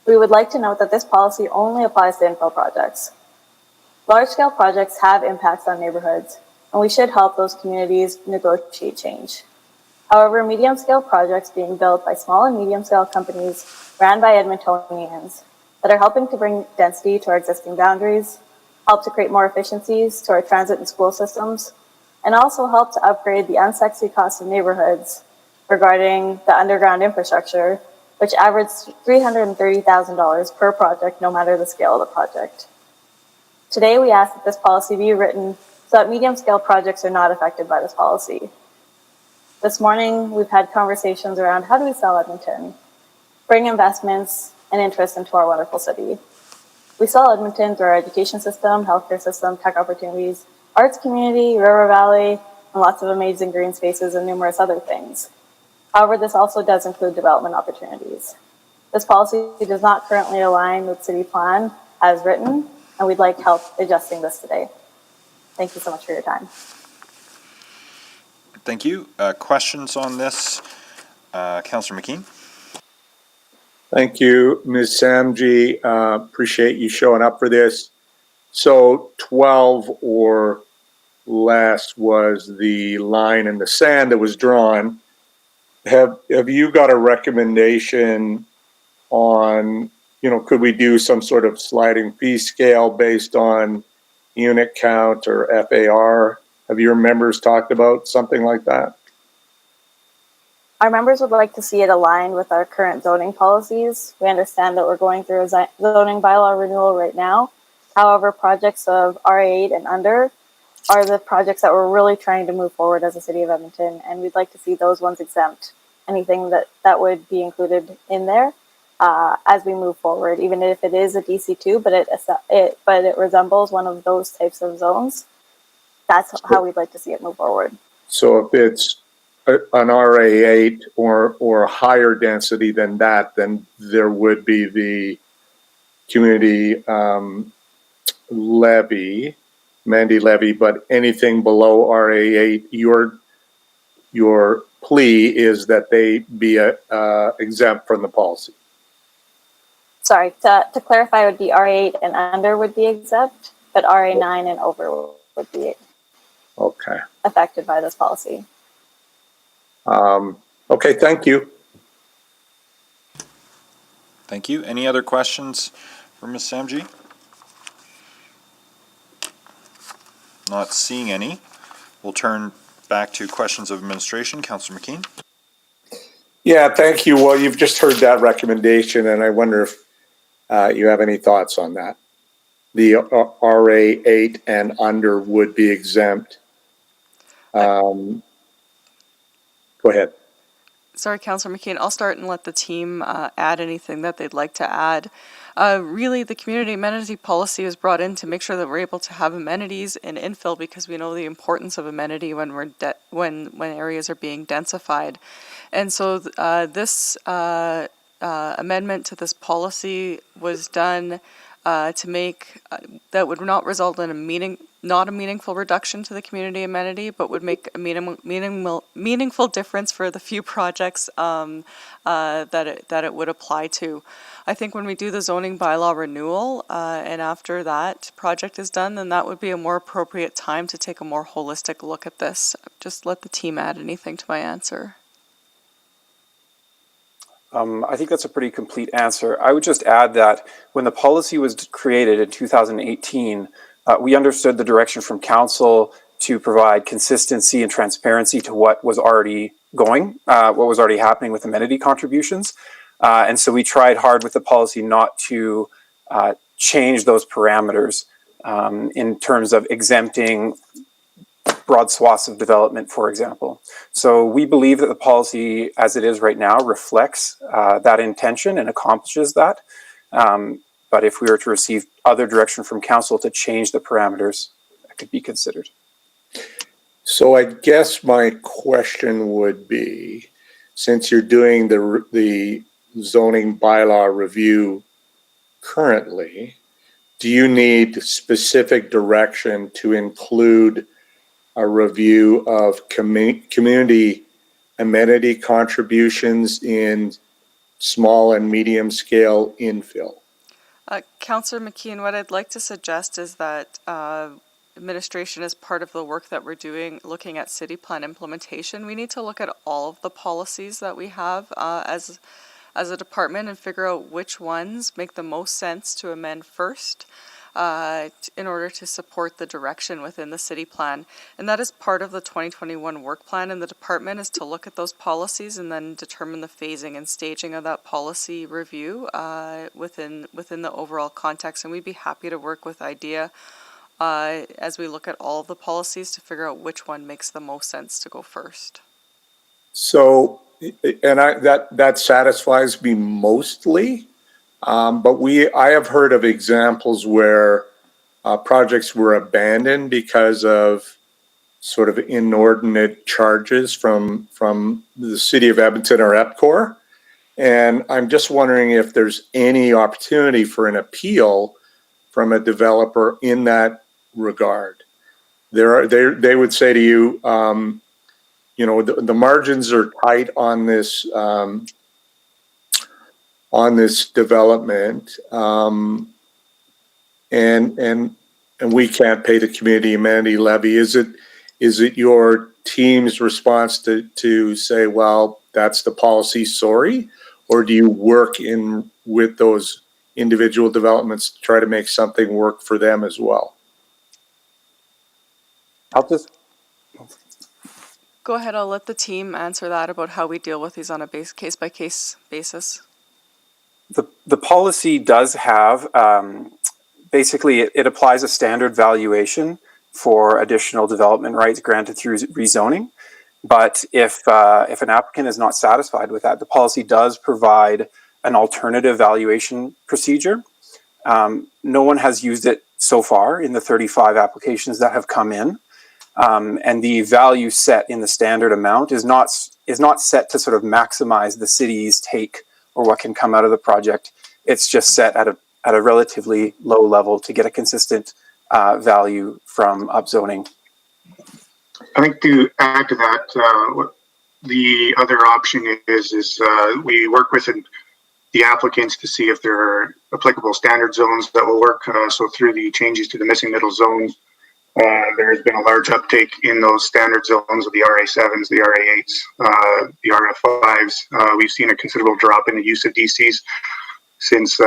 We would like to note that this policy only applies to infill projects. Large-scale projects have impacts on neighborhoods, and we should help those communities negotiate change. However, medium-scale projects being built by small and medium-scale companies ran by Edmontonians that are helping to bring density to our existing boundaries, help to create more efficiencies to our transit and school systems, and also help to upgrade the unsexy costs of neighborhoods regarding the underground infrastructure, which averaged $330,000 per project, no matter the scale of the project. Today, we ask that this policy be written so that medium-scale projects are not affected by this policy. This morning, we've had conversations around how do we sell Edmonton, bring investments and interest into our wonderful city. We sell Edmonton through our education system, healthcare system, tech opportunities, arts community, River Valley, and lots of amazing green spaces and numerous other things. However, this also does include development opportunities. This policy does not currently align with city plan as written, and we'd like help adjusting this today. Thank you so much for your time. Thank you. Questions on this? Councillor McKean? Thank you, Ms. Samji. Appreciate you showing up for this. So 12 or less was the line in the sand that was drawn. Have you got a recommendation on, could we do some sort of sliding fee scale based on unit count or FAR? Have your members talked about something like that? Our members would like to see it aligned with our current zoning policies. We understand that we're going through a zoning bylaw renewal right now. However, projects of RA8 and under are the projects that we're really trying to move forward as a city of Edmonton, and we'd like to see those ones exempt. Anything that would be included in there as we move forward, even if it is a DC2, but it resembles one of those types of zones. That's how we'd like to see it move forward. So if it's an RA8 or higher density than that, then there would be the community levy, Mandy levy, but anything below RA8, your plea is that they be exempt from the policy. Sorry, to clarify, it would be RA8 and under would be exempt, but RA9 and over would be affected by this policy. Okay, thank you. Thank you. Any other questions for Ms. Samji? Not seeing any. We'll turn back to questions of administration. Councillor McKean. Yeah, thank you. Well, you've just heard that recommendation, and I wonder if you have any thoughts on that. The RA8 and under would be exempt. Go ahead. Sorry, Councillor McKeon, I'll start and let the team add anything that they'd like to add. Really, the community amenity policy was brought in to make sure that we're able to have amenities and infill, because we know the importance of amenity when when areas are being densified. And so this amendment to this policy was done to make that would not result in not a meaningful reduction to the community amenity, but would make a meaningful difference for the few projects that it would apply to. I think when we do the zoning bylaw renewal and after that project is done, then that would be a more appropriate time to take a more holistic look at this. Just let the team add anything to my answer. I think that's a pretty complete answer. I would just add that when the policy was created in 2018, we understood the direction from council to provide consistency and transparency to what was already what was already happening with amenity contributions. And so we tried hard with the policy not to change those parameters in terms of exempting broad swaths of development, for example. So we believe that the policy as it is right now reflects that intention and accomplishes that. But if we were to receive other direction from council to change the parameters, that could be considered. So I guess my question would be, since you're doing the zoning bylaw review currently, do you need specific direction to include a review of community amenity contributions in small and medium scale infill? Councillor McKeon, what I'd like to suggest is that administration, as part of the work that we're doing, looking at city plan implementation, we need to look at all of the policies that we have as a department and figure out which ones make the most sense to amend first. In order to support the direction within the city plan. And that is part of the 2021 work plan in the department, is to look at those policies and then determine the phasing and staging of that policy review within the overall context. And we'd be happy to work with IDEA as we look at all of the policies to figure out which one makes the most sense to go first. So, and that satisfies me mostly. But I have heard of examples where projects were abandoned because of sort of inordinate charges from the city of Edmonton or EPCOR. And I'm just wondering if there's any opportunity for an appeal from a developer in that regard. They would say to you, the margins are tight on this development, and we can't pay the community amenity levy. Is it your team's response to say, well, that's the policy, sorry? Or do you work with those individual developments to try to make something work for them as well? Go ahead, I'll let the team answer that about how we deal with these on a case-by-case basis. The policy does have, basically it applies a standard valuation for additional development rights granted through rezoning. But if an applicant is not satisfied with that, the policy does provide an alternative valuation procedure. No one has used it so far in the 35 applications that have come in. And the value set in the standard amount is not set to sort of maximize the city's take or what can come out of the project. It's just set at a relatively low level to get a consistent value from upzoning. I think to add to that, what the other option is we work with the applicants to see if there are applicable standard zones that will work. So through the changes to the missing middle zones, there has been a large uptake in those standard zones of the RA7s, the RA8s, the RF5s. We've seen a considerable drop in the use of DCs since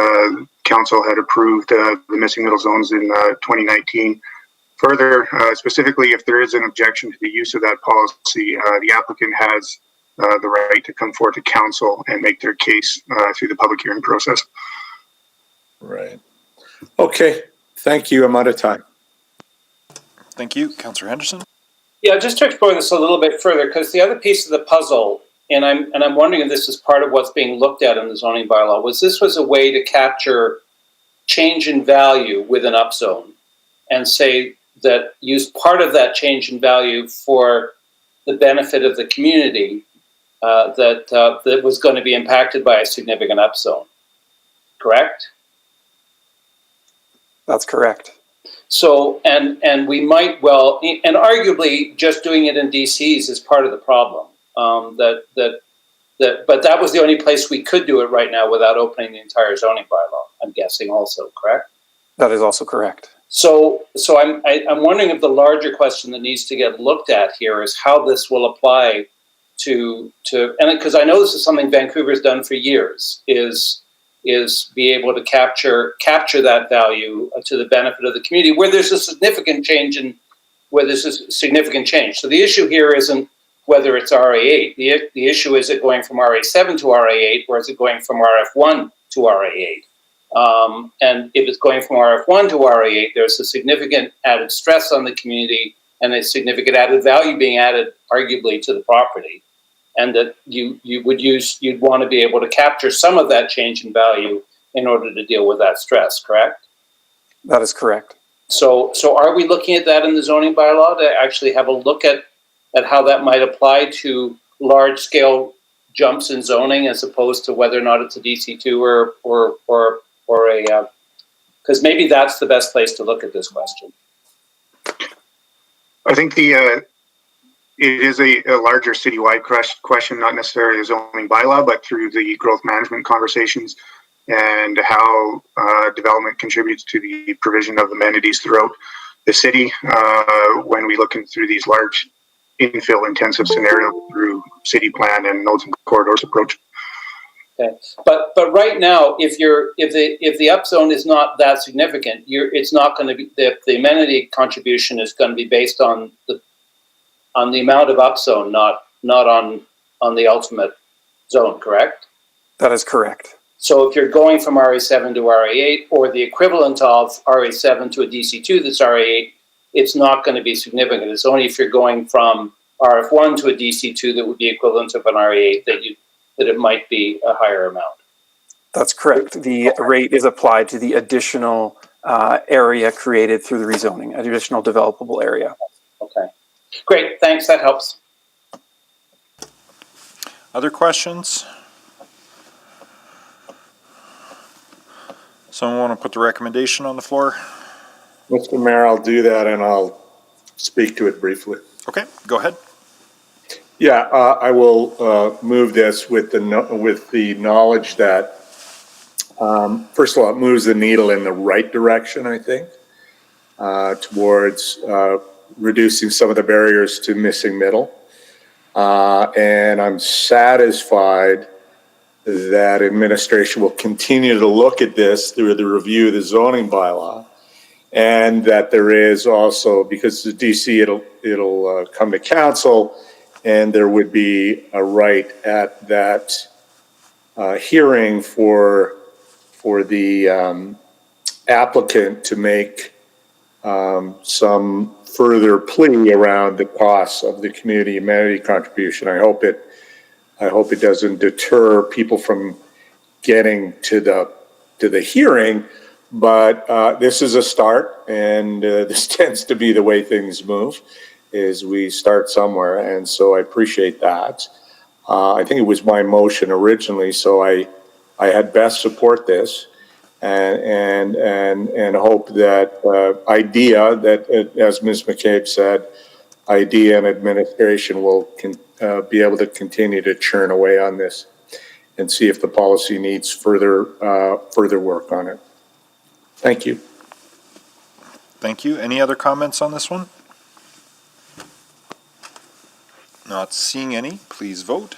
council had approved the missing middle zones in 2019. Further, specifically, if there is an objection to the use of that policy, the applicant has the right to come forward to council and make their case through the public hearing process. Right. Okay. Thank you. I'm out of time. Thank you. Councillor Henderson. Yeah, just to explore this a little bit further, because the other piece of the puzzle I'm wondering if this is part of what's being looked at in the zoning bylaw. Was a way to capture change in value with an upzone, and say that use part of that change in value for the benefit of the community that was going to be impacted by a significant upzone. Correct? That's correct. So, and we might well, and arguably just doing it in DCs is part of the problem. But that was the only place we could do it right now without opening the entire zoning bylaw, I'm guessing also, correct? That is also correct. So I'm wondering if the larger question that needs to get looked at here is how this will apply to and because I know this is something Vancouver's done for years, is be able to capture that value to the benefit of the community where there's a significant change. So the issue here isn't whether it's RA8. The issue is it going from RA7 to RA8, or is it going from RF1 to RA8? And if it's going from RF1 to RA8, there's a significant added stress on the community and a significant added value being added, arguably, to the property. And that you'd want to be able to capture some of that change in value in order to deal with that stress, correct? That is correct. So are we looking at that in the zoning bylaw to actually have a look at how that might apply to large scale jumps in zoning as opposed to whether or not it's a DC2 or a, because maybe that's the best place to look at this question. I think it is a larger citywide question, not necessarily a zoning bylaw, but through the growth management conversations and how development contributes to the provision of amenities throughout the city when we look through these large infill intensive scenarios through city plan and nodes and corridors approach. Okay, but right now, if the upzone is not that significant, it's not going to be the amenity contribution is going to be based on the amount of upzone, not on the ultimate zone, correct? That is correct. So if you're going from RA7 to RA8, or the equivalent of RA7 to a DC2 that's RA8, it's not going to be significant. It's only if you're going from RF1 to a DC2 that would be equivalent of an RA8 that it might be a higher amount. That's correct. The rate is applied to the additional area created through the rezoning, additional developable area. Okay. Great, thanks, that helps. Other questions? Someone want to put the recommendation on the floor? Mr. Mayor, I'll do that and I'll speak to it briefly. Okay, go ahead. Yeah, I will move this with the knowledge that, first of all, it moves the needle in the right direction, I think, towards reducing some of the barriers to missing middle. And I'm satisfied that administration will continue to look at this through the review of the zoning bylaw, and that there is also, because the DC, it'll come to council, and there would be a right at that hearing for the applicant to make some further plea around the costs of the community amenity contribution. I hope it doesn't deter people from getting to the hearing, but this is a start, and this tends to be the way things move, is we start somewhere, and so I appreciate that. I think it was my motion originally, so I had best support this, and hope that IDEA, that as Ms. McCabe said, IDEA and administration will be able to continue to churn away on this and see if the policy needs further work on it. Thank you. Thank you. Any other comments on this one? Not seeing any. Please vote.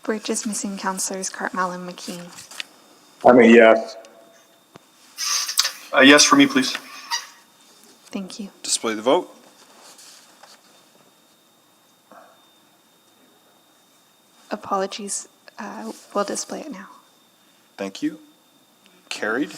We're just missing Councillors Cartmell and McKean. I'm a yes. Yes for me, please. Thank you. Display the vote. Apologies. We'll display it now. Thank you. Carried.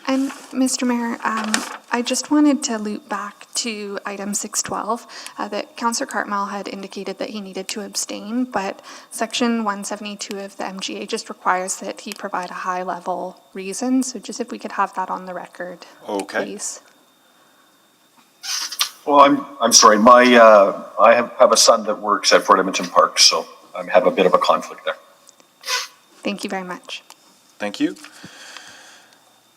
And Mr. Mayor, I just wanted to loop back to item 612, that Councillor Cartmell had indicated that he needed to abstain, but section 172 of the MGA just requires that he provide a high-level reason. So just if we could have that on the record, please. Well, I'm sorry. I have a son that works at Fort Edmonton Park, so I have a bit of a conflict there. Thank you very much. Thank you.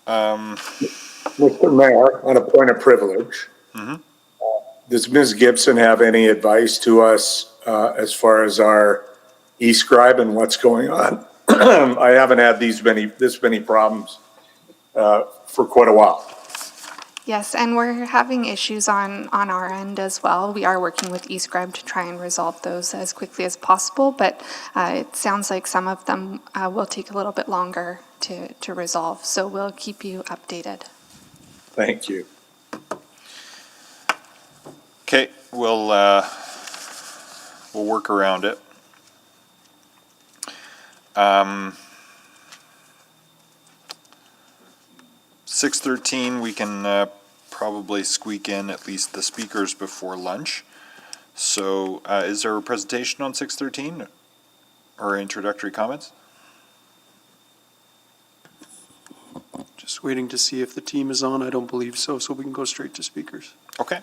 Mr. Mayor, on a point of privilege, does Ms. Gibson have any advice to us as far as our e-scribe and what's going on? I haven't had this many problems for quite a while. Yes, and we're having issues on our end as well. We are working with eScribe to try and resolve those as quickly as possible, but it sounds like some of them will take a little bit longer to resolve. So we'll keep you updated. Thank you. Okay, we'll work around it. 6:13, we can probably squeak in at least the speakers before lunch. So is there a presentation on 6:13 or introductory comments? Just waiting to see if the team is on. I don't believe so, so we can go straight to speakers. Okay.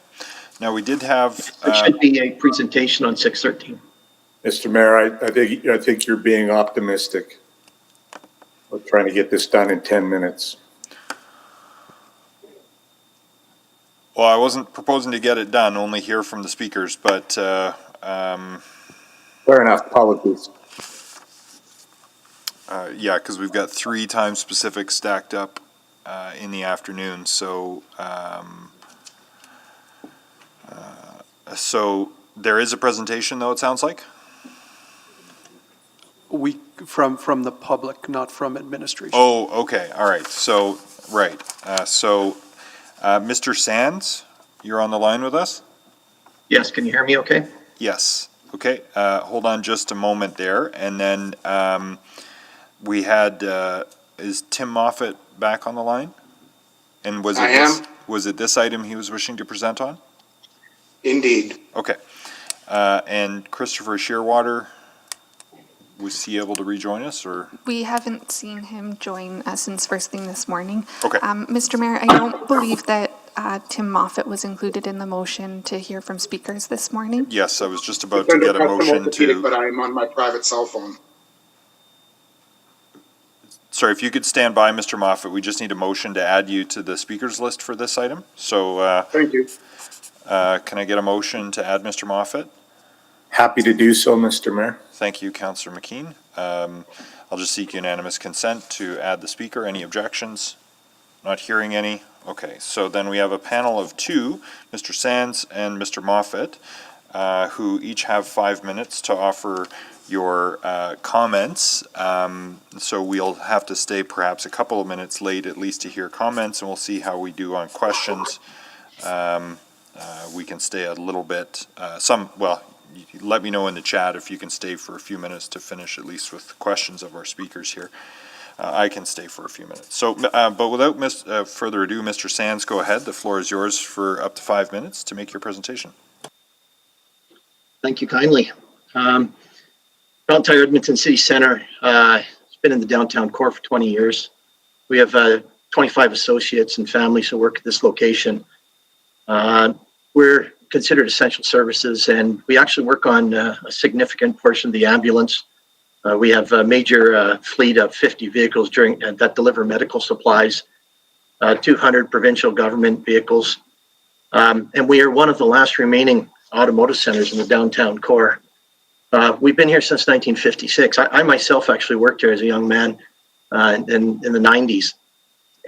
Now we did have... There should be a presentation on 6:13. Mr. Mayor, I think you're being optimistic. We're trying to get this done in 10 minutes. Well, I wasn't proposing to get it done, only hear from the speakers, but... Fair enough. Apologies. Yeah, because we've got 3 time specifics stacked up in the afternoon, so... so there is a presentation, though, it sounds like? From the public, not from administration. Oh, okay, all right. So, right. Mr. Sands, you're on the line with us? Yes, can you hear me okay? Yes. Okay, hold on just a moment there. And then we had, is Tim Moffat back on the line? And was it this item he was wishing to present on? Indeed. Okay. And Christopher Shearwater, was he able to rejoin us, or? We haven't seen him join us since first thing this morning. Okay. Mr. Mayor, I don't believe that Tim Moffat was included in the motion to hear from speakers this morning. Yes, I was just about to get a motion to... But I'm on my private cell phone. Sorry, if you could stand by, Mr. Moffat, we just need a motion to add you to the speakers list for this item. So, thank you. Can I get a motion to add Mr. Moffat? Happy to do so, Mr. Mayor. Thank you, Councillor McKean. I'll just seek unanimous consent to add the speaker. Any objections? Not hearing any. Okay, so then we have a panel of 2, Mr. Sands and Mr. Moffat, who each have 5 minutes to offer your comments. So we'll have to stay perhaps a couple of minutes late at least to hear comments, and we'll see how we do on questions. We can stay a little bit, let me know in the chat if you can stay for a few minutes to finish at least with questions of our speakers here. I can stay for a few minutes. So, but without further ado, Mr. Sands, go ahead. The floor is yours for up to 5 minutes to make your presentation. Thank you kindly. Belltire Edmonton City Centre, it's been in the downtown core for 20 years. We have 25 associates and families who work at this location. We're considered essential services, and we actually work on a significant portion of the ambulance. We have a major fleet of 50 vehicles that deliver medical supplies, 200 provincial government vehicles, and we are one of the last remaining automotive centers in the downtown core. We've been here since 1956. I myself actually worked here as a young man in the 90s.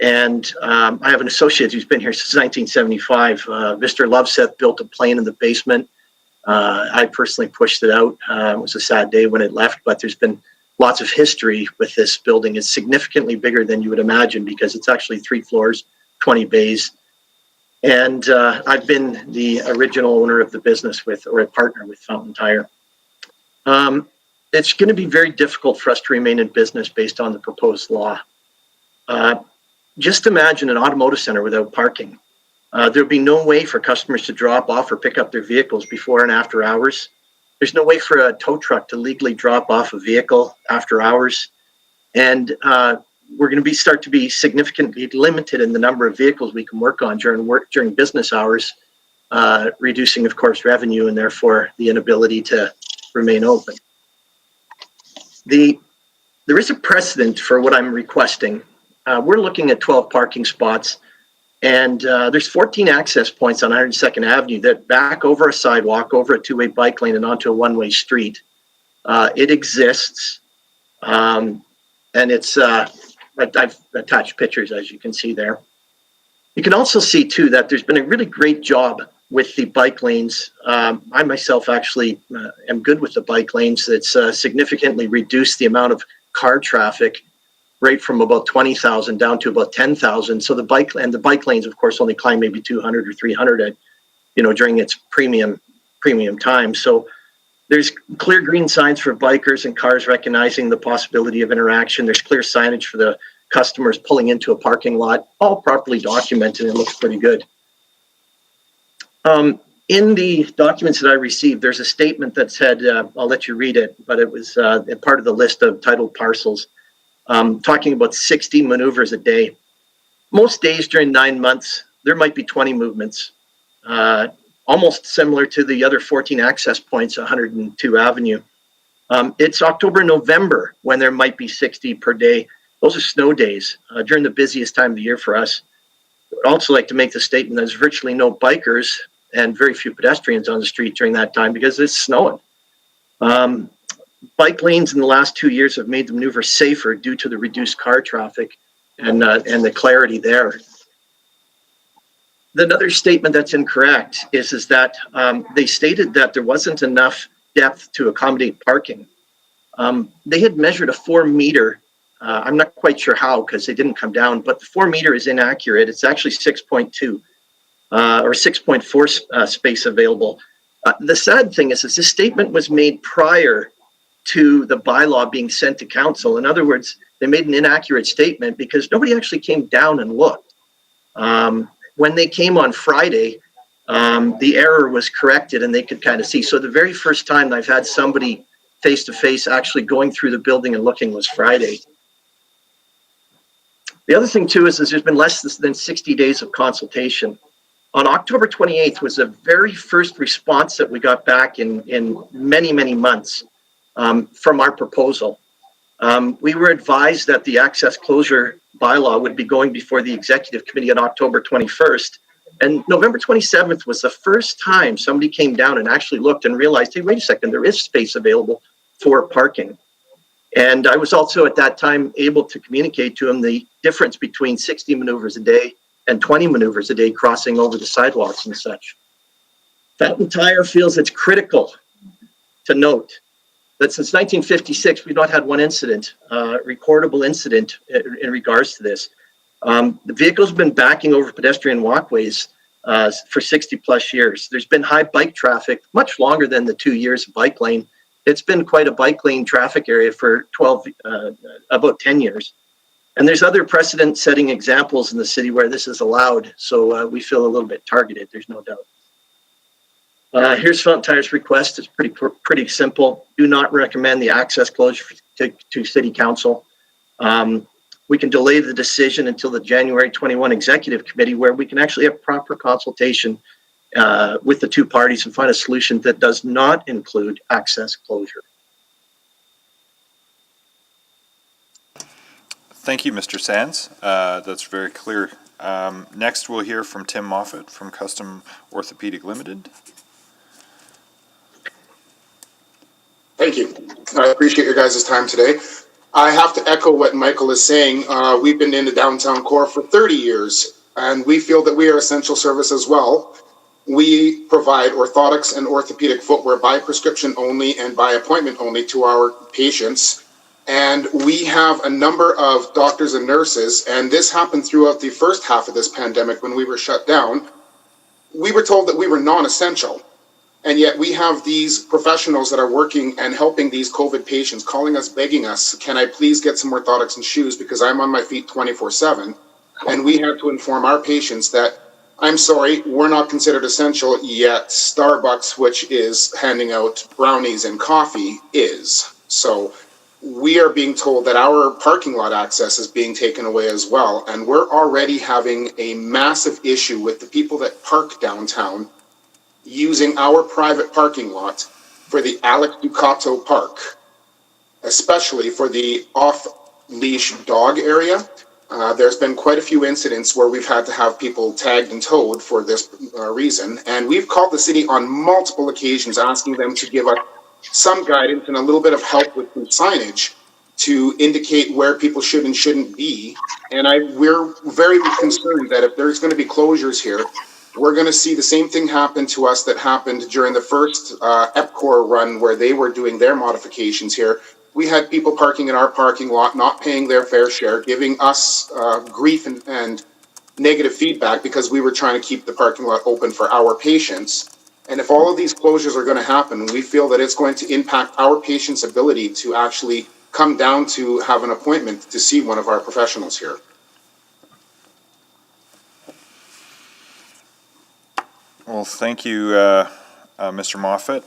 And I have an associate who's been here since 1975. Mr. Loveseth built a plane in the basement. I personally pushed it out. It was a sad day when it left, but there's been lots of history with this building. It's significantly bigger than you would imagine because it's actually 3 floors, 20 bays. And I've been the original owner of the business or a partner with Fountain Tire. it's going to be very difficult for us to remain in business based on the proposed law. Just imagine an automotive center without parking. There'll be no way for customers to drop off or pick up their vehicles before and after hours. There's no way for a tow truck to legally drop off a vehicle after hours. And we're going to start to be significantly limited in the number of vehicles we can work on during business hours, reducing, of course, revenue and therefore the inability to remain open. There is a precedent for what I'm requesting. We're looking at 12 parking spots, and there's 14 access points on 102nd Avenue that back over a sidewalk, over a two-way bike lane, and onto a one-way street. It exists, and it's, I've attached pictures, as you can see there. You can also see, too, that there's been a really great job with the bike lanes. I myself actually am good with the bike lanes. It's significantly reduced the amount of car traffic right from about 20,000 down to about 10,000. So the bike lanes, of course, only climb maybe 200 or 300 during its premium time. So there's clear green signs for bikers and cars recognizing the possibility of interaction. There's clear signage for the customers pulling into a parking lot, all properly documented, and it looks pretty good. In the documents that I received, there's a statement that said, I'll let you read it, but it was part of the list of titled parcels, talking about 60 maneuvers a day. Most days during 9 months, there might be 20 movements, almost similar to the other 14 access points, 102 Avenue. It's October, November when there might be 60 per day. Those are snow days during the busiest time of the year for us. I would also like to make the statement that there's virtually no bikers and very few pedestrians on the street during that time because it's snowing. Bike lanes in the last 2 years have made the maneuver safer due to the reduced car traffic and the clarity there. Another statement that's incorrect is that they stated that there wasn't enough depth to accommodate parking. They had measured a 4 meter. I'm not quite sure how because they didn't come down, but the 4 meter is inaccurate. It's actually 6.2 or 6.4 space available. The sad thing is this statement was made prior to the bylaw being sent to council. In other words, they made an inaccurate statement because nobody actually came down and looked. When they came on Friday, the error was corrected and they could kind of see. So the very first time I've had somebody face to face actually going through the building and looking was Friday. The other thing too is there's been less than 60 days of consultation. On October 28th was the very first response that we got back in many, many months from our proposal. We were advised that the access closure bylaw would be going before the executive committee on October 21st. And November 27th was the first time somebody came down and actually looked and realized, hey, wait a second, there is space available for parking. And I was also at that time able to communicate to him the difference between 60 maneuvers a day and 20 maneuvers a day crossing over the sidewalks and such. Fountain Tire feels it's critical to note that since 1956, we've not had one incident, recordable incident in regards to this. The vehicles have been backing over pedestrian walkways for 60 plus years. There's been high bike traffic, much longer than the 2 years of bike lane. It's been quite a bike lane traffic area for about 10 years. And there's other precedent setting examples in the city where this is allowed. So we feel a little bit targeted, there's no doubt. Here's Fountain Tire's request. It's pretty simple. Do not recommend the access closure to City Council. We can delay the decision until the January 21 Executive Committee where we can actually have proper consultation with the two parties and find a solution that does not include access closure. Thank you, Mr. Sands. That's very clear. Next, we'll hear from Tim Moffat from Custom Orthopedic Limited. Thank you. I appreciate your guys' time today. I have to echo what Michael is saying. We've been in the downtown core for 30 years, and we feel that we are essential service as well. We provide orthotics and orthopedic footwear by prescription only and by appointment only to our patients. And we have a number of doctors and nurses, and this happened throughout the first half of this pandemic when we were shut down. We were told that we were non-essential. And yet we have these professionals that are working and helping these COVID patients, calling us, begging us, can I please get some orthotics and shoes because I'm on my feet 24/7. And we have to inform our patients that, I'm sorry, we're not considered essential, yet Starbucks, which is handing out brownies and coffee, is. So we are being told that our parking lot access is being taken away as well. And we're already having a massive issue with the people that park downtown using our private parking lot for the Alex Ducato Park, especially for the off-leash dog area. There's been quite a few incidents where we've had to have people tagged and towed for this reason, and we've called the city on multiple occasions asking them to give us some guidance and a little bit of help with some signage to indicate where people should and shouldn't be. And we're very concerned that if there's going to be closures here, we're going to see the same thing happen to us that happened during the first EPCOR run where they were doing their modifications here. We had people parking in our parking lot, not paying their fair share, giving us grief and negative feedback because we were trying to keep the parking lot open for our patients. And if all of these closures are going to happen, we feel that it's going to impact our patients' ability to actually come down to have an appointment to see one of our professionals here. Well, thank you, Mr. Moffat,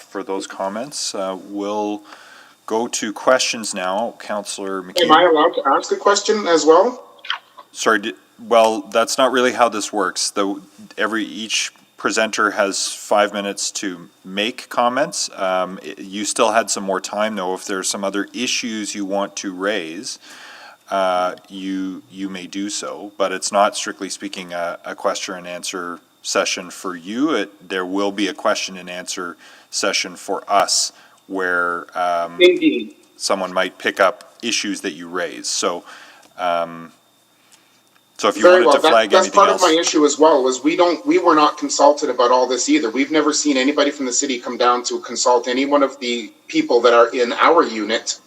for those comments. We'll go to questions now. Councillor McKee. Am I allowed to ask a question as well? Sorry, well, that's not really how this works. Each presenter has 5 minutes to make comments. You still had some more time, though. If there are some other issues you want to raise, you may do so. But it's not, strictly speaking, a question and answer session for you. There will be a question and answer session for us where someone might pick up issues that you raise. So, so if you wanted to flag anything else. That's part of my issue as well, was we were not consulted about all this either. We've never seen anybody from the city come down to consult any one of the people that are in our unit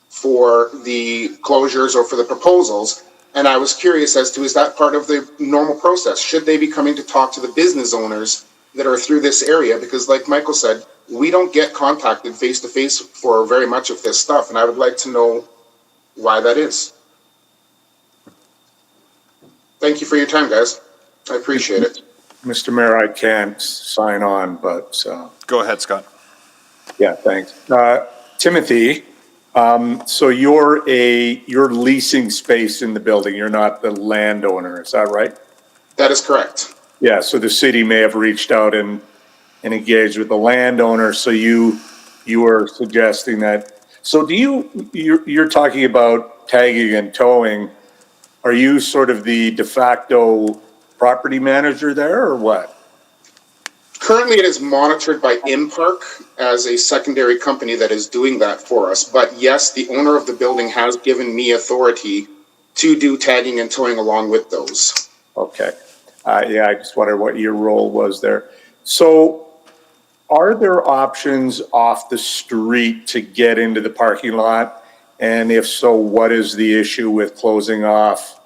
for the closures or for the proposals. And I was curious as to, is that part of the normal process? Should they be coming to talk to the business owners that are through this area? Because like Michael said, we don't get contacted face to face for very much of this stuff. And I would like to know why that is. Thank you for your time, guys. I appreciate it. Mr. Mayor, I can't sign on, but... Go ahead, Scott. Yeah, thanks. Timothy, so you're leasing space in the building. You're not the landowner, is that right? That is correct. Yeah, so the city may have reached out and engaged with the landowner, so you are suggesting that... So you're talking about tagging and towing. Are you sort of the de facto property manager there, or what? Currently, it is monitored by InPark as a secondary company that is doing that for us. But yes, the owner of the building has given me authority to do tagging and towing along with those. Okay. Yeah, I just wondered what your role was there. So are there options off the street to get into the parking lot? And if so, what is the issue with closing off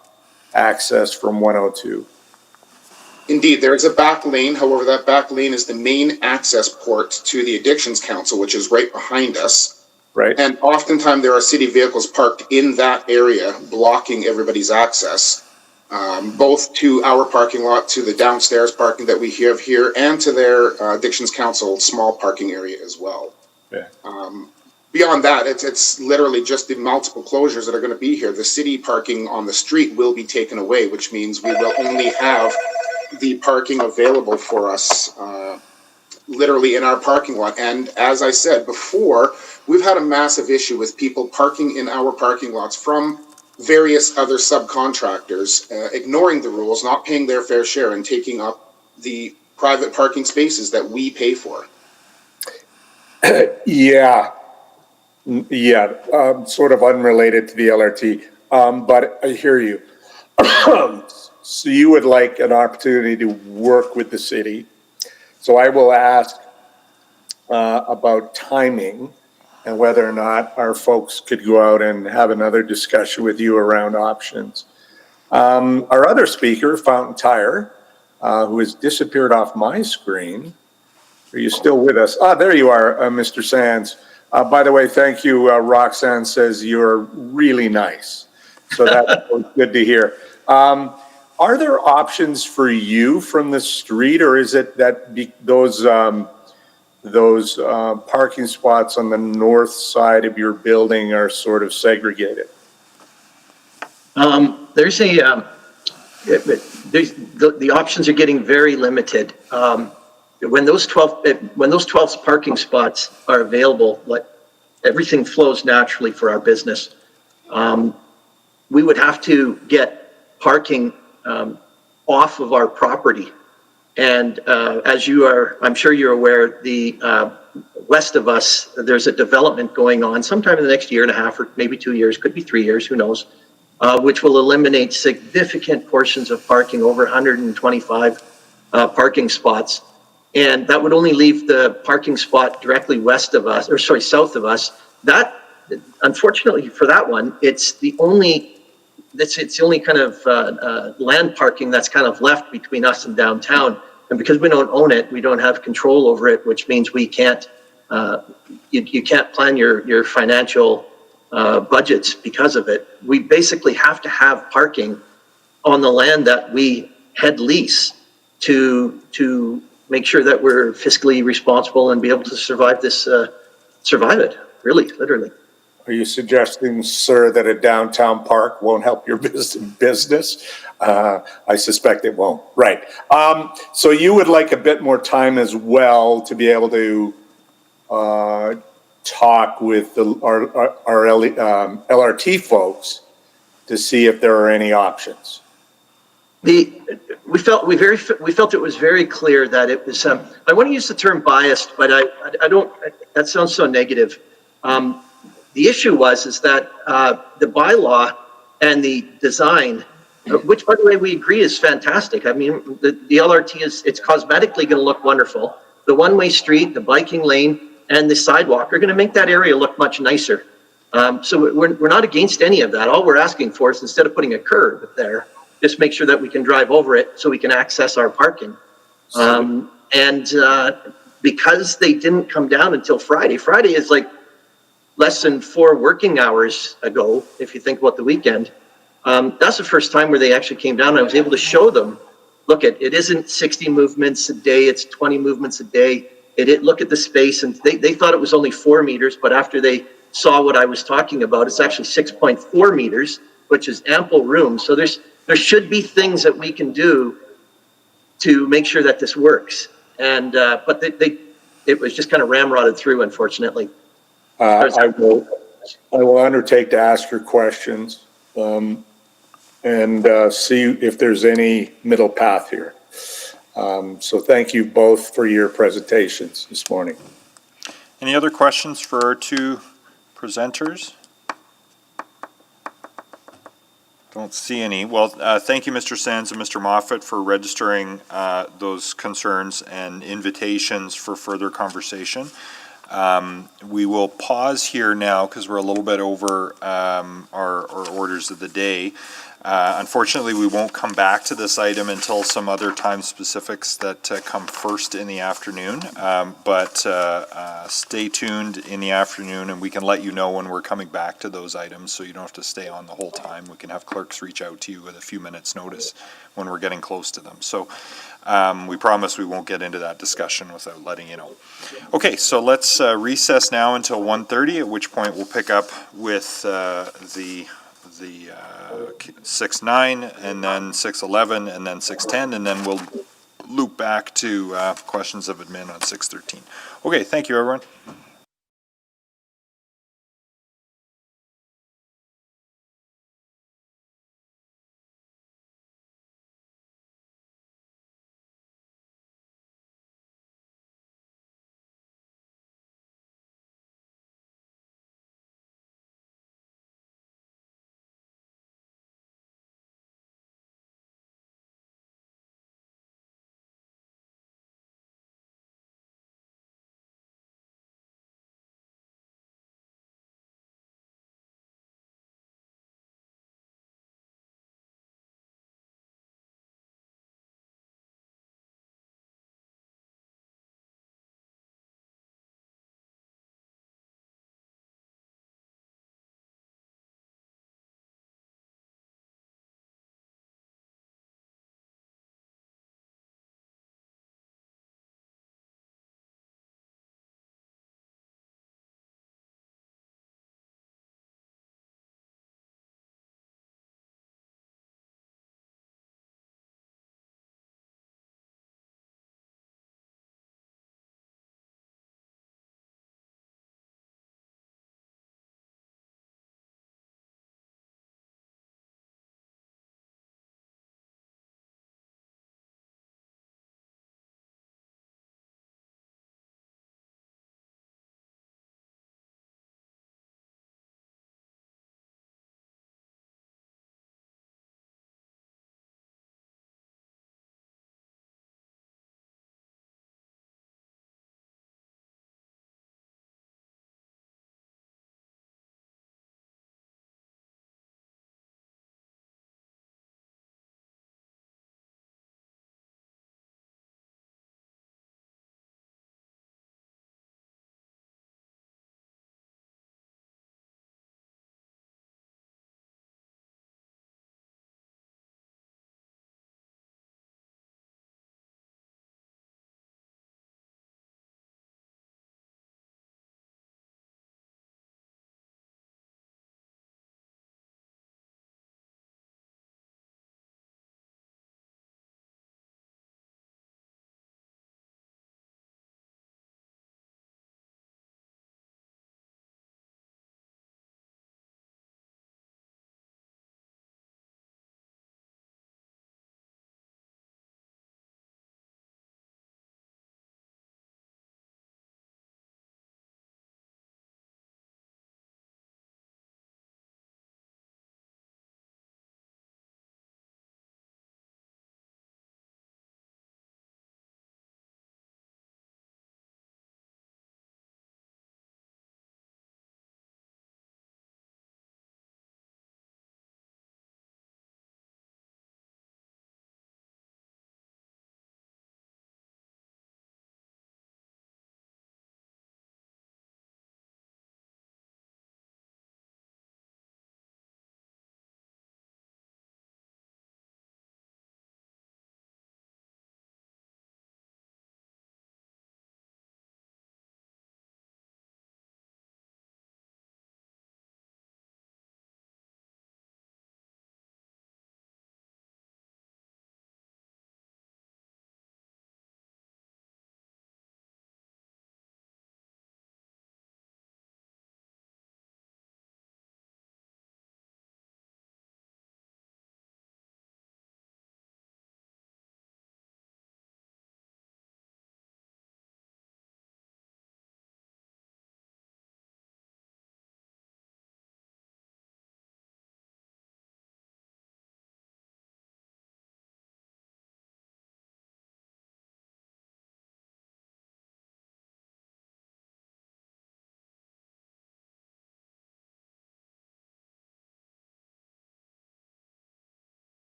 access from 102? Indeed, there is a back lane. However, that back lane is the main access port to the Addictions Council, which is right behind us. Right. And oftentimes there are city vehicles parked in that area, blocking everybody's access, both to our parking lot, to the downstairs parking that we have here, and to their Addictions Council small parking area as well. Yeah. Beyond that, it's literally just the multiple closures that are going to be here. The city parking on the street will be taken away, which means we will only have the parking available for us literally in our parking lot. And as I said before, we've had a massive issue with people parking in our parking lots from various other subcontractors, ignoring the rules, not paying their fair share, and taking up the private parking spaces that we pay for. Yeah. Yeah, sort of unrelated to the LRT, but I hear you. So you would like an opportunity to work with the city. So I will ask about timing and whether or not our folks could go out and have another discussion with you around options. Our other speaker, Fountain Tire, who has disappeared off my screen, Are you still with us? Ah, there you are, Mr. Sands. By the way, thank you. Roxanne says you're really nice. So that's good to hear. Are there options for you from the street, or is it that those parking spots on the north side of your building are sort of segregated? The options are getting very limited. When those 12 parking spots are available, like everything flows naturally for our business. We would have to get parking off of our property. And I'm sure you're aware, the west of us, there's a development going on sometime in the next year and a half or maybe 2 years, could be 3 years, who knows, which will eliminate significant portions of parking, over 125 parking spots. And that would only leave the parking spot directly south of us. That, unfortunately for that one, it's the only kind of land parking that's kind of left between us and downtown. And because we don't own it, we don't have control over it, which means we can't, you can't plan your financial budgets because of it. We basically have to have parking on the land that we head lease to make sure that we're fiscally responsible and be able to survive it, really, literally. Are you suggesting, sir, that a downtown park won't help your business? I suspect it won't. Right. So you would like a bit more time as well to be able to talk with our LRT folks to see if there are any options. We felt it was very clear that it was. I want to use the term biased, but I don't. That sounds so negative. The issue is that the bylaw and the design, which by the way we agree is fantastic. I mean, the LRT it's cosmetically going to look wonderful. The one-way street, the biking lane, and the sidewalk are going to make that area look much nicer. So we're not against any of that. All we're asking for is, instead of putting a curb there, just make sure that we can drive over it so we can access our parking. Because they didn't come down until Friday is like less than 4 working hours ago, if you think about the weekend. That's the first time where they actually came down. I was able to show them, look, it isn't 60 movements a day, it's 20 movements a day. Look at the space, and they thought it was only 4 meters, but after they saw what I was talking about, it's actually 6.4 meters, which is ample room. So there should be things that we can do to make sure that this works. And but it was just kind of ramrodded through, unfortunately. I will undertake to ask your questions and see if there's any middle path here. So thank you both for your presentations this morning. Any other questions for our 2 presenters? Don't see any. Well, thank you, Mr. Sands and Mr. Moffat, for registering those concerns and invitations for further conversation. We will pause here now because we're a little bit over our orders of the day. Unfortunately, we won't come back to this item until some other time specifics that come first in the afternoon. But stay tuned in the afternoon, and we can let you know when we're coming back to those items, so you don't have to stay on the whole time. We can have clerks reach out to you with a few minutes' notice when we're getting close to them. So we promise we won't get into that discussion without letting you know. Okay, so let's recess now until 1:30, at which point we'll pick up with the 6-9, and then 6-11, and then 6-10, and then we'll loop back to questions of admin on 6-13. Okay, thank you, everyone.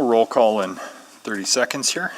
We'll roll call in 30 seconds here.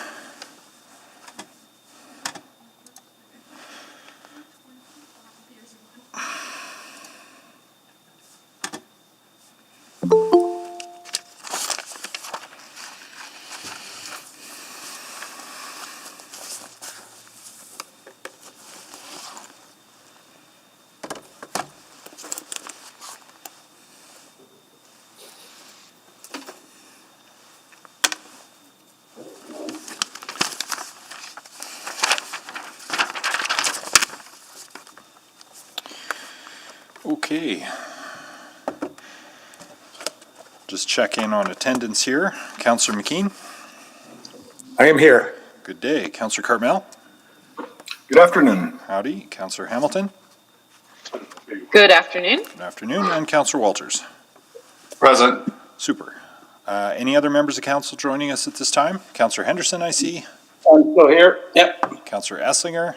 Okay. Just check in on attendance here. Councillor McKean? I am here. Good day. Councillor Cartmel? Good afternoon. Howdy. Councillor Hamilton? Good afternoon. Good afternoon. And Councillor Walters? Present. Super. Any other members of council joining us at this time? Councillor Henderson, I see. I'm still here. Yep. Councillor Esslinger?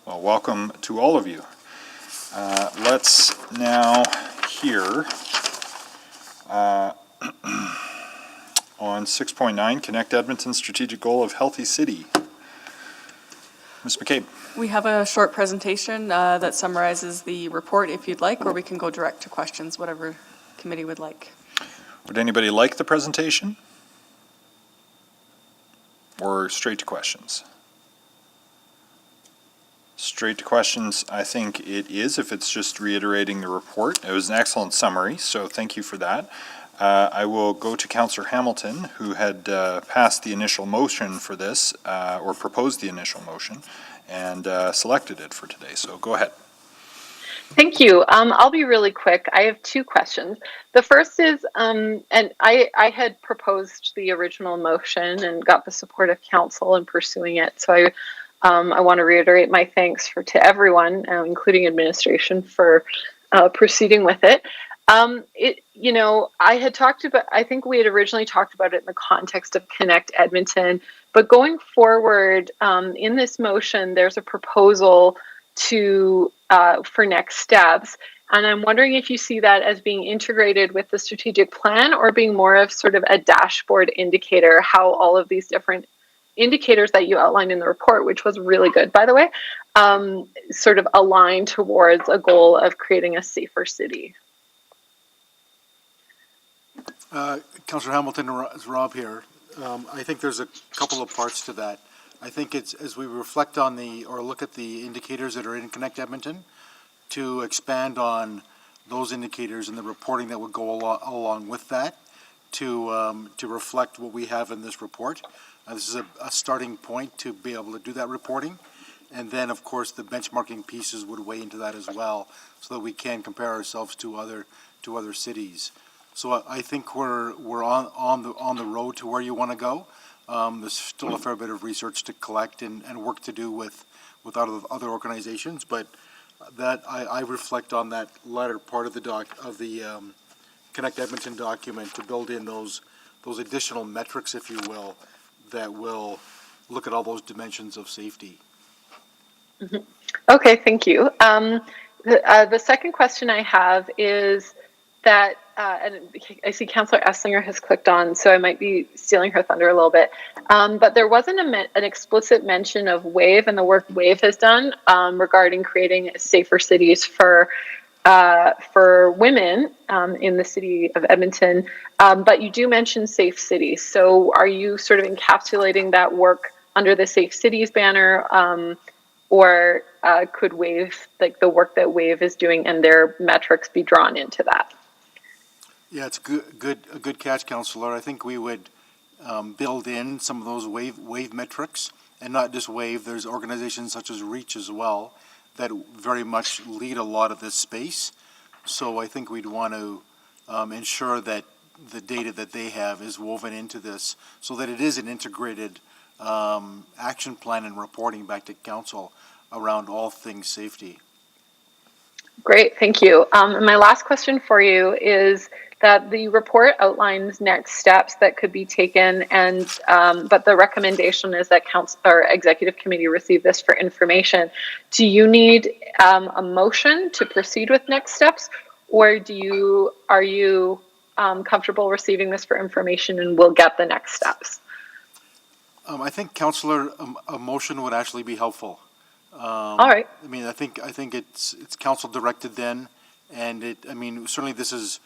Well, welcome to all of you. Let's now hear on 6.9, Connect Edmonton Strategic Goal of Healthy City. Ms. McCabe. We have a short presentation that summarizes the report if you'd like, or we can go direct to questions, whatever committee would like. Would anybody like the presentation? Or straight to questions? Straight to questions, I think it is, if it's just reiterating the report. It was an excellent summary, so thank you for that. I will go to Councillor Hamilton, who had passed the initial motion for this, or proposed the initial motion, and selected it for today. So go ahead. Thank you. I'll be really quick. I have two questions. The first is, and I had proposed the original motion and got the support of council in pursuing it. So I want to reiterate my thanks to everyone, including administration, for proceeding with it. I had talked about, I think we had originally talked about it in the context of Connect Edmonton, but going forward in this motion, there's a proposal for next steps. And I'm wondering if you see that as being integrated with the strategic plan or being more of sort of a dashboard indicator, how all of these different indicators that you outlined in the report, which was really good, by the way, sort of align towards a goal of creating a safer city. Councillor Hamilton, it's Rob here. I think there's a couple of parts to that. I think it's, as we reflect on or look at the indicators that are in Connect Edmonton, to expand on those indicators and the reporting that would go along with that, to reflect what we have in this report. This is a starting point to be able to do that reporting. And then, of course, the benchmarking pieces would weigh into that as well, so that we can compare ourselves to other cities. So I think we're on the road to where you want to go. There's still a fair bit of research to collect and work to do with other organizations, but that I reflect on that latter part of the Connect Edmonton document to build in those additional metrics, if you will, that will look at all those dimensions of safety. Mm-hmm. Okay, thank you. The second question I have is that, and I see Councillor Esslinger has clicked on, so I might be stealing her thunder a little bit, but there wasn't an explicit mention of WAVE and the work WAVE has done regarding creating safer cities for women in the city of Edmonton, but you do mention safe cities. So are you sort of encapsulating that work under the Safe Cities banner, or could WAVE, like the work that WAVE is doing and their metrics, be drawn into that? Yeah, it's a good catch, Councillor. I think we would build in some of those WAVE metrics, and not just WAVE. There's organizations such as REACH as well that very much lead a lot of this space. So I think we'd want to ensure that the data that they have is woven into this, so that it is an integrated action plan and reporting back to council around all things safety. Great, thank you. And my last question for you is that the report outlines next steps that could be taken, and but the recommendation is that council or executive committee receive this for information. Do you need a motion to proceed with next steps, or are you comfortable receiving this for information and we'll get the next steps? I think, Councillor, a motion would actually be helpful. All right. I mean, I think it's council directed then, and certainly this is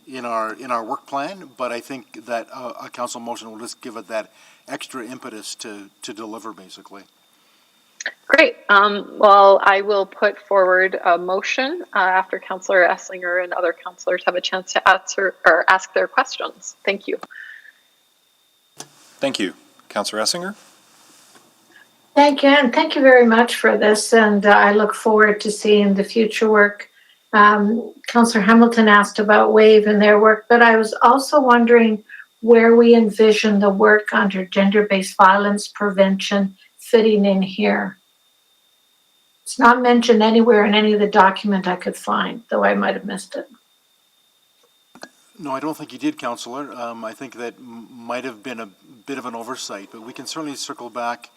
in our work plan, but I think that a council motion will just give it that extra impetus to deliver, basically. Great. Well, I will put forward a motion after Councillor Esslinger and other councillors have a chance to answer or ask their questions. Thank you. Thank you. Councillor Essinger? Thank you, and thank you very much for this, and I look forward to seeing the future work. Councillor Hamilton asked about WAVE and their work, but I was also wondering where we envision the work under gender-based violence prevention fitting in here. It's not mentioned anywhere in any of the document I could find, though I might have missed it. No, I don't think you did, Councillor. I think that might have been a bit of an oversight, but we can certainly circle back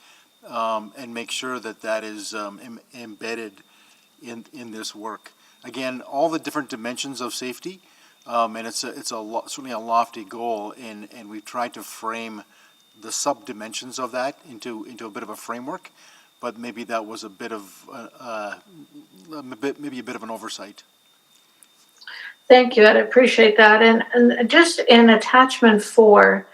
and make sure that that is embedded in this work. Again, all the different dimensions of safety, and it's certainly a lofty goal, and we've tried to frame the sub-dimensions of that into a bit of a framework, but maybe that was a bit of maybe a bit of an oversight. Thank you, I'd appreciate that. And just in attachment 4,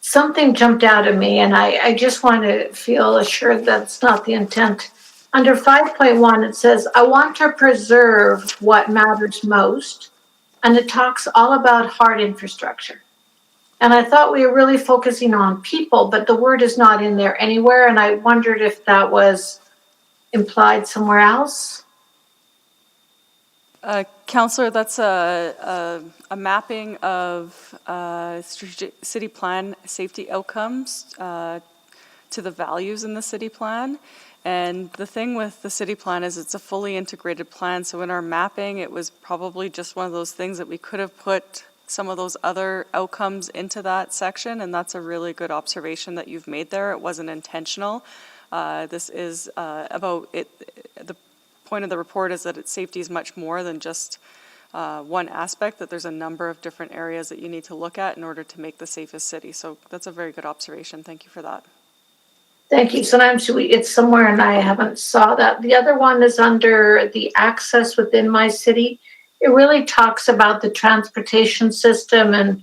something jumped out at me, and I just want to feel assured that's not the intent. Under 5.1, it says, I want to preserve what matters most, and it talks all about hard infrastructure. And I thought we were really focusing on people, but the word is not in there anywhere, and I wondered if that was implied somewhere else. Councillor, that's a mapping of city plan safety outcomes to the values in the city plan. And the thing with the city plan is it's a fully integrated plan. So in our mapping, it was probably just one of those things that we could have put some of those other outcomes into that section. And that's a really good observation that you've made there. It wasn't intentional. This is about it. The point of the report is that safety is much more than just one aspect, that there's a number of different areas that you need to look at in order to make the safest city. So that's a very good observation. Thank you for that. Thank you. Sometimes it's somewhere and I haven't saw that. The other one is under the access within my city. It really talks about the transportation system, and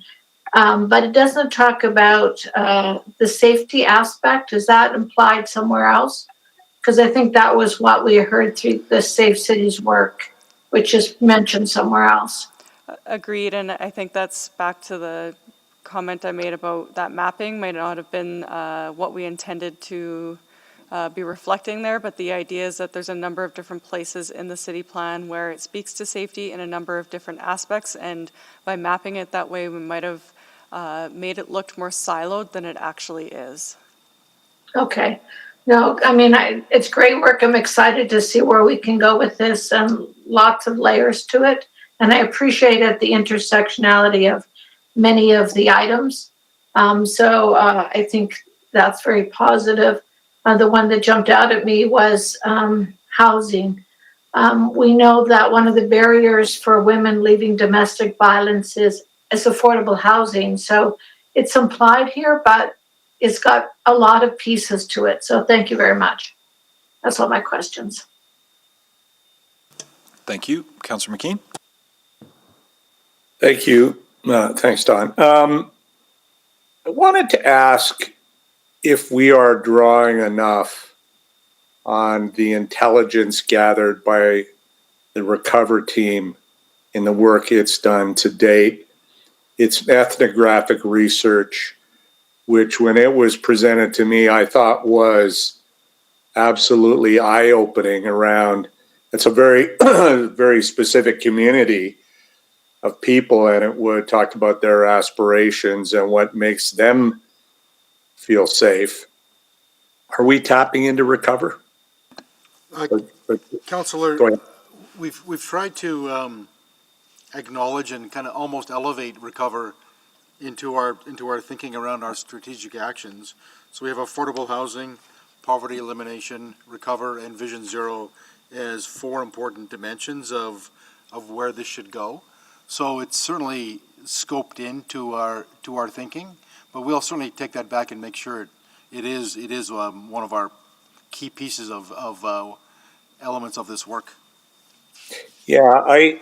but it doesn't talk about the safety aspect. Is that implied somewhere else? Because I think that was what we heard through the Safe Cities work, which is mentioned somewhere else. Agreed, and I think that's back to the comment I made about that mapping might not have been what we intended to be reflecting there, but the idea is that there's a number of different places in the city plan where it speaks to safety in a number of different aspects, and by mapping it that way, we might have made it look more siloed than it actually is. Okay. No, I mean, it's great work. I'm excited to see where we can go with this, and lots of layers to it. And I appreciate the intersectionality of many of the items. So I think that's very positive. The one that jumped out at me was housing. We know that one of the barriers for women leaving domestic violence is affordable housing. So it's implied here, but it's got a lot of pieces to it. So thank you very much. That's all my questions. Thank you. Councillor McKean? Thank you. Thanks, Don. I wanted to ask if we are drawing enough on the intelligence gathered by the Recover team in the work it's done to date. It's ethnographic research, which when it was presented to me, I thought was absolutely eye-opening around, it's a very, very specific community of people, and it would talk about their aspirations and what makes them feel safe. Are we tapping into Recover? Councillor, go ahead. We've tried to acknowledge and kind of almost elevate Recover into our thinking around our strategic actions. So we have affordable housing, poverty elimination, Recover, and Vision Zero as 4 important dimensions of of where this should go. So it's certainly scoped into our thinking, but we'll certainly take that back and make sure it is one of our key pieces of elements of this work. Yeah, I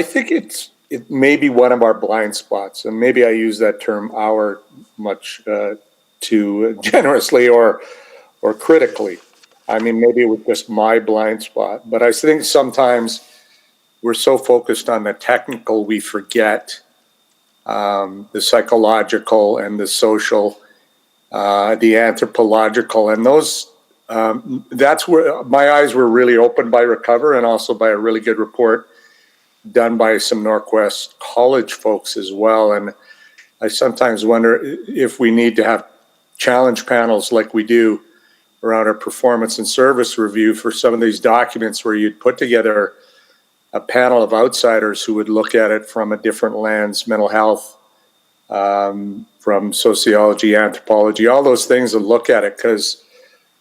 think it may be one of our blind spots, and maybe I use that term "our" much too generously or critically. I mean, maybe it was just my blind spot, but I think sometimes we're so focused on the technical we forget the psychological and the social, the anthropological, and those. That's where my eyes were really opened by Recover, and also by a really good report done by some Northwest College folks as well. And I sometimes wonder if we need to have challenge panels like we do around our performance and service review for some of these documents, where you'd put together a panel of outsiders who would look at it from a different lens, mental health, from sociology, anthropology, all those things, and look at it, because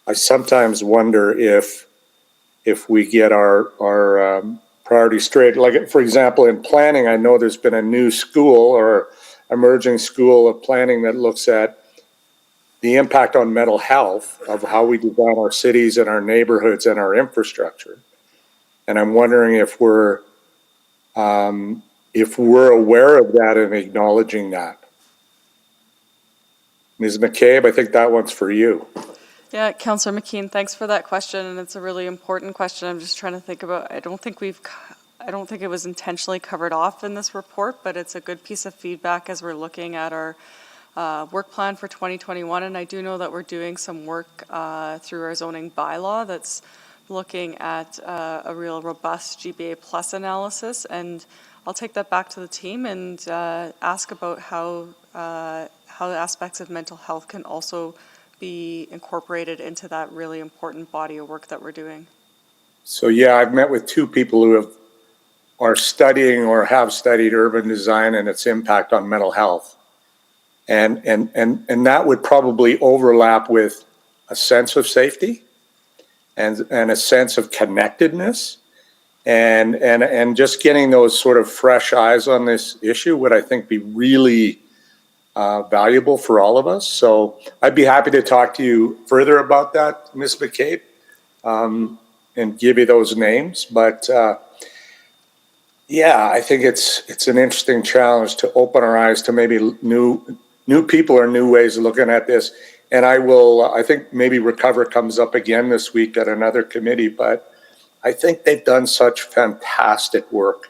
I sometimes wonder if we get our priorities straight. Like, for example, in planning, I know there's been a new school or emerging school of planning that looks at the impact on mental health of how we design our cities and our neighborhoods and our infrastructure. And I'm wondering if we're aware of that and acknowledging that. Ms. McCabe, I think that one's for you. Yeah, Councillor McKean, thanks for that question, and it's a really important question. I'm just trying to think about, I don't think it was intentionally covered off in this report, but it's a good piece of feedback as we're looking at our work plan for 2021, and I do know that we're doing some work through our zoning bylaw that's looking at a real robust GBA plus analysis, and I'll take that back to the team and ask about how aspects of mental health can also be incorporated into that really important body of work that we're doing. So yeah, I've met with two people who are studying or have studied urban design and its impact on mental health. And that would probably overlap with a sense of safety and a sense of connectedness, and just getting those sort of fresh eyes on this issue would, I think, be really valuable for all of us. So I'd be happy to talk to you further about that, Ms. McCabe, and give you those names. But yeah, I think it's an interesting challenge to open our eyes to maybe new people or new ways of looking at this. And I think maybe Recover comes up again this week at another committee, but I think they've done such fantastic work,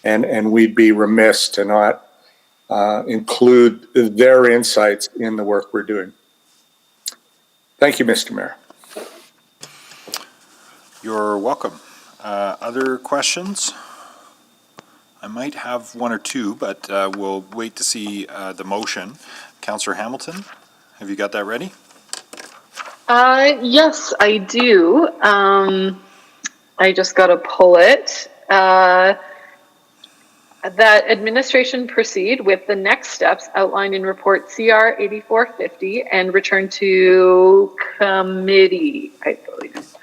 and we'd be remiss to not include their insights in the work we're doing. Thank you, Mr. Mayor. You're welcome. Other questions? I might have one or two, but we'll wait to see the motion. Councillor Hamilton, have you got that ready? Yes, I do. I just got to pull it. That administration proceed with the next steps outlined in report CR 8450 and return to committee, I believe.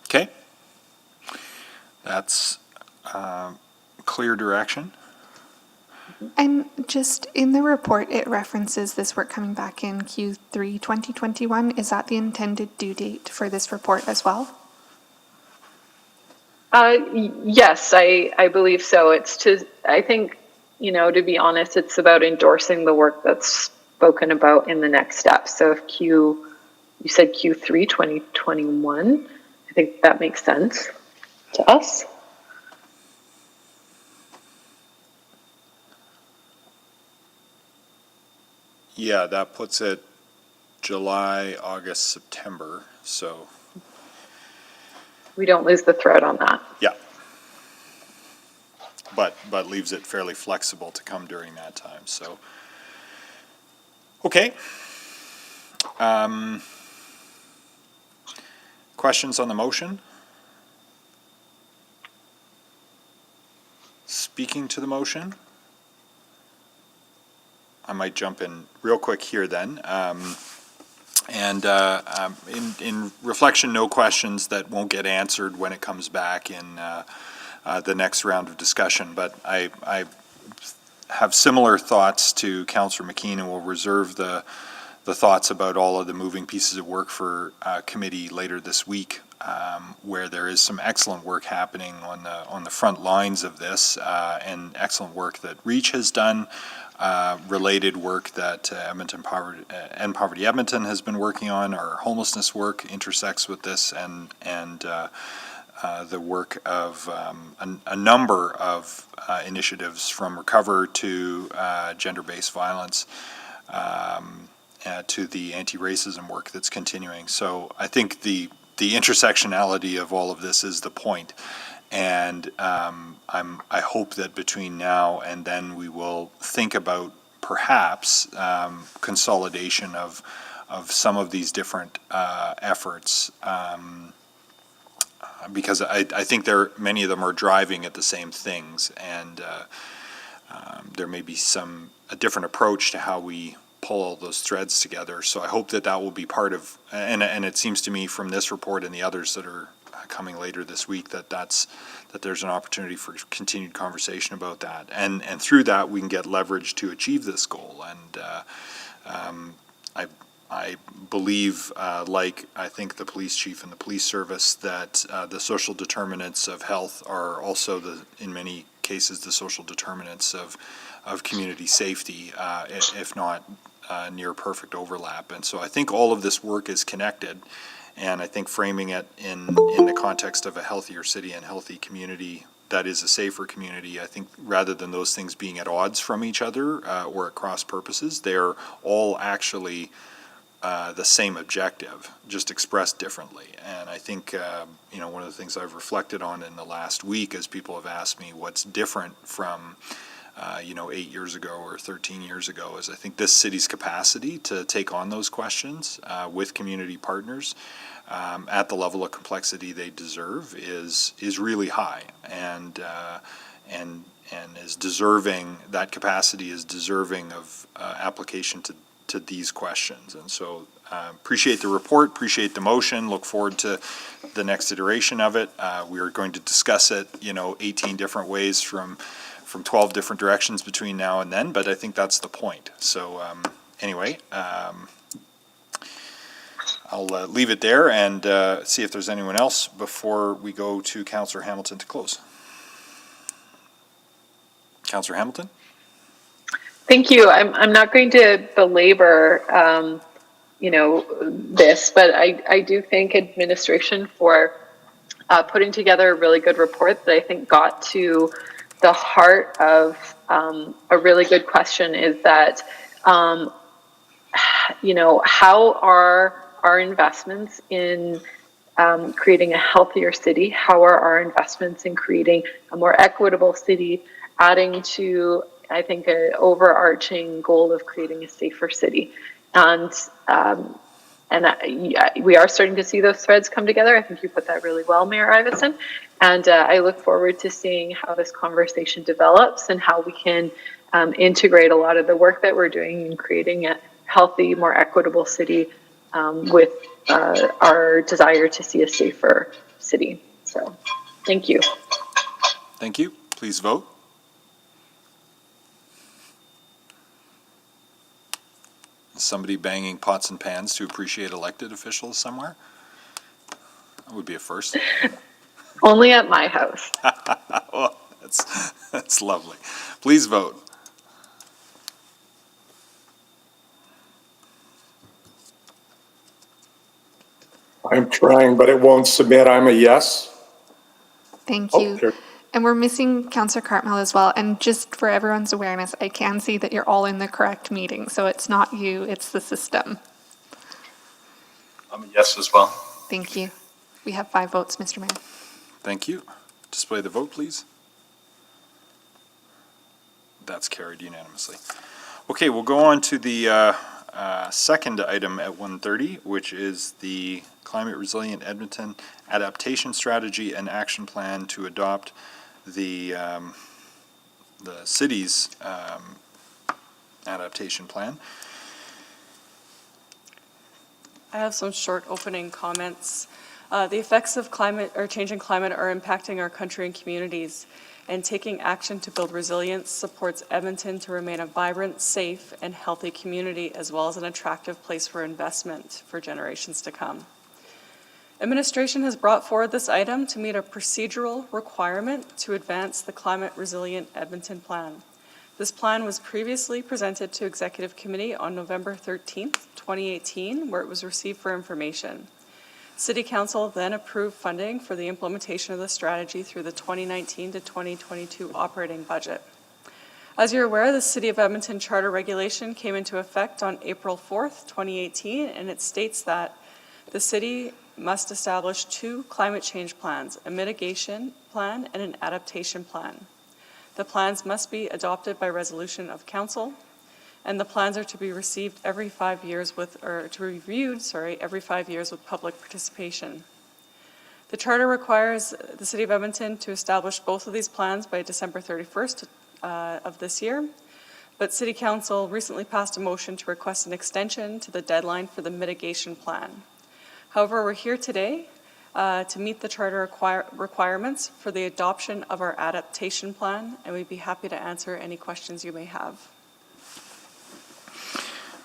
Okay. That's clear direction. And just in the report, it references this work coming back in Q3 2021. Is that the intended due date for this report as well? Yes, I believe so. I think, to be honest, it's about endorsing the work that's spoken about in the next step. So if you said Q3 2021, I think that makes sense to us. Yeah, that puts it July, August, September, so. We don't lose the thread on that. Yeah. But leaves it fairly flexible to come during that time, so. Okay. Questions on the motion? Speaking to the motion? I might jump in real quick here then. And in reflection, no questions that won't get answered when it comes back in the next round of discussion. But I have similar thoughts to Councillor McKean, and will reserve the thoughts about all of the moving pieces of work for committee later this week, where there is some excellent work happening on the front lines of this, and excellent work that REACH has done, related work that Edmonton Poverty Edmonton has been working on. Our homelessness work intersects with this, and the work of a number of initiatives, from Recover to gender-based violence, to the anti-racism work that's continuing. So I think the intersectionality of all of this is the point. And I hope that between now and then we will think about perhaps consolidation of some of these different efforts, because I think many of them are driving at the same things, and there may be a different approach to how we pull all those threads together. So I hope that will be part of, and it seems to me from this report and the others that are coming later this week, that there's an opportunity for continued conversation about that, and through that we can get leverage to achieve this goal. And I believe, like I think the police chief and the police service, that the social determinants of health are also in many cases the social determinants of community safety, if not near perfect overlap. And so I think all of this work is connected. And I think framing it in the context of a healthier city and healthy community that is a safer community, I think rather than those things being at odds from each other or at cross purposes, they're all actually the same objective, just expressed differently. And I think one of the things I've reflected on in the last week, as people have asked me what's different from 8 years ago or 13 years ago, is I think this city's capacity to take on those questions with community partners at the level of complexity they deserve is really high, and is deserving. That capacity is deserving of application to these questions. And so appreciate the report, appreciate the motion, look forward to the next iteration of it. We are going to discuss it 18 different ways from 12 different directions between now and then, but I think that's the point. So anyway, I'll leave it there and see if there's anyone else before we go to Councillor Hamilton to close. Councillor Hamilton? Thank you. I'm not going to belabor, this, but I do thank administration for putting together a really good report that I think got to the heart of a really good question, is that, how are our investments in creating a healthier city, how are our investments in creating a more equitable city adding to, I think, an overarching goal of creating a safer city. And we are starting to see those threads come together. I think you put that really well, Mayor Iveson. And I look forward to seeing how this conversation develops and how we can integrate a lot of the work that we're doing in creating a healthy, more equitable city with our desire to see a safer city. So, thank you. Thank you. Please vote. Is somebody banging pots and pans to appreciate elected officials somewhere? That would be a first. Only at my house. Oh, that's lovely. Please vote. I'm trying, but it won't submit. I'm a yes. Thank you. And we're missing Councillor Cartmel as well. And just for everyone's awareness, I can see that you're all in the correct meeting. So it's not you, it's the system. I'm a yes as well. Thank you. We have 5 votes, Mr. Mayor. Thank you. Display the vote, please. That's carried unanimously. Okay, we'll go on to the second item at 1:30, which is the Climate Resilient Edmonton Adaptation Strategy and Action Plan to adopt the city's adaptation plan. I have some short opening comments. The effects of climate or changing climate are impacting our country and communities, and taking action to build resilience supports Edmonton to remain a vibrant, safe, and healthy community, as well as an attractive place for investment for generations to come. Administration has brought forward this item to meet a procedural requirement to advance the Climate Resilient Edmonton Plan. This plan was previously presented to Executive Committee on November 13th, 2018, where it was received for information. City Council then approved funding for the implementation of the strategy through the 2019 to 2022 operating budget. As you're aware, the City of Edmonton Charter Regulation came into effect on April 4th, 2018, and it states that the city must establish 2 climate change plans, a mitigation plan and an adaptation plan. The plans must be adopted by resolution of council, and the plans are to be received every 5 years reviewed every 5 years with public participation. The charter requires the City of Edmonton to establish both of these plans by December 31st of this year, but City Council recently passed a motion to request an extension to the deadline for the mitigation plan. However, we're here today to meet the charter requirements for the adoption of our adaptation plan, and we'd be happy to answer any questions you may have.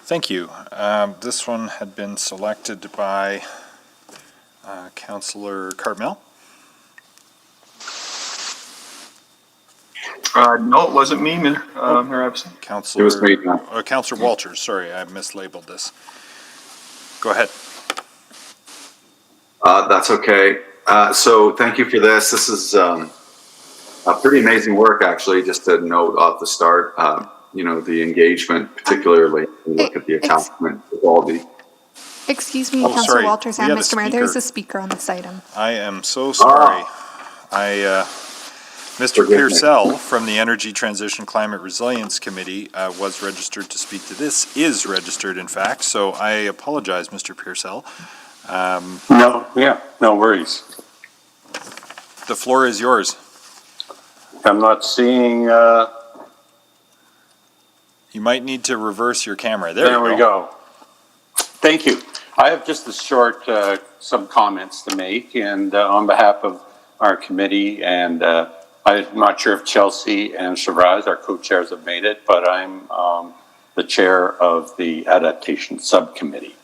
Thank you. This one had been selected by Councillor Cartmel. No, it wasn't me, Mayor Epson. Councillor Walters, sorry, I mislabeled this. Go ahead. That's okay. So thank you for this. This is a pretty amazing work, actually, just to note off the start, the engagement, particularly when you look at the accomplishment of all the... Excuse me, Councillor Walters and Mr. Mayor, there's a speaker on this item. I am so sorry. Mr. Pearsall from the Energy Transition Climate Resilience Committee was registered to speak to this, is registered in fact, so I apologize, Mr. Pearsall. No worries. The floor is yours. I'm not seeing... You might need to reverse your camera. There we go. Thank you. I have just a short, some comments to make, and on behalf of our committee, and I'm not sure if Chelsea and Shiraz, our co-chairs, have made it, but I'm the chair of the adaptation subcommittee.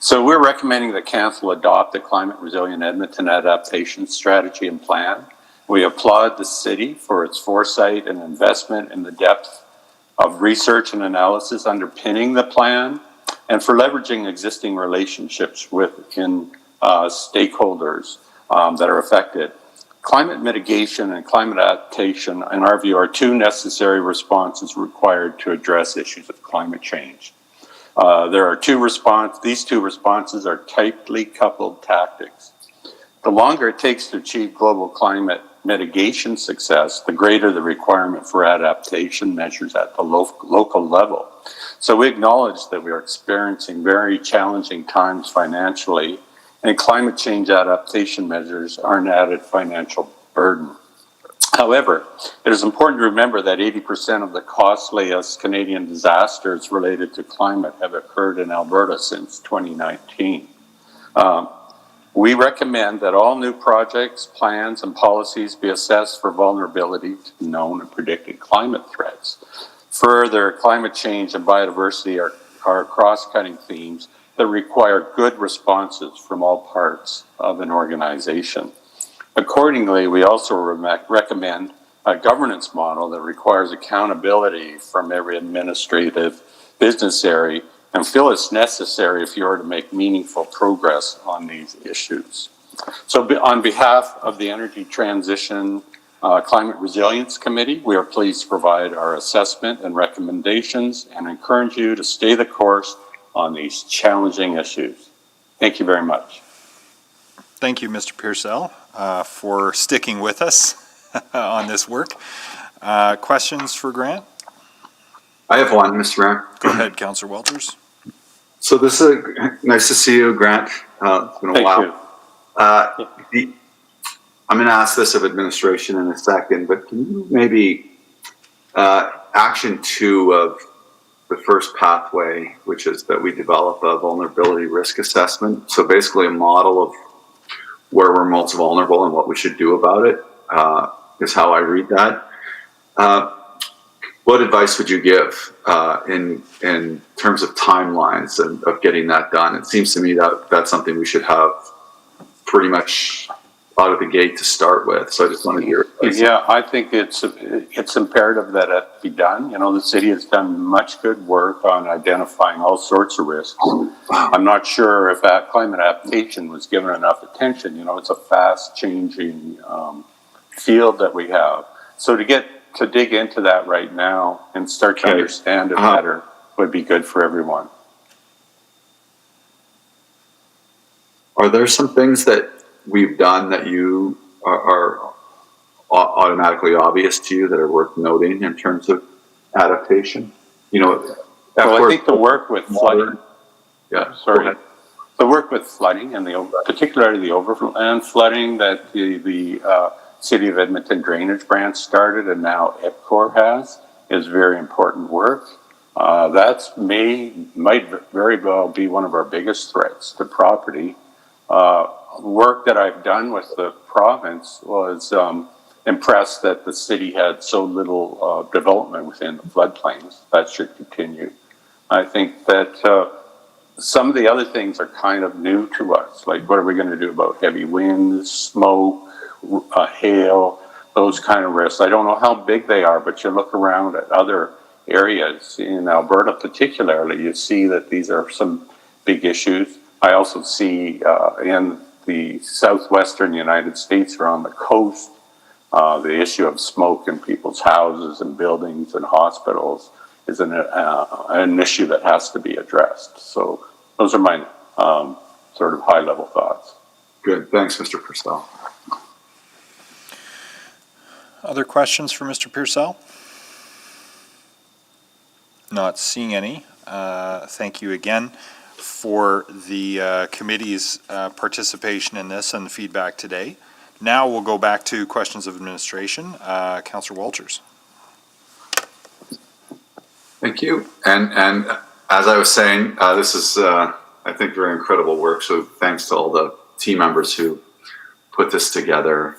So we're recommending that council adopt the Climate Resilient Edmonton Adaptation Strategy and Plan. We applaud the city for its foresight and investment in the depth of research and analysis underpinning the plan, and for leveraging existing relationships within stakeholders that are affected. Climate mitigation and climate adaptation, in our view, are 2 necessary responses required to address issues of climate change. There are these two responses are tightly coupled tactics. The longer it takes to achieve global climate mitigation success, the greater the requirement for adaptation measures at the local level. So we acknowledge that we are experiencing very challenging times financially, and climate change adaptation measures are an added financial burden. However, it is important to remember that 80% of the costliest Canadian disasters related to climate have occurred in Alberta since 2019. We recommend that all new projects, plans, and policies be assessed for vulnerability to known and predicted climate threats. Further, climate change and biodiversity are cross-cutting themes that require good responses from all parts of an organization. Accordingly, we also recommend a governance model that requires accountability from every administrative business area and feel it's necessary if you are to make meaningful progress on these issues. So on behalf of the Energy Transition Climate Resilience Committee, we are pleased to provide our assessment and recommendations and encourage you to stay the course on these challenging issues. Thank you very much. Thank you, Mr. Pearsall, for sticking with us on this work. Questions for Grant? I have one, Mr. Mayor. Go ahead, Councillor Walters. So this is nice to see you, Grant. It's been a while. I'm going to ask this of administration in a second, but can you maybe action 2 of the first pathway, which is that we develop a vulnerability risk assessment. So basically a model of where we're most vulnerable and what we should do about it, is how I read that. What advice would you give in terms of timelines of getting that done? It seems to me that that's something we should have pretty much out of the gate to start with. So I just wanted to hear advice. Yeah, I think it's imperative that it be done. You know, the city has done much good work on identifying all sorts of risks. I'm not sure if that climate adaptation was given enough attention. You know, it's a fast changing field that we have. So to dig into that right now and start to understand it better would be good for everyone. Are there some things that we've done that you are automatically obvious to you that are worth noting in terms of adaptation? You know, well, I think the work with flooding. Yeah, sorry. The work with flooding and particularly the overland flooding that the City of Edmonton Drainage Branch started and now EPCOR has is very important work. Might very well be one of our biggest threats to property. Work that I've done with the province was impressed that the city had so little development within the floodplains. That should continue. I think that some of the other things are kind of new to us, like what are we going to do about heavy winds, smoke, hail, those kind of risks. I don't know how big they are, but you look around at other areas in Alberta particularly, you see that these are some big issues. I also see in the southwestern United States or on the coast, the issue of smoke in people's houses and buildings and hospitals is an issue that has to be addressed. So those are my sort of high-level thoughts. Good. Thanks, Mr. Purcell. Other questions for Mr. Purcell? Not seeing any. Thank you again for the committee's participation in this and the feedback today. Now we'll go back to questions of administration. Councillor Walters. Thank you. And as I was saying, this is, I think, very incredible work. So thanks to all the team members who put this together.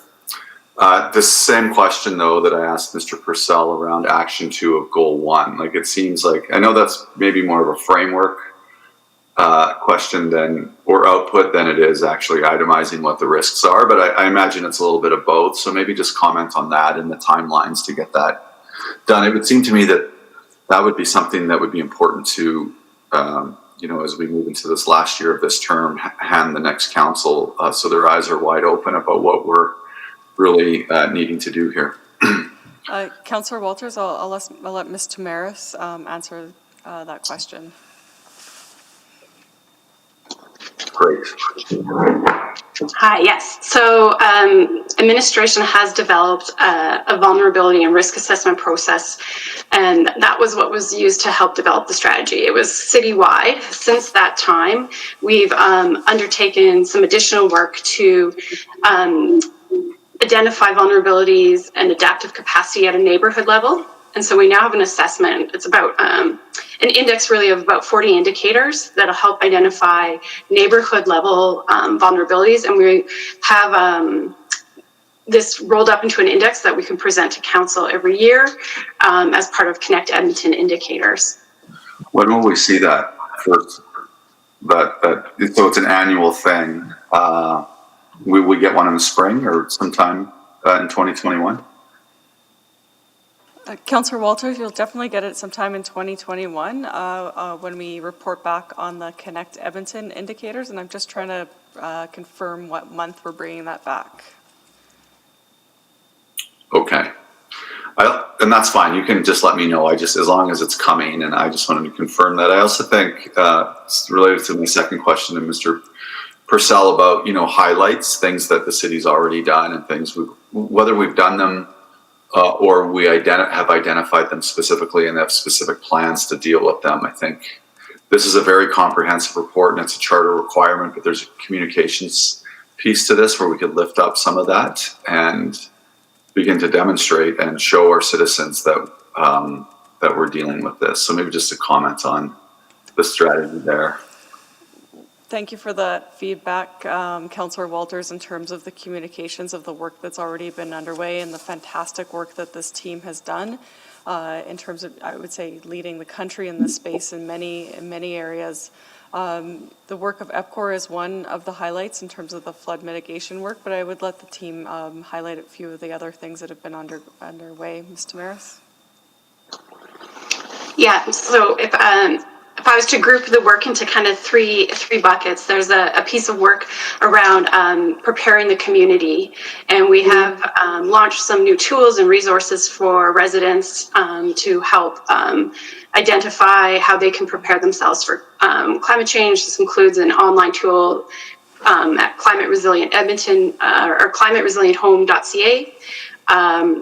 The same question, though, that I asked Mr. Purcell around Action 2 of Goal 1. Like, it seems like, I know that's maybe more of a framework question or output than it is actually itemizing what the risks are, but I imagine it's a little bit of both. So maybe just comment on that and the timelines to get that done. It would seem to me that that would be something that would be important to, you know, as we move into this last year of this term, hand the next council so their eyes are wide open about what we're really needing to do here. Councillor Walters, I'll let Ms. Tamaris answer that question. Great. Hi, yes. So administration has developed a vulnerability and risk assessment process, and that was what was used to help develop the strategy. It was citywide. Since that time, we've undertaken some additional work to identify vulnerabilities and adaptive capacity at a neighborhood level. And so we now have an assessment. It's about an index really of about 40 indicators that'll help identify neighborhood level vulnerabilities. And we have this rolled up into an index that we can present to council every year as part of Connect Edmonton indicators. When will we see that first? So it's an annual thing. Will we get one in the spring or sometime in 2021? Councillor Walters, you'll definitely get it sometime in 2021 when we report back on the Connect Edmonton indicators, and I'm just trying to confirm what month we're bringing that back. Okay. And that's fine. You can just let me know. As long as it's coming, and I just wanted to confirm that. I also think, related to my second question to Mr. Purcell about, you know, highlights, things that the city's already done and things, whether we've done them or we have identified them specifically and have specific plans to deal with them. I think this is a very comprehensive report and it's a charter requirement, but there's a communications piece to this where we could lift up some of that and begin to demonstrate and show our citizens that that we're dealing with this. So maybe just a comment on the strategy there. Thank you for that feedback, Councillor Walters, in terms of the communications of the work that's already been underway and the fantastic work that this team has done in terms of, I would say, leading the country in this space in many areas. The work of EPCOR is one of the highlights in terms of the flood mitigation work, but I would let the team highlight a few of the other things that have been underway. Ms. Tamaris? Yeah, so if I was to group the work into kind of three buckets, there's a piece of work around preparing the community, and we have launched some new tools and resources for residents to help identify how they can prepare themselves for climate change. This includes an online tool at Climate Resilient Edmonton or climateresilienthome.ca.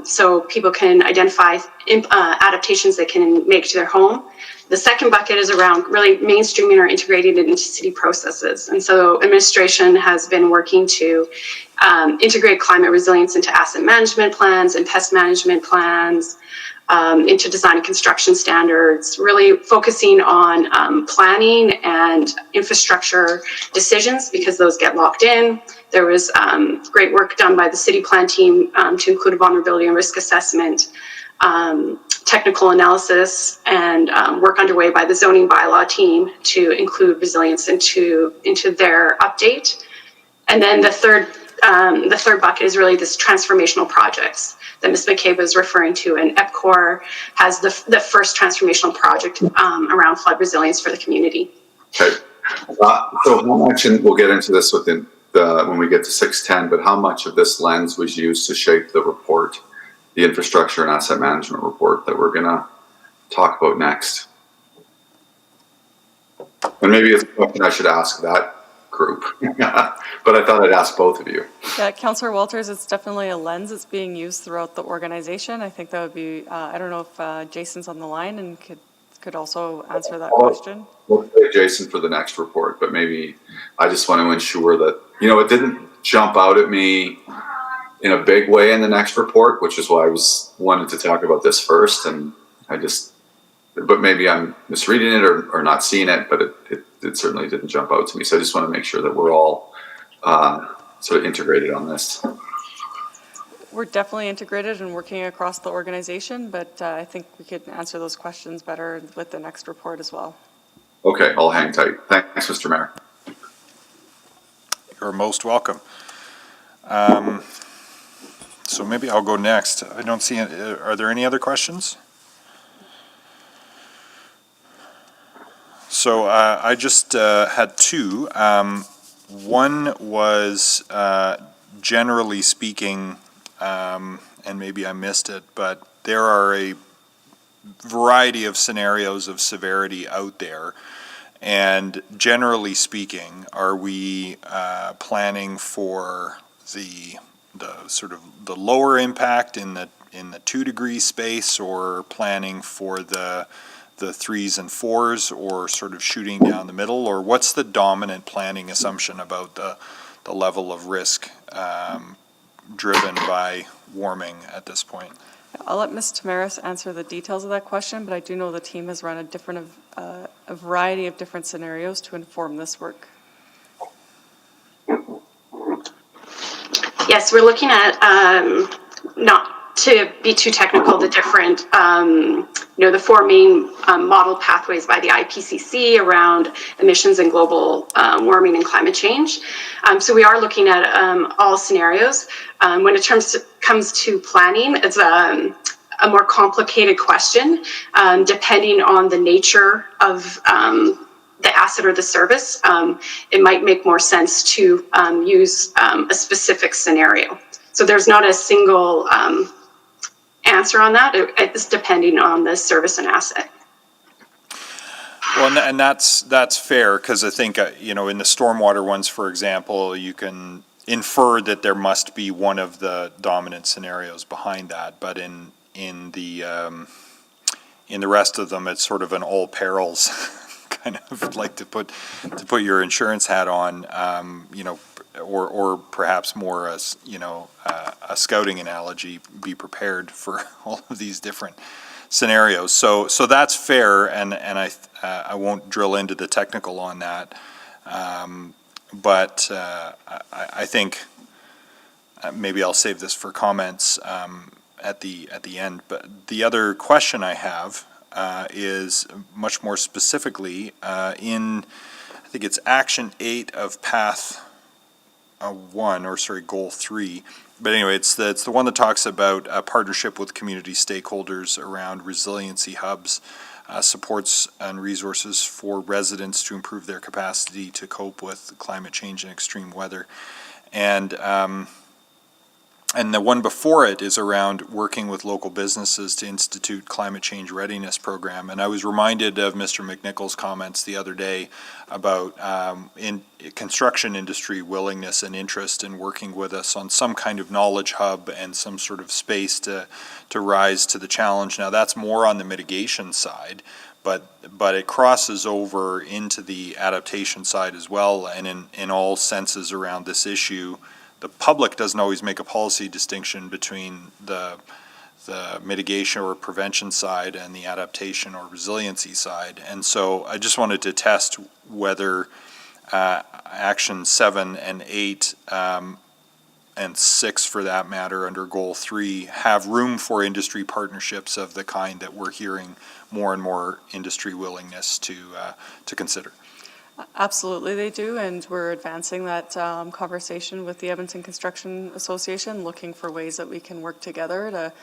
So people can identify adaptations they can make to their home. The second bucket is around really mainstreaming or integrating it into city processes. And so administration has been working to integrate climate resilience into asset management plans and pest management plans, into design and construction standards, really focusing on planning and infrastructure decisions because those get locked in. There was great work done by the city plan team to include a vulnerability and risk assessment, technical analysis, and work underway by the zoning bylaw team to include resilience into their update. And then the third bucket is really this transformational projects that Ms. McCabe was referring to, and EPCOR has the first transformational project around flood resilience for the community. Okay. So how much, and we'll get into this within when we get to 610, but how much of this lens was used to shape the report, the infrastructure and asset management report that we're going to talk about next? And maybe it's a question I should ask that group, but I thought I'd ask both of you. Yeah, Councillor Walters, it's definitely a lens that's being used throughout the organization. I think that would be, I don't know if Jason's on the line and could also answer that question. We'll play Jason for the next report, but maybe I just want to ensure that, it didn't jump out at me in a big way in the next report, which is why I wanted to talk about this first. And but maybe I'm misreading it or not seeing it, but it certainly didn't jump out to me. So I just want to make sure that we're all sort of integrated on this. We're definitely integrated and working across the organization, but I think we could answer those questions better with the next report as well. Okay, I'll hang tight. Thanks, Mr. Mayor. You're most welcome. So maybe I'll go next. I don't see, are there any other questions? So I just had two. One was generally speaking, and maybe I missed it, but there are a variety of scenarios of severity out there. And generally speaking, are we planning for the sort of the lower impact in the 2 degree space, or planning for the 3s and 4s, or sort of shooting down the middle, or what's the dominant planning assumption about the level of risk driven by warming at this point? I'll let Ms. Tamaris answer the details of that question, but I do know the team has run a variety of different scenarios to inform this work. Yes, we're looking at, not to be too technical, the different, the 4 main model pathways by the IPCC around emissions and global warming and climate change. So we are looking at all scenarios. When it comes to planning, it's a more complicated question, depending on the nature of the asset or the service. It might make more sense to use a specific scenario. So there's not a single answer on that. It's depending on the service and asset. Well, and that's fair, because I think, in the stormwater ones, for example, you can infer that there must be one of the dominant scenarios behind that. But in the rest of them, it's sort of an all perils kind of like to put your insurance hat on, or perhaps more as, a scouting analogy, be prepared for all of these different scenarios. So that's fair, and I won't drill into the technical on that. But I think maybe I'll save this for comments at the end. But the other question I have is much more specifically in, I think it's Action 8 of Path 1, or sorry, Goal 3. But anyway, it's the one that talks about a partnership with community stakeholders around resiliency hubs, supports and resources for residents to improve their capacity to cope with climate change and extreme weather. And the one before it is around working with local businesses to institute climate change readiness program. And I was reminded of Mr. McNichol's comments the other day about in construction industry willingness and interest in working with us on some kind of knowledge hub and some sort of space to rise to the challenge. Now that's more on the mitigation side, but it crosses over into the adaptation side as well, and in all senses around this issue. The public doesn't always make a policy distinction between the mitigation or prevention side and the adaptation or resiliency side. And so I just wanted to test whether Action 7 and 8 and 6 for that matter under Goal 3 have room for industry partnerships of the kind that we're hearing more and more industry willingness to consider. Absolutely they do, and we're advancing that conversation with the Edmonton Construction Association, looking for ways that we can work together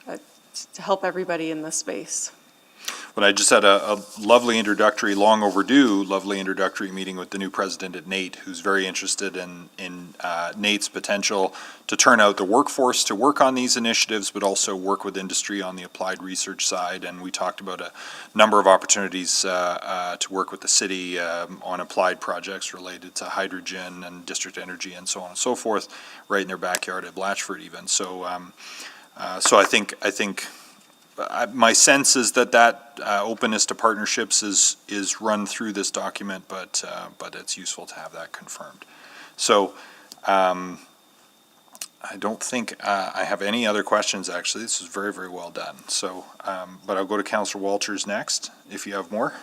to help everybody in this space. But I just had a lovely introductory, long overdue, lovely introductory meeting with the new president at NATE, who's very interested in NATE's potential to turn out the workforce to work on these initiatives, but also work with industry on the applied research side. And we talked about a number of opportunities to work with the city on applied projects related to hydrogen and district energy and so on and so forth, right in their backyard at Blatchford even. So I think my sense is that openness to partnerships is run through this document, but it's useful to have that confirmed. So I don't think I have any other questions, actually. This was very, very well done. So, but I'll go to Councillor Walters next, if you have more.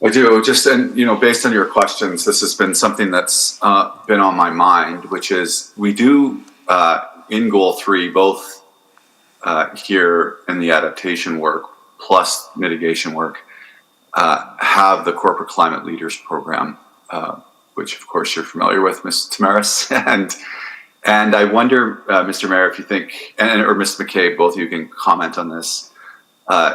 I do. Just, and based on your questions, this has been something that's been on my mind, which is we do in Goal 3, both here in the adaptation work plus mitigation work, have the Corporate Climate Leaders Program, which of course you're familiar with, Ms. Tamaris. And I wonder, Mr. Mayor, if you think, or Ms. McCabe, both of you can comment on this,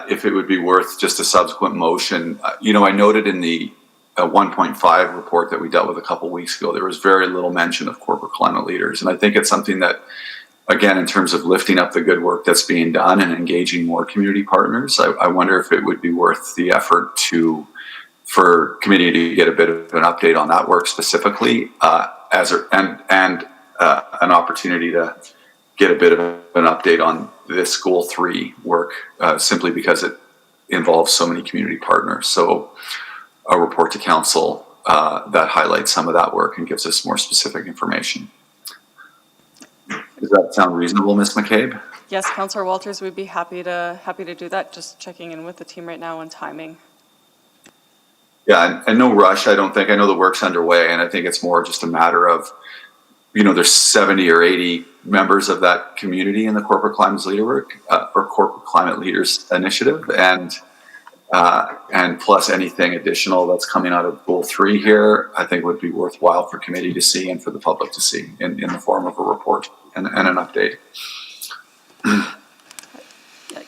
if it would be worth just a subsequent motion. I noted in the 1.5 report that we dealt with a couple weeks ago, there was very little mention of corporate climate leaders. And I think it's something that, again, in terms of lifting up the good work that's being done and engaging more community partners, I wonder if it would be worth the effort for committee to get a bit of an update on that work specifically, and an opportunity to get a bit of an update on this Goal 3 work, simply because it involves so many community partners. So a report to council that highlights some of that work and gives us more specific information. Does that sound reasonable, Ms. McCabe? Yes, Councillor Walters, we'd be happy to do that. Just checking in with the team right now on timing. Yeah, and no rush, I don't think. I know the work's underway, and I think it's more just a matter of, there's 70 or 80 members of that community in the Corporate Climate Leaders Initiative, and plus anything additional that's coming out of Goal 3 here, I think would be worthwhile for committee to see and for the public to see in the form of a report and an update.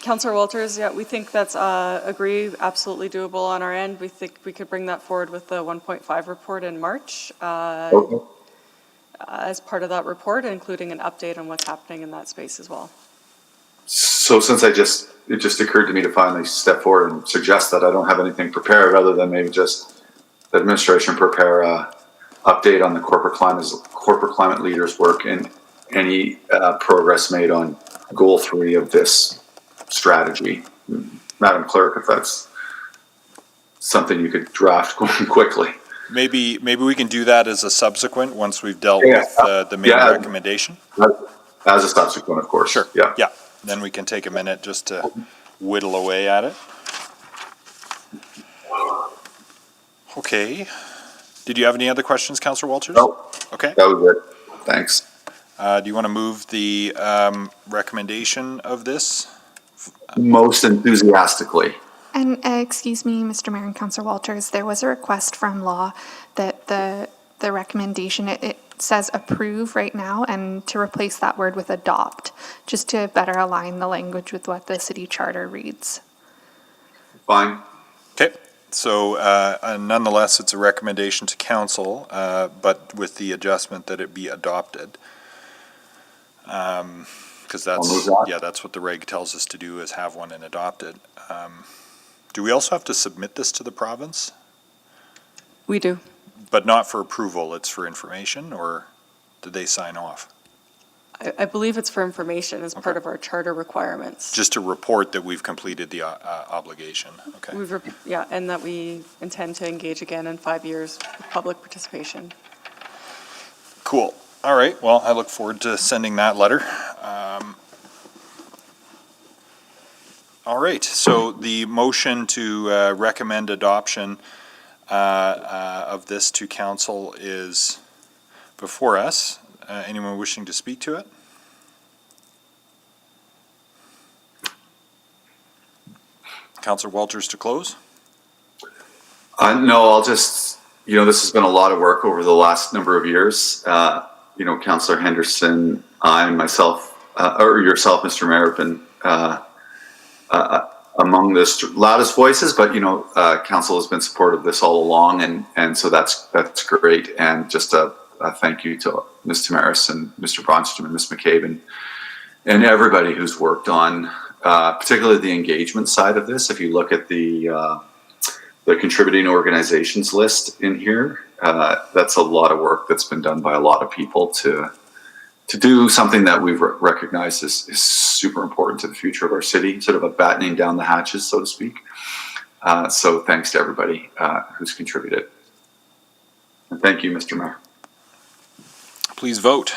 Councillor Walters, yeah, we think that's agree, absolutely doable on our end. We think we could bring that forward with the 1.5 report in March as part of that report, including an update on what's happening in that space as well. So since it just occurred to me to finally step forward and suggest that I don't have anything prepared other than maybe just the administration prepare a update on the corporate climate leaders work and any progress made on Goal 3 of this strategy. Madam Clerk, if that's something you could draft quickly. Maybe we can do that as a subsequent once we've dealt with the main recommendation. As a subsequent, of course. Sure. Yeah. Then we can take a minute just to whittle away at it. Okay. Did you have any other questions, Councillor Walters? No. Okay. That was it. Thanks. Do you want to move the recommendation of this? Most enthusiastically. And excuse me, Mr. Mayor and Councillor Walters, there was a request from law that the recommendation, it says approve right now, and to replace that word with adopt, just to better align the language with what the city charter reads. Fine. Okay. So nonetheless, it's a recommendation to council, but with the adjustment that it be adopted. Because that's what the reg tells us to do, is have one and adopt it. Do we also have to submit this to the province? We do. But not for approval, it's for information, or did they sign off? I believe it's for information as part of our charter requirements. Just to report that we've completed the obligation, okay? And that we intend to engage again in 5 years with public participation. Cool. All right, well, I look forward to sending that letter. All right, so the motion to recommend adoption of this to council is before us. Anyone wishing to speak to it? Councillor Walters to close? No, I'll just, this has been a lot of work over the last number of years. Councillor Henderson, I, myself, or yourself, Mr. Mayor, have been among the loudest voices, but council has been supportive of this all along, and so that's great. And just a thank you to Ms. Tamaris and Mr. Bronstrom and Ms. McCabe and everybody who's worked on particularly the engagement side of this. If you look at the contributing organizations list in here, that's a lot of work that's been done by a lot of people to do something that we've recognized is super important to the future of our city, sort of a battening down the hatches, so to speak. So thanks to everybody who's contributed. And thank you, Mr. Mayor. Please vote.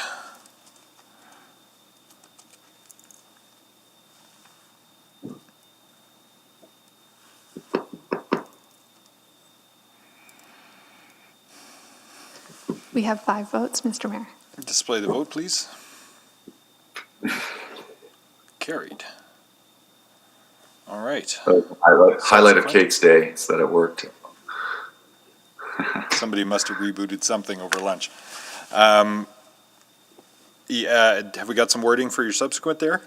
We have 5 votes, Mr. Mayor. Display the vote, please. Carried. All right. Highlight of Kate's day is that it worked. Somebody must have rebooted something over lunch. Have we got some wording for your subsequent there?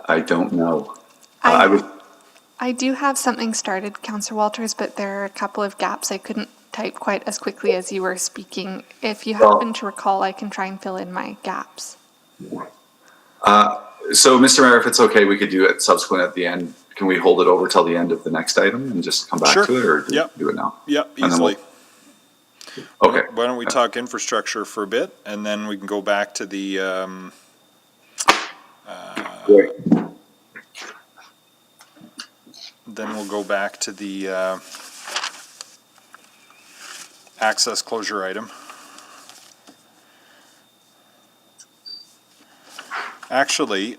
I don't know. I do have something started, Councillor Walters, but there are a couple of gaps I couldn't type quite as quickly as you were speaking. If you happen to recall, I can try and fill in my gaps. So, Mr. Mayor, if it's okay, we could do it subsequent at the end. Can we hold it over till the end of the next item and just come back to it, or do it now? Yep, easily. Okay. Why don't we talk infrastructure for a bit, and then we can go back to the then we'll go back to the access closure item. Actually,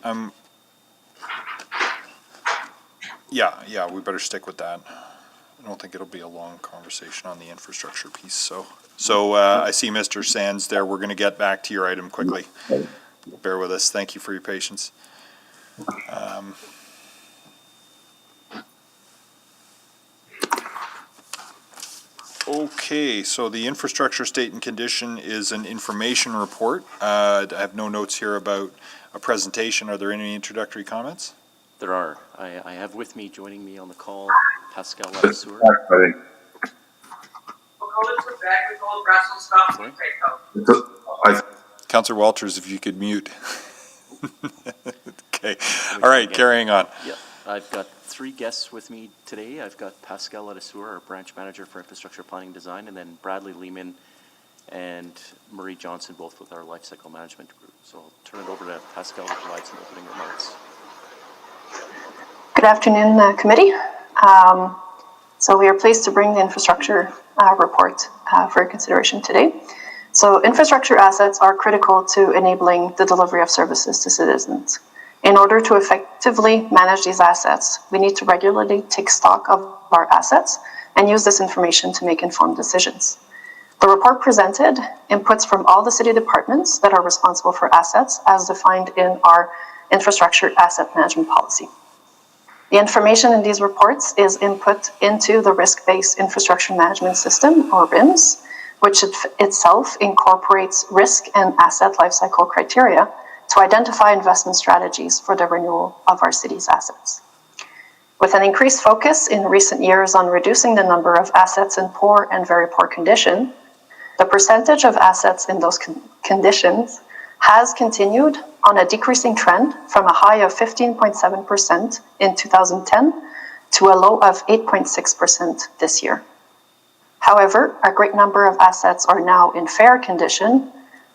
yeah, we better stick with that. I don't think it'll be a long conversation on the infrastructure piece. So I see Mr. Sands there. We're going to get back to your item quickly. Bear with us. Thank you for your patience. Okay, so the infrastructure state and condition is an information report. I have no notes here about a presentation. Are there any introductory comments? There are. I have with me, joining me on the call, Pascal Lavasseur. Councillor Walters, if you could mute. Okay, all right, carrying on. Yeah, I've got 3 guests with me today. I've got Pascal Lavasseur, our branch manager for infrastructure planning and design, and then Bradley Lehman and Marie Johnson, both with our lifecycle management group. So I'll turn it over to Pascal to provide some opening remarks. Good afternoon, committee. So we are pleased to bring the infrastructure report for consideration today. So infrastructure assets are critical to enabling the delivery of services to citizens. In order to effectively manage these assets, we need to regularly take stock of our assets and use this information to make informed decisions. The report presented inputs from all the city departments that are responsible for assets as defined in our infrastructure asset management policy. The information in these reports is input into the risk-based infrastructure management system, or RIMS, which itself incorporates risk and asset lifecycle criteria to identify investment strategies for the renewal of our city's assets. With an increased focus in recent years on reducing the number of assets in poor and very poor condition, the percentage of assets in those conditions has continued on a decreasing trend from a high of 15.7% in 2010 to a low of 8.6% this year. However, a great number of assets are now in fair condition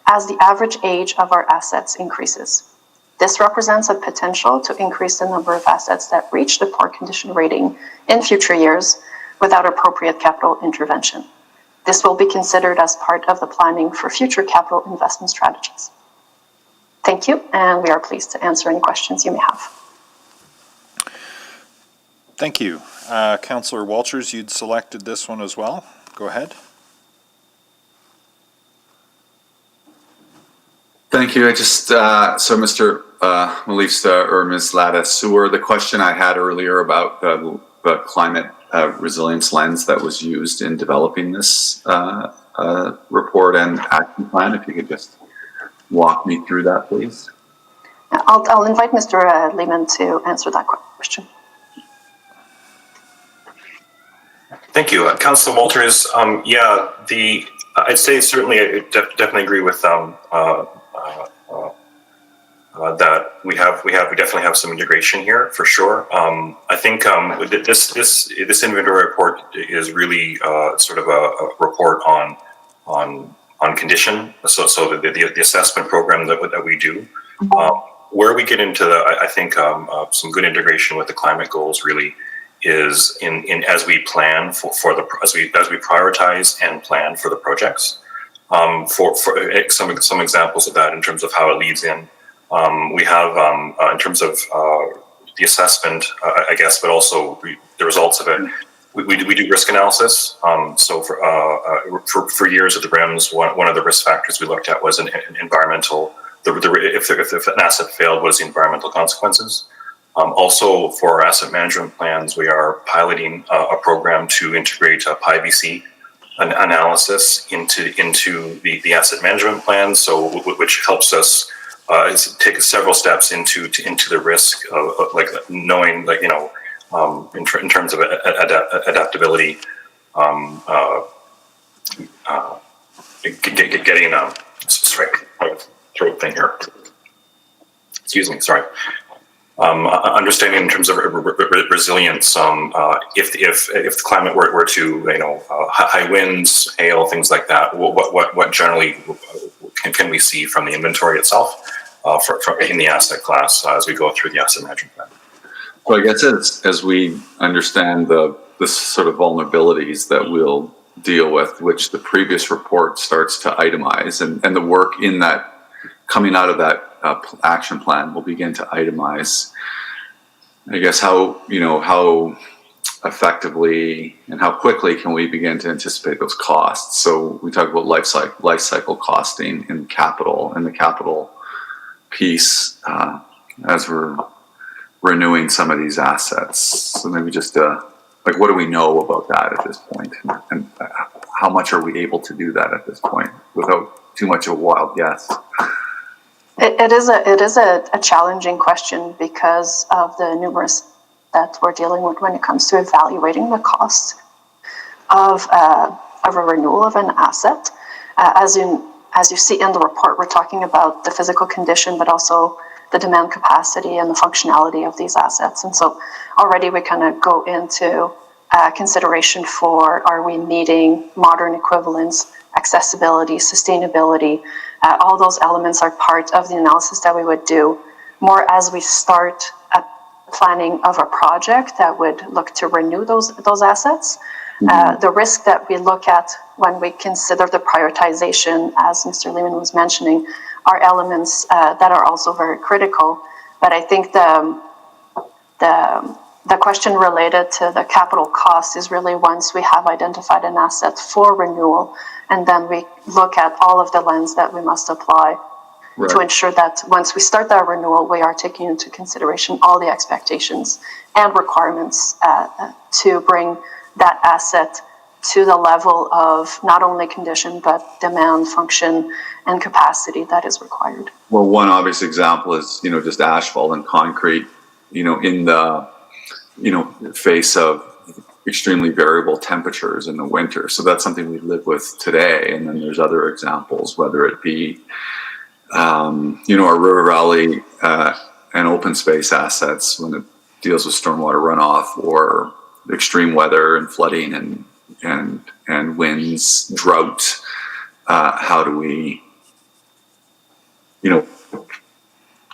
as the average age of our assets increases. This represents a potential to increase the number of assets that reach the poor condition rating in future years without appropriate capital intervention. This will be considered as part of the planning for future capital investment strategies. Thank you, and we are pleased to answer any questions you may have. Thank you. Councillor Walters, you'd selected this one as well. Go ahead. Thank you. I just, so Mr. Malista or Ms. Ladis-Sewer, the question I had earlier about the climate resilience lens that was used in developing this report and action plan, if you could just walk me through that, please. I'll invite Mr. Lehman to answer that question. Thank you. Councillor Walters, yeah, I'd say certainly I definitely agree with that we definitely have some integration here for sure. I think this inventory report is really sort of a report on condition. So the assessment program that we do, where we get into I think some good integration with the climate goals really is in as we plan as we prioritize and plan for the projects. For some examples of that in terms of how it leads in, we have in terms of the assessment, I guess, but also the results of it. We do risk analysis. So for years at the RIMS, one of the risk factors we looked at was an environmental. If an asset failed, what is the environmental consequences? Also, for our asset management plans, we are piloting a program to integrate a PIVC analysis into the asset management plan. So, which helps us take several steps into the risk of like knowing, like, you know, in terms of adaptability, getting sorry, throat thing here. Excuse me, sorry. Understanding in terms of resilience, if the climate were to, you know, high winds, hail, things like that, what generally can we see from the inventory itself in the asset class as we go through the asset management plan? Well, I guess as we understand the sort of vulnerabilities that we'll deal with, which the previous report starts to itemize, and the work in that coming out of that action plan will begin to itemize, I guess, how effectively and how quickly can we begin to anticipate those costs. So we talk about life cycle costing in the capital piece as we're renewing some of these assets. So maybe just like, what do we know about that at this point, and how much are we able to do that at this point without too much of a wild guess? It is a challenging question because of the numerous that we're dealing with when it comes to evaluating the cost of a renewal of an asset. As you see in the report, we're talking about the physical condition, but also the demand capacity and the functionality of these assets. And so already we kind of go into consideration for, are we meeting modern equivalence, accessibility, sustainability? All those elements are part of the analysis that we would do more as we start planning of a project that would look to renew those assets. The risk that we look at when we consider the prioritization, as Mr. Lehman was mentioning, are elements that are also very critical, But I think the question related to the capital cost is really once we have identified an asset for renewal, and then we look at all of the lens that we must apply to ensure that once we start that renewal, we are taking into consideration all the expectations and requirements to bring that asset to the level of not only condition, but demand, function, and capacity that is required. Well, one obvious example is, just asphalt and concrete, in the, face of extremely variable temperatures in the winter. So that's something we live with today. And then there's other examples, whether it be, our River Valley and open space assets when it deals with stormwater runoff or extreme weather and flooding and winds, drought. How do we,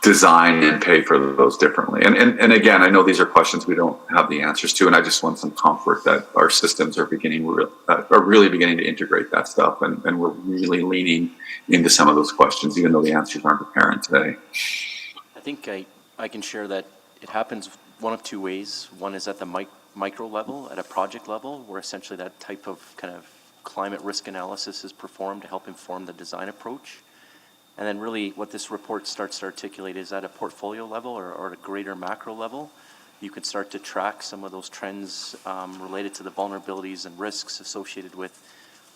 design and pay for those differently? And again, I know these are questions we don't have the answers to, and I just want some comfort that our systems are really beginning to integrate that stuff, and we're really leaning into some of those questions, even though the answers aren't apparent today. I think I can share that it happens one of two ways. One is at the micro level, at a project level, where essentially that type of kind of climate risk analysis is performed to help inform the design approach. And then really what this report starts to articulate is at a portfolio level or at a greater macro level, you can start to track some of those trends related to the vulnerabilities and risks associated with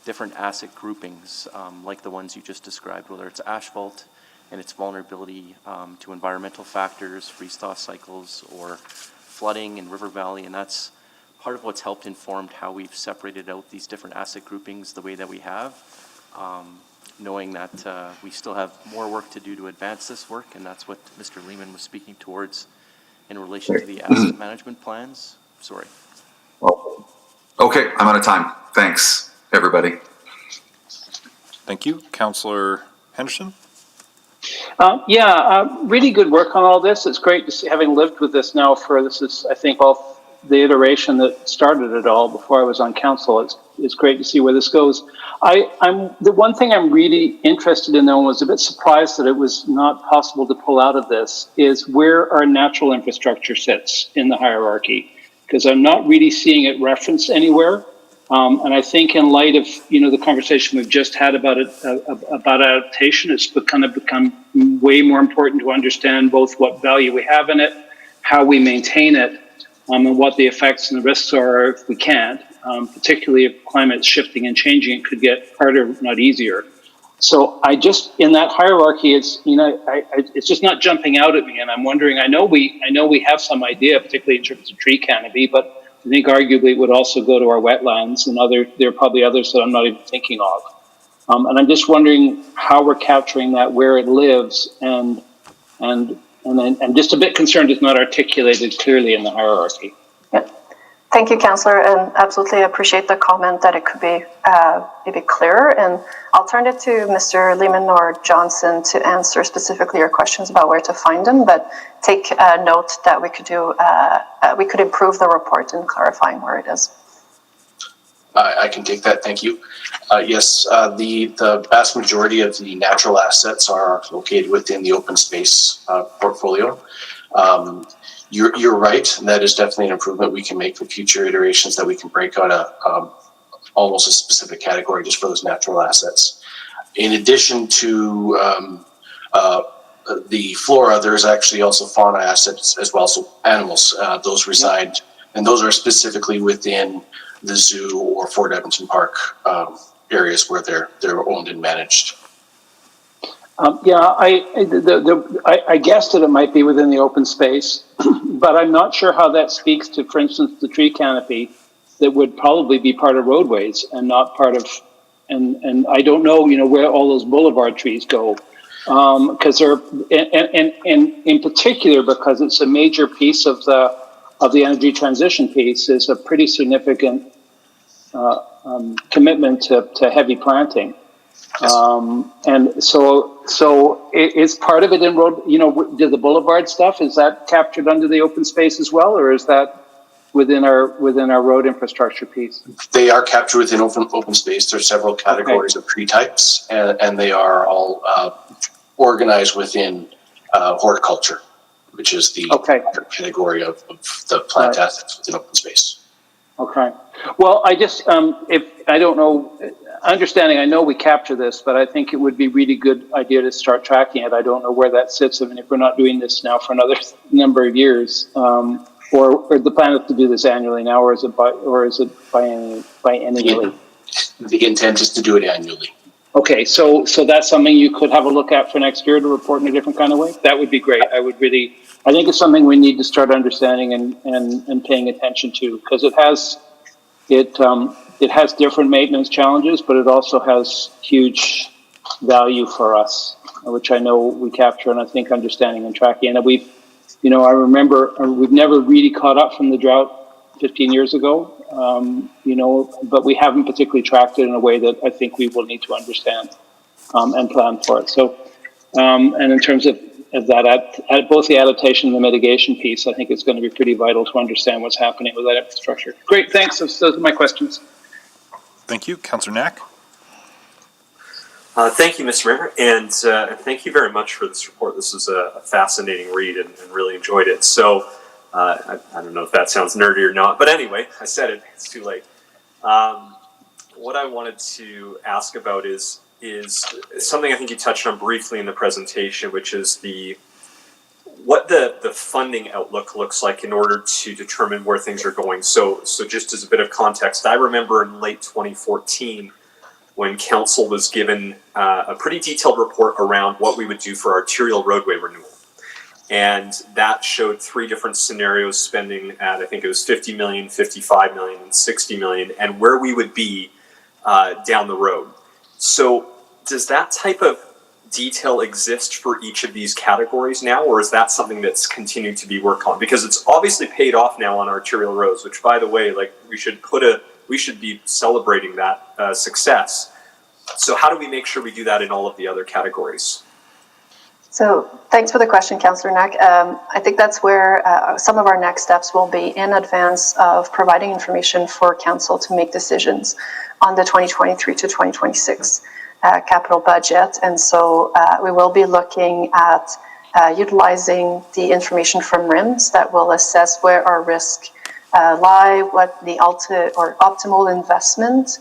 different asset groupings, like the ones you just described, whether it's asphalt and its vulnerability to environmental factors, freeze-thaw cycles, or flooding in River Valley. And that's part of what's helped informed how we've separated out these different asset groupings the way that we have. Knowing that we still have more work to do to advance this work, and that's what Mr. Lehman was speaking towards in relation to the asset management plans. Sorry. Okay, I'm out of time. Thanks, everybody. Thank you. Councillor Henderson? Really good work on all this. It's great to see, having lived with this now this is, I think, all the iteration that started it all before I was on council. It's great to see where this goes. The one thing I'm really interested in, though, and was a bit surprised that it was not possible to pull out of this, is where our natural infrastructure sits in the hierarchy, because I'm not really seeing it referenced anywhere. And I think in light of the conversation we've just had about adaptation, it's become way more important to understand both what value we have in it, how we maintain it, and what the effects and the risks are if we can't. Particularly if climate's shifting and changing, it could get harder, not easier. So in that hierarchy, it's it's just not jumping out at me, and I'm wondering. I know we have some idea, particularly in terms of tree canopy, but I think arguably it would also go to our wetlands and there are probably others that I'm not even thinking of. And I'm just wondering how we're capturing that, where it lives, and just a bit concerned it's not articulated clearly in the hierarchy. Thank you, Councillor, and absolutely appreciate the comment that it could be maybe clearer. And I'll turn it to Mr. Lehman or Johnson to answer specifically your questions about where to find them, but take note that we could improve the report in clarifying where it is. I can take that, thank you. Yes, the vast majority of the natural assets are located within the open space portfolio. You're right, and that is definitely an improvement we can make for future iterations, that we can break out almost a specific category just for those natural assets. In addition to the flora, there's actually also fauna assets as well, so animals. Those reside, and those are specifically within the zoo or Fort Edmonton Park areas where they're owned and managed. I guessed that it might be within the open space, but I'm not sure how that speaks to, for instance, the tree canopy that would probably be part of roadways and not part of, and I don't know, where all those boulevard trees go, because they're, and in particular because it's a major piece of the energy transition piece, is a pretty significant commitment to heavy planting. And so is part of it in road, did the boulevard stuff, is that captured under the open space as well, or is that within our road infrastructure piece? They are captured within open space. There are several categories of tree types, and they are all organized within horticulture. which is the category of the plant assets within open space. Okay. Well, I just, if I don't know, understanding, I know we capture this, but I think it would be really good idea to start tracking it. I don't know where that sits. I mean, if we're not doing this now for another number of years, or the plan is to do this annually now, or is it biennially? The intent is to do it annually. Okay, so that's something you could have a look at for next year to report in a different kind of way? That would be great. I think it's something we need to start understanding and paying attention to, because it has different maintenance challenges, but it also has huge value for us, which I know we capture, and I think understanding and tracking. And I remember we've never really caught up from the drought 15 years ago, but we haven't particularly tracked it in a way that I think we will need to understand and plan for it. So, and in terms of that, both the adaptation and the mitigation piece, I think it's going to be pretty vital to understand what's happening with that infrastructure. Great, thanks. Those are my questions. Thank you. Councillor Knack. Thank you, Mr. Mayor, and thank you very much for this report. This was a fascinating read and really enjoyed it. So I don't know if that sounds nerdy or not, but anyway, I said it. It's too late. What I wanted to ask about is something I think you touched on briefly in the presentation, which is what the funding outlook looks like in order to determine where things are going. So just as a bit of context, I remember in late 2014 when council was given a pretty detailed report around what we would do for arterial roadway renewal. And that showed 3 different scenarios spending at, I think it was 50 million, 55 million, and 60 million, and where we would be down the road. So does that type of detail exist for each of these categories now, or is that something that's continued to be worked on? Because it's obviously paid off now on arterial roads, which, by the way, like we should be celebrating that success. So how do we make sure we do that in all of the other categories? So thanks for the question, Councillor Knack. I think that's where some of our next steps will be in advance of providing information for council to make decisions on the 2023 to 2026 capital budget. And so we will be looking at utilizing the information from RIMS that will assess where our risk lie, what the optimal investment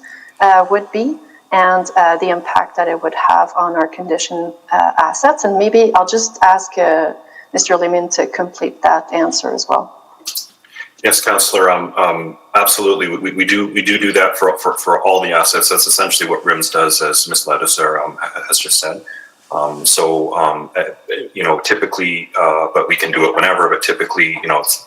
would be, and the impact that it would have on our condition assets. And maybe I'll just ask Mr. Lehman to complete that answer as well. Yes, Councillor. Absolutely, we do that for all the assets. That's essentially what RIMS does, as Ms. Ladouceur has just said. Typically, but we can do it whenever. But typically,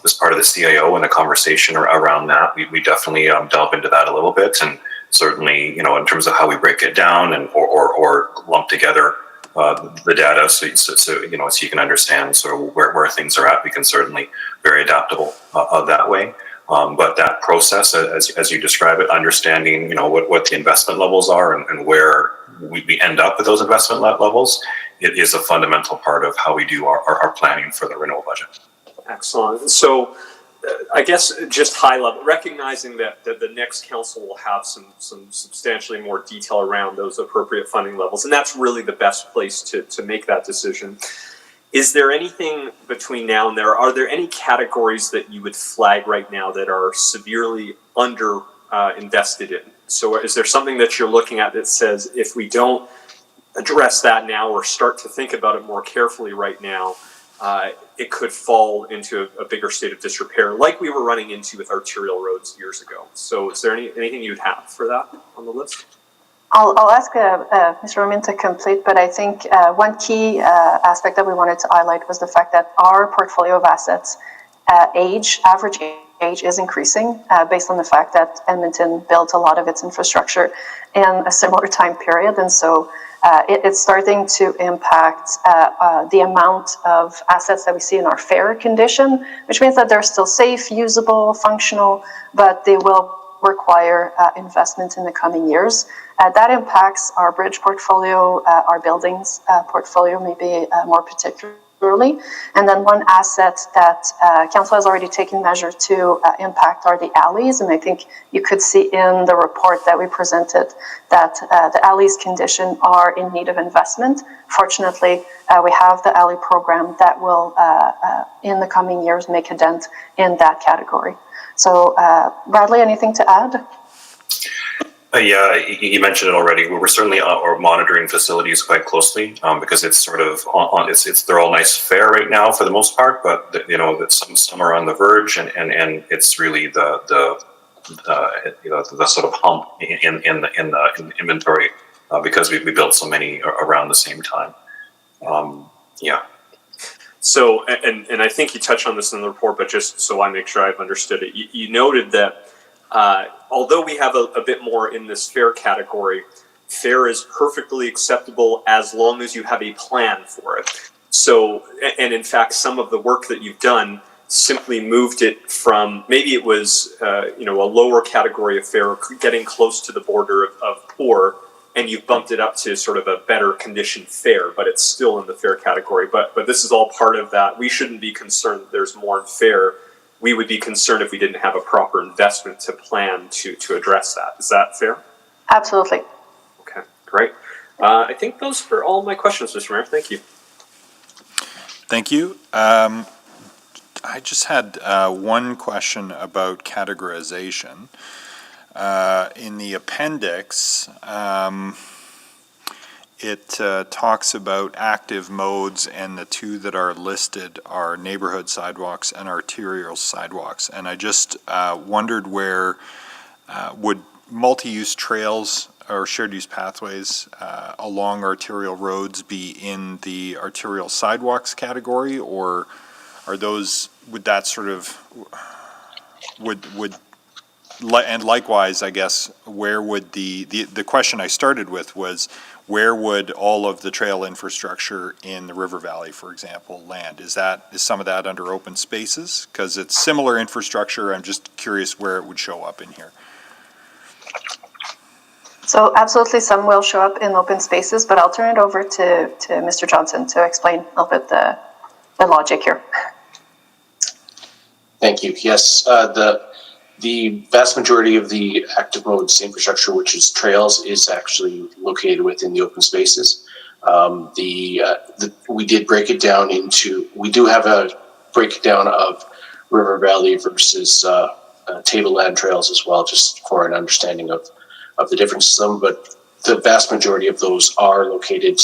as part of the CIO and the conversation around that, we definitely delve into that a little bit, and certainly, in terms of how we break it down and or lump together the data, so you can understand sort of where things are at. We can certainly very adaptable that way. But that process, as you describe it, understanding what the investment levels are and where we end up with those investment levels, it is a fundamental part of how we do our planning for the renewal budget. Excellent. So I guess just high level, recognizing that the next council will have some substantially more detail around those appropriate funding levels, and that's really the best place to make that decision. Is there anything between now and there? Are there any categories that you would flag right now that are severely under invested in? So is there something that you're looking at that says if we don't address that now or start to think about it more carefully right now, it could fall into a bigger state of disrepair, like we were running into with arterial roads years ago? So is there anything you'd have for that on the list? I'll ask Mr. Roman to complete, but I think one key aspect that we wanted to highlight was the fact that our portfolio of assets average age is increasing based on the fact that Edmonton built a lot of its infrastructure in a similar time period. And so it's starting to impact the amount of assets that we see in our fair condition, which means that they're still safe, usable, functional, but they will require investment in the coming years. That impacts our bridge portfolio, our buildings portfolio, maybe more particularly. early. And then one asset that council has already taken measure to impact are the alleys. And I think you could see in the report that we presented that the alleys condition are in need of investment. Fortunately, we have the alley program that will, in the coming years, make a dent in that category. So, Bradley, anything to add? Yeah, you mentioned it already. We're certainly monitoring facilities quite closely because it's sort of they're all nice fair right now for the most part, but that some are on the verge, and it's really the sort of hump in the inventory because we built so many around the same time. Yeah. So, and I think you touched on this in the report, but just so I make sure I've understood it, you noted that although we have a bit more in this fair category, fair is perfectly acceptable as long as you have a plan for it. So, and in fact, some of the work that you've done simply moved it from, maybe it was, a lower category of fair, getting close to the border of poor, and you've bumped it up to sort of a better condition fair, but it's still in the fair category. But this is all part of that. We shouldn't be concerned that there's more in fair. We would be concerned if we didn't have a proper investment to plan to address that. Is that fair? Absolutely. Okay, great. I think those are all my questions, Mr. Mayor. Thank you. Thank you. I just had one question about categorization. In the appendix, it talks about active modes, and the two that are listed are neighborhood sidewalks and arterial sidewalks. And I just wondered where would multi-use trails or shared use pathways along arterial roads be in the arterial sidewalks category, or are those, would that sort of, and likewise, I guess, where would the question I started with was, where would all of the trail infrastructure in the River Valley, for example, land? Is some of that under open spaces? Because it's similar infrastructure. I'm just curious where it would show up in here. So absolutely some will show up in open spaces, but I'll turn it over to Mr. Johnson to explain a little bit the logic here. Thank you. Yes, the vast majority of the active modes infrastructure, which is trails, is actually located within the open spaces. We did break it down into, we do have a breakdown of River Valley versus tableland trails as well, just for an understanding of the differences of them. But the vast majority of those are located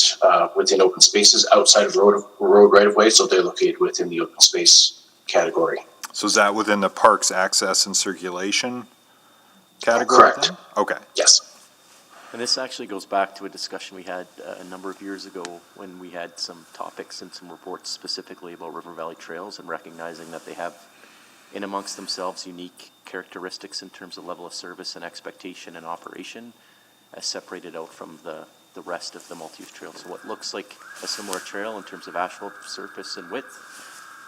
within open spaces outside of road right of way, so they're located within the open space category. So is that within the parks access and circulation category? Correct. Then? Okay. Yes. And this actually goes back to a discussion we had a number of years ago when we had some topics and some reports specifically about River Valley trails, and recognizing that they have in amongst themselves unique characteristics in terms of level of service and expectation and operation, as separated out from the rest of the multi-use trail. So what looks like a similar trail in terms of asphalt surface and width,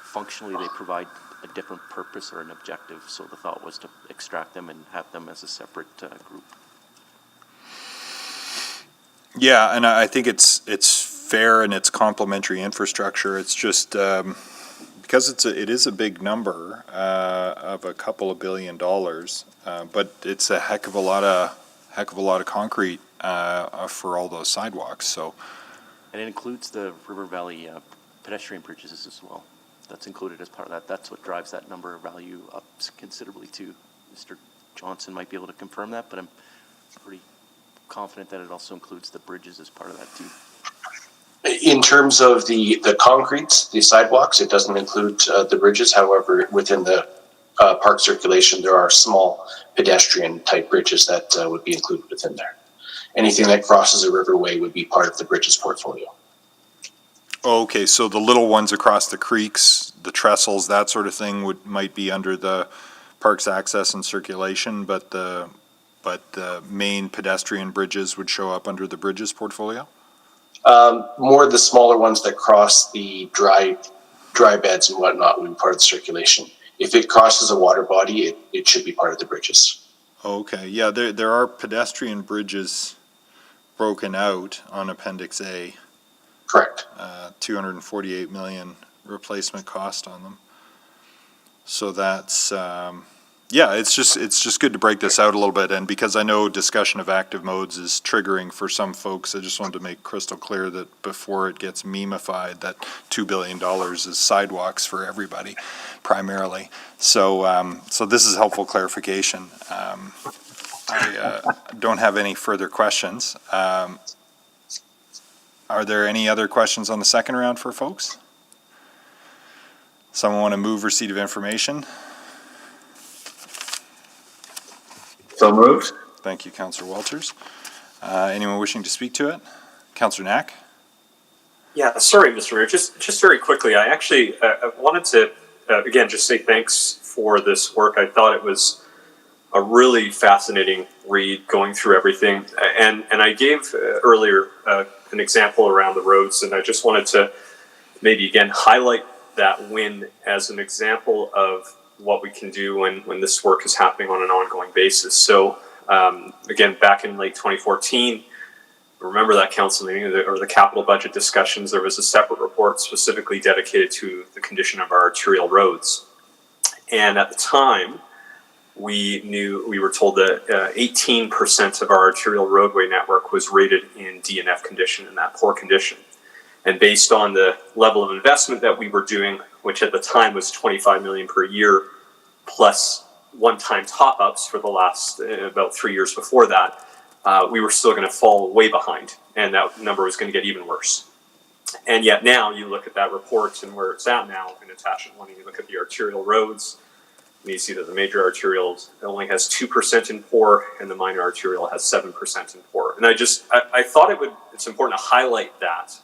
functionally they provide a different purpose or an objective. So the thought was to extract them and have them as a separate group. Yeah, and I think it's fair and it's complementary infrastructure. It's just because it is a big number of a couple of $2 billion, but it's a heck of a lot of concrete for all those sidewalks. So, and it includes the River Valley pedestrian bridges as well. That's included as part of that. That's what drives that number of value up considerably too. Mr. Johnson might be able to confirm that, but I'm pretty confident that it also includes the bridges as part of that too. In terms of the concrete, the sidewalks, it doesn't include the bridges. However, within the park circulation, there are small pedestrian type bridges that would be included within there. Anything that crosses a riverway would be part of the bridges portfolio. Okay, so the little ones across the creeks, the trestles, that sort of thing might be under the parks access and circulation, but the main pedestrian bridges would show up under the bridges portfolio? More the smaller ones that cross the dry beds and whatnot would be part of the circulation. If it crosses a water body, it should be part of the bridges. Okay, yeah, there are pedestrian bridges broken out on Appendix A. Correct. 248 million replacement cost on them. So that's, yeah, it's just good to break this out a little bit. And because I know discussion of active modes is triggering for some folks, I just wanted to make crystal clear that before it gets memeified, that $2 billion is sidewalks for everybody, primarily. So, so this is helpful clarification. I don't have any further questions. Are there any other questions on the second round for folks? Someone want to move receipt of information? So moved. Thank you, Councillor Walters. Anyone wishing to speak to it? Councillor Knack? Yeah, sorry, Mr. Mayor. Just very quickly, I actually wanted to, again, just say thanks for this work. I thought it was a really fascinating read going through everything. And I gave earlier an example around the roads, and I just wanted to maybe again highlight that win as an example of what we can do when this work is happening on an ongoing basis. So again, back in late 2014, remember that council meeting or the capital budget discussions, there was a separate report specifically dedicated to the condition of our arterial roads. And at the time, we were told that 18% of our arterial roadway network was rated in DNF condition, in that poor condition. And based on the level of investment that we were doing, which at the time was $25 million per year, plus one-time top-ups for the last about 3 years before that, we were still going to fall way behind, and that number was going to get even worse. And yet now you look at that report and where it's at now in attachment 1, and you look at the arterial roads, and you see that the major arterial only has 2% in poor, and the minor arterial has 7% in poor. And I thought it's important to highlight that,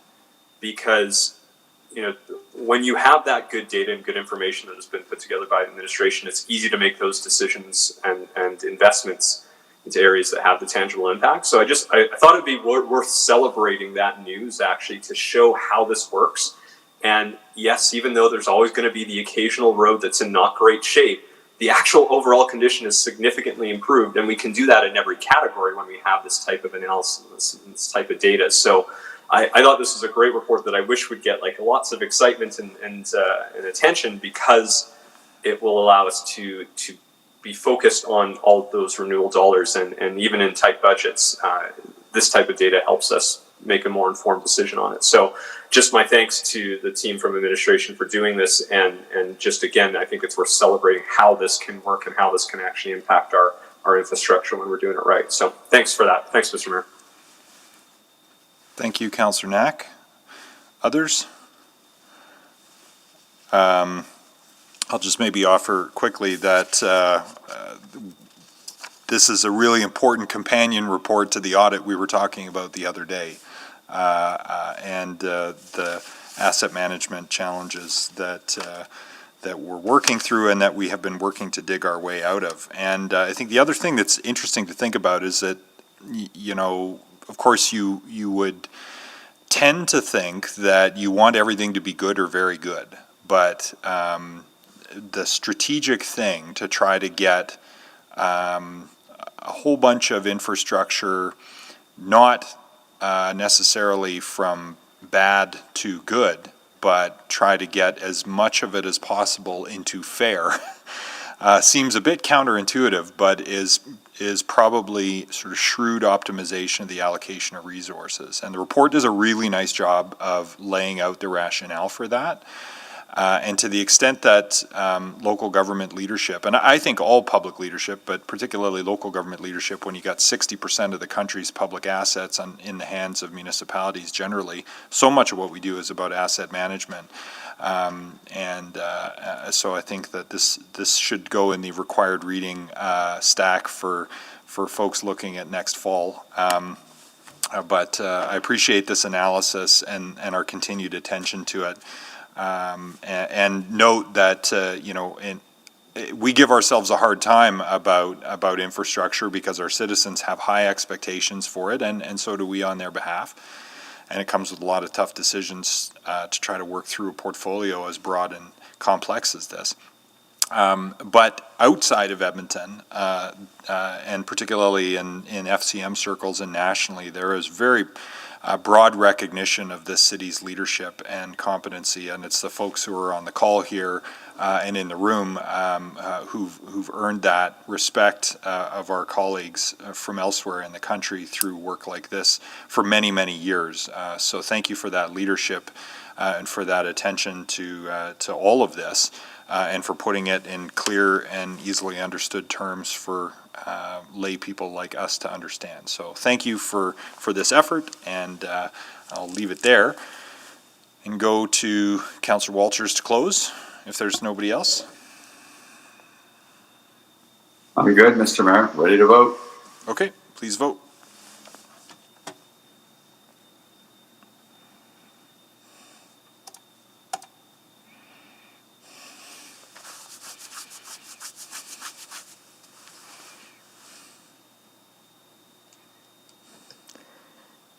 because when you have that good data and good information that has been put together by the administration, it's easy to make those decisions and investments into areas that have the tangible impact. So I thought it'd be worth celebrating that news, actually, to show how this works. And yes, even though there's always going to be the occasional road that's in not great shape, the actual overall condition is significantly improved, and we can do that in every category when we have this type of analysis and this type of data. So I thought this was a great report that I wish would get lots of excitement and attention, because it will allow us to be focused on all of those renewal dollars, and even in tight budgets, this type of data helps us make a more informed decision on it. So just my thanks to the team from administration for doing this, and just again, I think it's worth celebrating how this can work and how this can actually impact our infrastructure when we're doing it right. So thanks for that. Thanks, Mr. Mayor. Thank you, Councillor Knack. Others? I'll just maybe offer quickly that this is a really important companion report to the audit we were talking about the other day, and the asset management challenges that we're working through and that we have been working to dig our way out of. And I think the other thing that's interesting to think about is that, of course, you would tend to think that you want everything to be good or very good, but the strategic thing to try to get a whole bunch of infrastructure, not necessarily from bad to good, but try to get as much of it as possible into fair, seems a bit counterintuitive, but is probably sort of shrewd optimization of the allocation of resources. And the report does a really nice job of laying out the rationale for that. And to the extent that local government leadership, and I think all public leadership, but particularly local government leadership, when you got 60% of the country's public assets in the hands of municipalities generally, so much of what we do is about asset management. So I think that this should go in the required reading stack for folks looking at next fall. But I appreciate this analysis and our continued attention to it. And note that we give ourselves a hard time about infrastructure because our citizens have high expectations for it, and so do we on their behalf. And it comes with a lot of tough decisions to try to work through a portfolio as broad and complex as this. But outside of Edmonton, and particularly in FCM circles and nationally, there is very broad recognition of this city's leadership and competency, and it's the folks who are on the call here and in the room who've earned that respect of our colleagues from elsewhere in the country through work like this for many, many years. So thank you for that leadership and for that attention to all of this. And for putting it in clear and easily understood terms for lay people like us to understand. So thank you for this effort, and I'll leave it there and go to Councillor Walters to close, if there's nobody else. I'm good, Mr. Mayor. Ready to vote. Okay, please vote.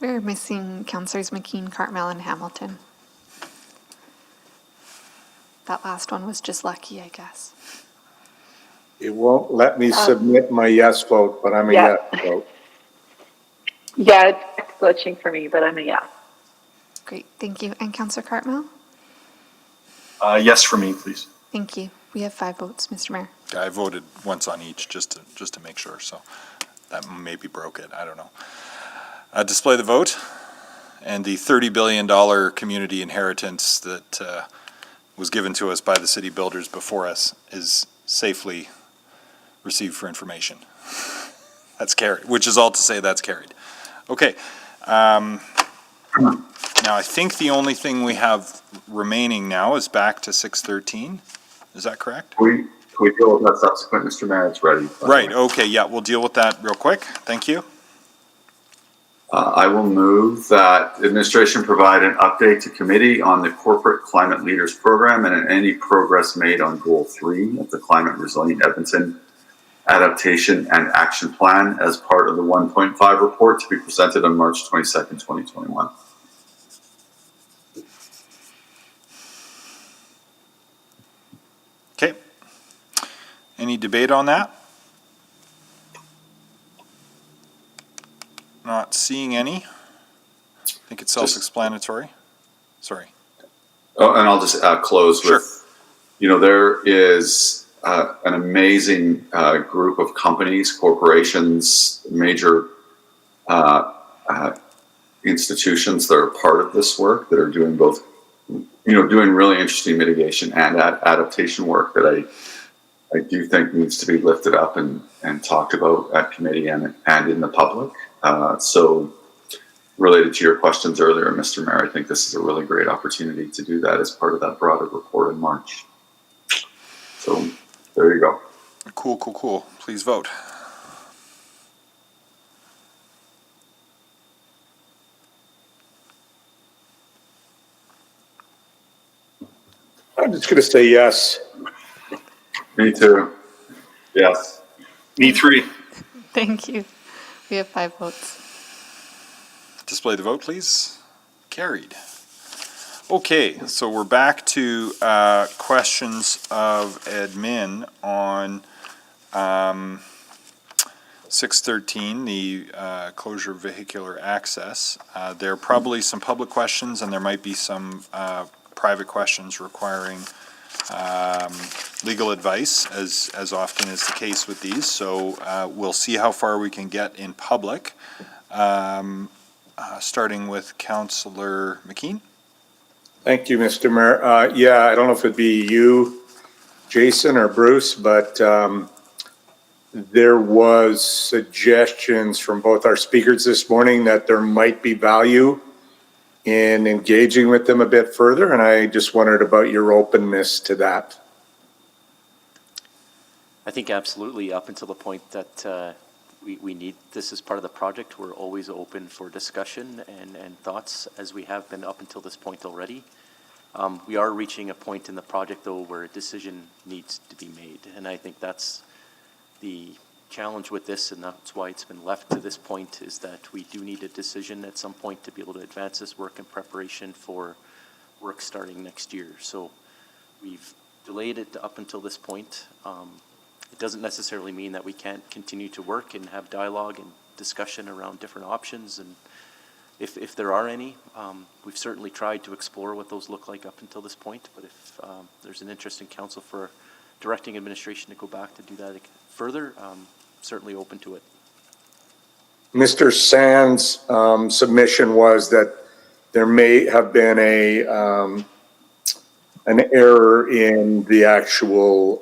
We're missing Councillors McKean, Cartmel, and Hamilton. That last one was just lucky, I guess. It won't let me submit my yes vote, but I'm a yes vote. Yeah, it's glitching for me, but I'm a yes. Great, thank you. And Councillor Cartmel? Yes for me, please. Thank you. We have 5 votes, Mr. Mayor. I voted once on each just to make sure, so that maybe broke it. I don't know. Display the vote, and the $30 billion community inheritance that was given to us by the city builders before us is safely received for information. That's carried, which is all to say that's carried. Okay. Now I think the only thing we have remaining now is back to 613. Is that correct? Can we deal with that subsequent, Mr. Mayor? It's ready. Right, okay, yeah, we'll deal with that real quick. Thank you. I will move that administration provide an update to committee on the Corporate Climate Leaders Program and any progress made on Goal 3 of the Climate Resilient Edmonton Adaptation and Action Plan as part of the 1.5 report to be presented on March 22nd, 2021. Okay. Any debate on that? Not seeing any. I think it's self-explanatory. Sorry. Oh, and I'll just close with, there is an amazing group of companies, corporations, major institutions that are part of this work that are doing both, doing really interesting mitigation and adaptation work that I do think needs to be lifted up and talked about at committee and in the public. So related to your questions earlier, Mr. Mayor, I think this is a really great opportunity to do that as part of that broader report in March. So there you go. Cool. Please vote. I'm just going to say yes. Me too. Yes. Me 3. Thank you. We have 5 votes. Display the vote, please. Carried. Okay, so we're back to questions of admin on 613, the closure of vehicular access. There are probably some public questions, and there might be some private questions requiring legal advice, as often is the case with these. So we'll see how far we can get in public. Starting with Councillor McKean. Thank you, Mr. Mayor. I don't know if it'd be you, Jason, or Bruce, but there was suggestions from both our speakers this morning that there might be value in engaging with them a bit further, and I just wondered about your openness to that. I think absolutely, up until the point that we need this as part of the project. We're always open for discussion and thoughts, as we have been up until this point already. We are reaching a point in the project, though, where a decision needs to be made. And I think that's the challenge with this, and that's why it's been left to this point, is that we do need a decision at some point to be able to advance this work in preparation for work starting next year. So we've delayed it up until this point. It doesn't necessarily mean that we can't continue to work and have dialogue and discussion around different options, and if there are any, we've certainly tried to explore what those look like up until this point, but if there's an interest in council for directing administration to go back to do that further, certainly open to it. Mr. Sand's submission was that there may have been an error in the actual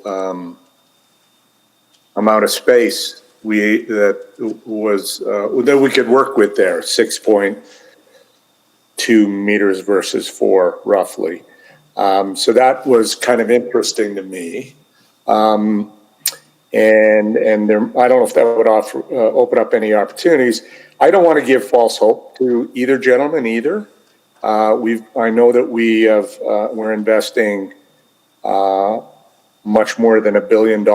amount of space that we could work with there, 6.2 meters versus 4 roughly. So that was kind of interesting to me. And there, I don't know if that would open up any opportunities. I don't want to give false hope to either gentleman either. I know that we're investing much more than $1 billion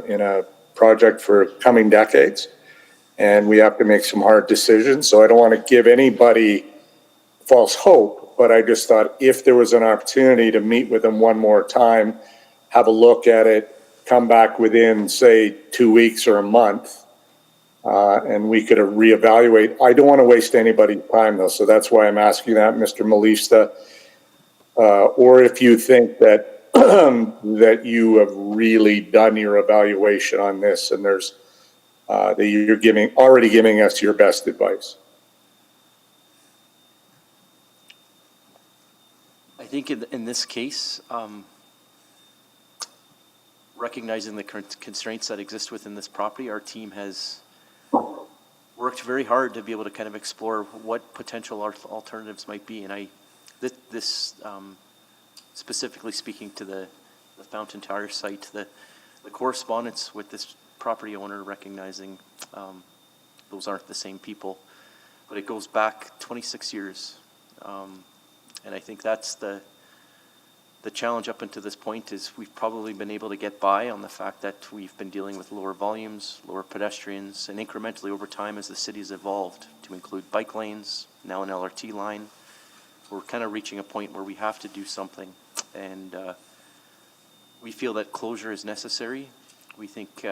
in a project for coming decades, and we have to make some hard decisions. So I don't want to give anybody false hope, but I just thought if there was an opportunity to meet with them one more time, have a look at it, come back within, say, 2 weeks or a month, and we could reevaluate. I don't want to waste anybody's time, though, so that's why I'm asking that, Mr. Malista. Or if you think that that you have really done your evaluation on this, and there's that you're already giving us your best advice. I think in this case, recognizing the current constraints that exist within this property, our team has worked very hard to be able to kind of explore what potential alternatives might be. And this specifically speaking to the Fountain Tower site, the correspondence with this property owner, recognizing those aren't the same people, but it goes back 26 years. And I think that's the challenge up until this point is we've probably been able to get by on the fact that we've been dealing with lower volumes, lower pedestrians, and incrementally over time as the city's evolved to include bike lanes, now an LRT line. We're kind of reaching a point where we have to do something, and we feel that closure is necessary. We think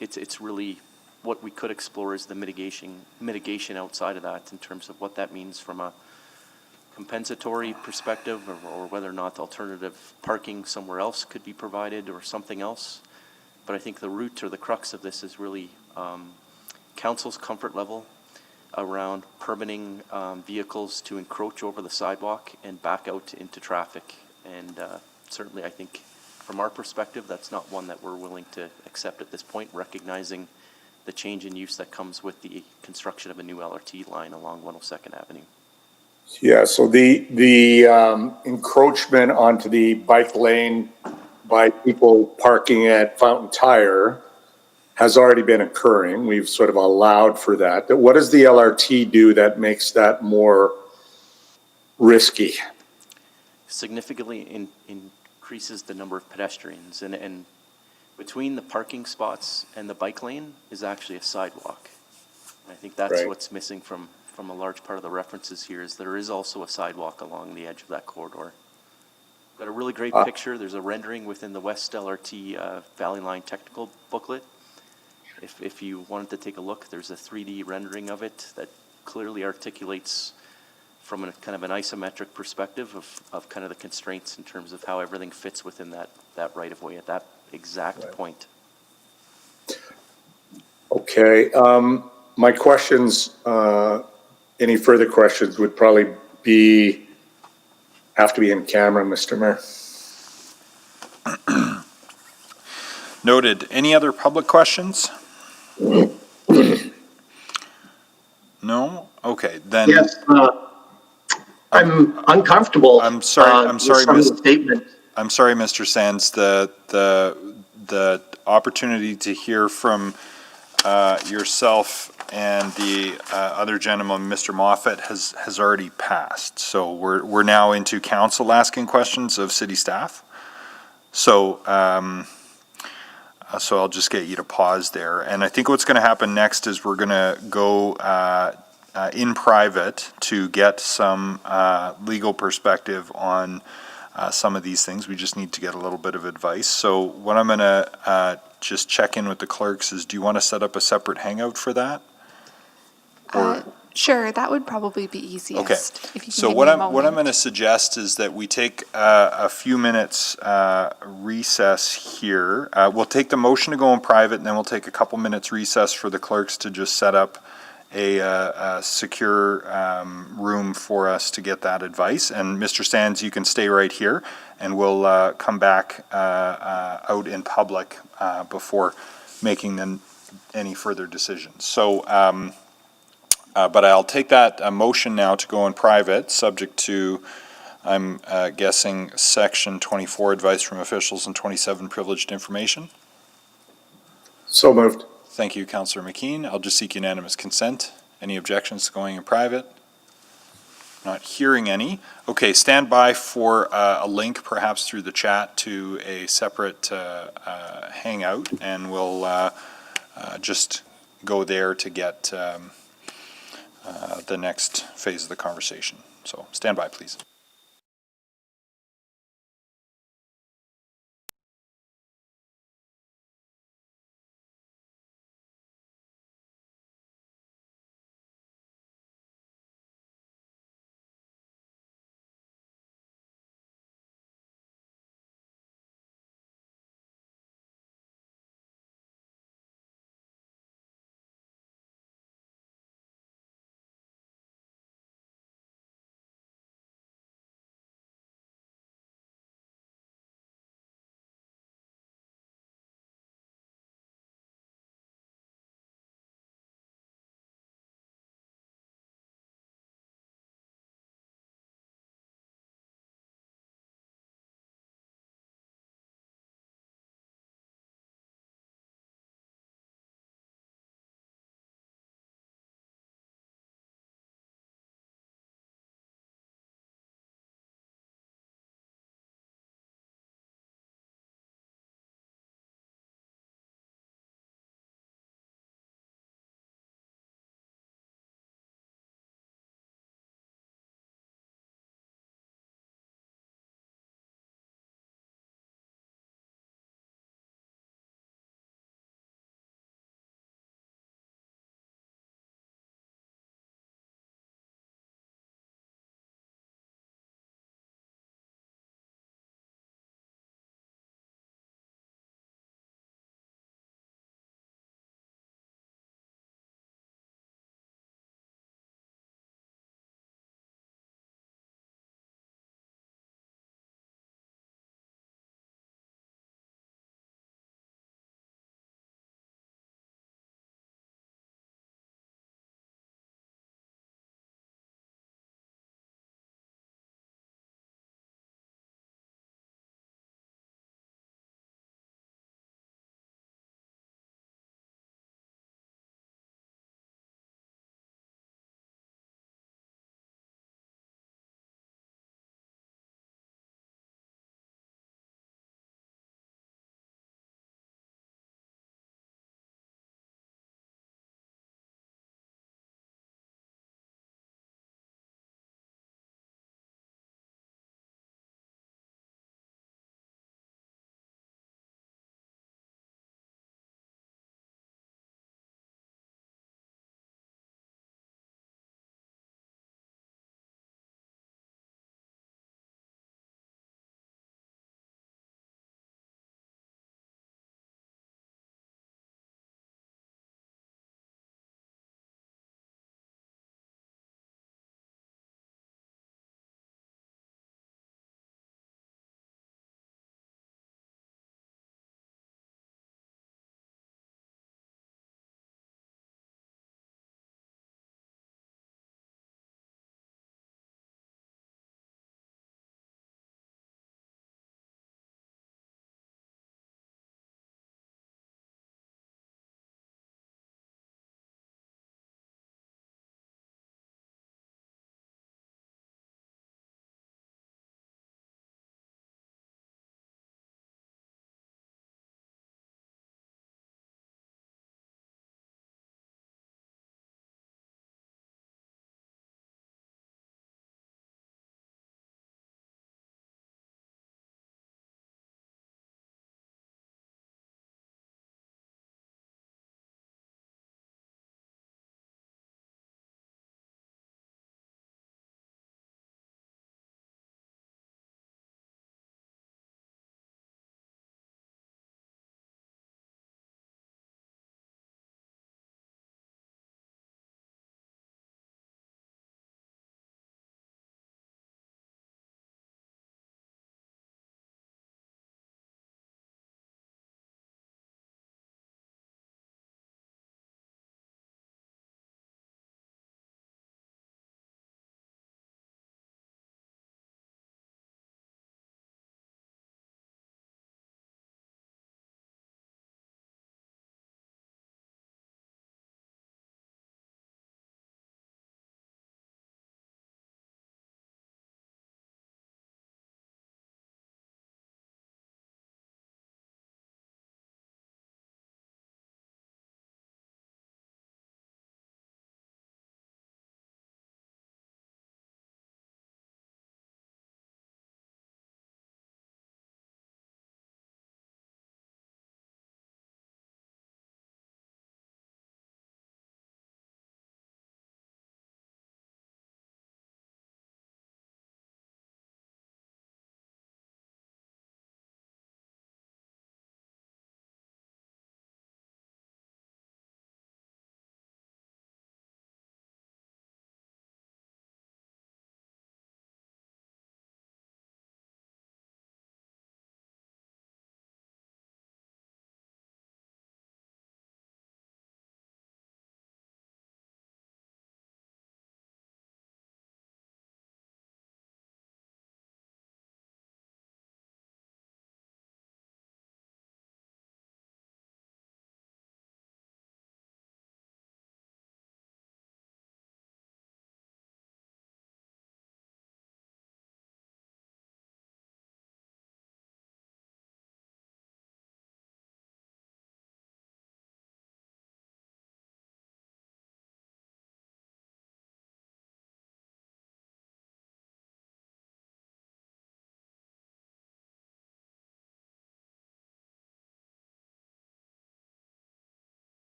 it's really what we could explore is the mitigation outside of that in terms of what that means from a compensatory perspective, or whether or not alternative parking somewhere else could be provided or something else. But I think the root or the crux of this is really council's comfort level around permitting vehicles to encroach over the sidewalk and back out into traffic. And certainly I think from our perspective, that's not one that we're willing to accept at this point, recognizing the change in use that comes with the construction of a new LRT line along 102nd Avenue. Yeah, so the encroachment onto the bike lane by people parking at Fountain Tire has already been occurring. We've sort of allowed for that. What does the LRT do that makes that more risky? Significantly increases the number of pedestrians, and between the parking spots and the bike lane is actually a sidewalk. I think that's right. What's missing from a large part of the references here is there is also a sidewalk along the edge of that corridor. Got a really great picture. There's a rendering within the West LRT Valley Line technical booklet. If you wanted to take a look, there's a 3D rendering of it that clearly articulates from a kind of an isometric perspective of kind of the constraints in terms of how everything fits within that right of way at that exact point. Okay. My questions, any further questions would probably have to be in camera, Mr. Mayor. Noted. Any other public questions? No? Okay, then. Yes, I'm uncomfortable. I'm sorry, statement. I'm sorry, Mr. Sands. The opportunity to hear from yourself and the other gentleman, Mr. Moffat, has already passed. So we're now into council asking questions of city staff. So so I'll just get you to pause there. And I think what's going to happen next is we're going to go in private to get some legal perspective on some of these things. We just need to get a little bit of advice. So what I'm going to just check in with the clerks is, do you want to set up a separate hangout for that? Or Sure, that would probably be easiest. Okay. If you can So give what me a I'm moment. going to suggest is that we take a few minutes recess here. We'll take the motion to go in private, and then we'll take a couple minutes recess for the clerks to just set up a secure room for us to get that advice. And Mr. Sands, you can stay right here, and we'll come back out in public before making any further decisions. So. But I'll take that motion now to go in private, subject to, I'm guessing, Section 24, advice from officials, and 27, privileged information. So moved. Thank you, Councillor McKean. I'll just seek unanimous consent. Any objections to going in private? Not hearing any. Okay, stand by for a link, perhaps through the chat, to a separate hangout, and we'll just go there to get the next phase of the conversation. So stand by, please.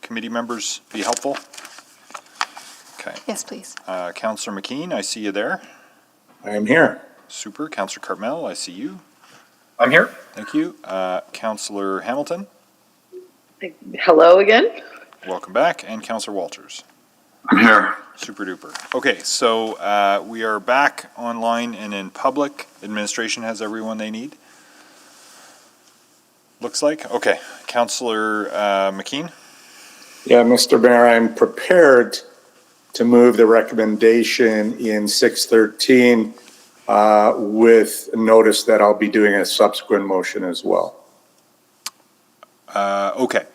committee members be helpful? Okay. Yes, please. Councillor McKean, I see you there. I am here. Super. Councillor Carmel, I see you. I'm here. Thank you. Councillor Hamilton, Hello again. welcome back. And Councillor Walters. I'm here. Super duper. Okay, so we are back online and in public. Administration has everyone they need. Looks like. Okay. Councillor McKean. Yeah, Mr. Mayor, I'm prepared to move the recommendation in 613 with notice that I'll be doing a subsequent motion as well. Okay.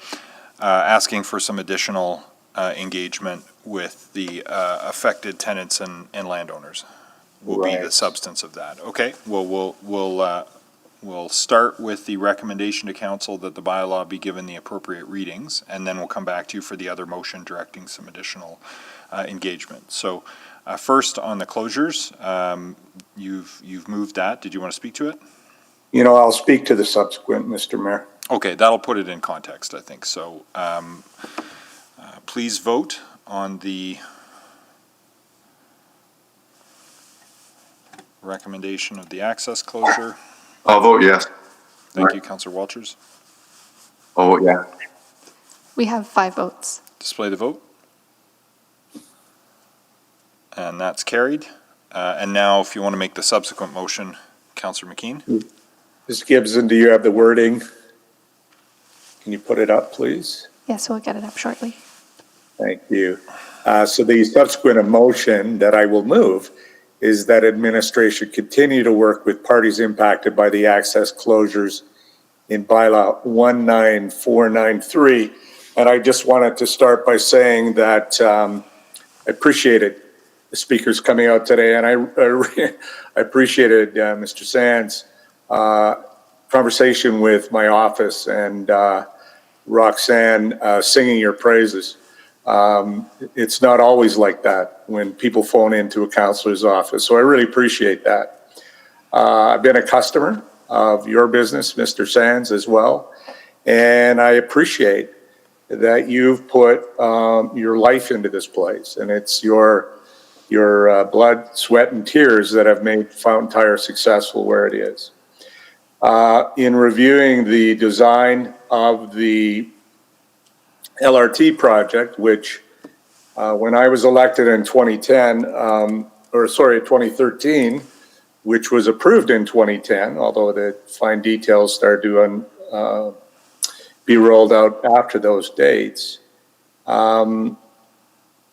Asking for some additional engagement with the affected tenants and landowners will be the substance of that. Okay. Well, we'll start with the recommendation to council that the bylaw be given the appropriate readings, and then we'll come back to you for the other motion directing some additional engagement. So first on the closures, you've moved that. Did you want to speak to it? You know, I'll speak to the subsequent, Mr. Mayor. Okay, that'll put it in context, I think. So please vote on the recommendation of the access closure. I'll vote yes. Thank you, Councillor Walters. I'll vote yeah. We have 5 votes. Display the vote. And that's carried. And now if you want to make the subsequent motion, Councillor McKean. Ms. Gibson, do you have the wording? Can you put it up, please? Yes, we'll get it up shortly. Thank you. So the subsequent motion that I will move is that administration continue to work with parties impacted by the access closures in bylaw 19493. And I just wanted to start by saying that I appreciated the speakers coming out today, and I appreciated Mr. Sands' conversation with my office and Roxanne singing your praises. It's not always like that when people phone into a councillor's office, so I really appreciate that. I've been a customer of your business, Mr. Sands, as well, and I appreciate that you've put your life into this place, and it's your blood, sweat, and tears that have made Fountain Tire successful where it is. In reviewing the design of the LRT project, which when I was elected in 2013, which was approved in 2010, although the fine details started to be rolled out after those dates.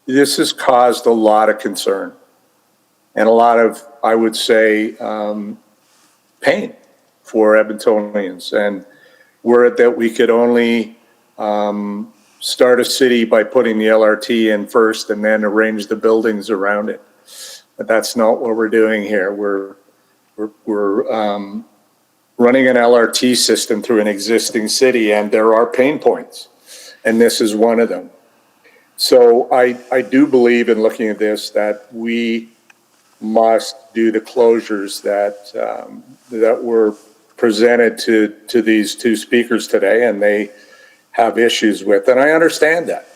This has caused a lot of concern and a lot of, I would say, pain for Edmontonians. And were it that we could only start a city by putting the LRT in first and then arrange the buildings around it. But that's not what we're doing here. We're running an LRT system through an existing city, and there are pain points, and this is one of them. So I do believe in looking at this that we must do the closures that that were presented to these two speakers today, and they have issues with, and I understand that.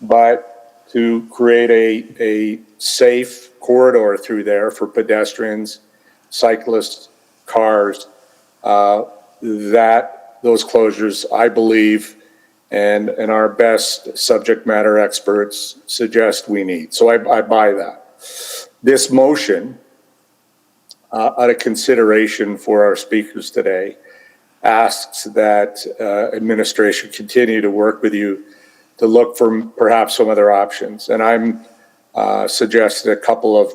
But to create a safe corridor through there for pedestrians, cyclists, cars, that those closures, I believe, and our best subject matter experts suggest we need. So I buy that. This motion, out of consideration for our speakers today, asks that administration continue to work with you to look for perhaps some other options. And I'm suggesting a couple of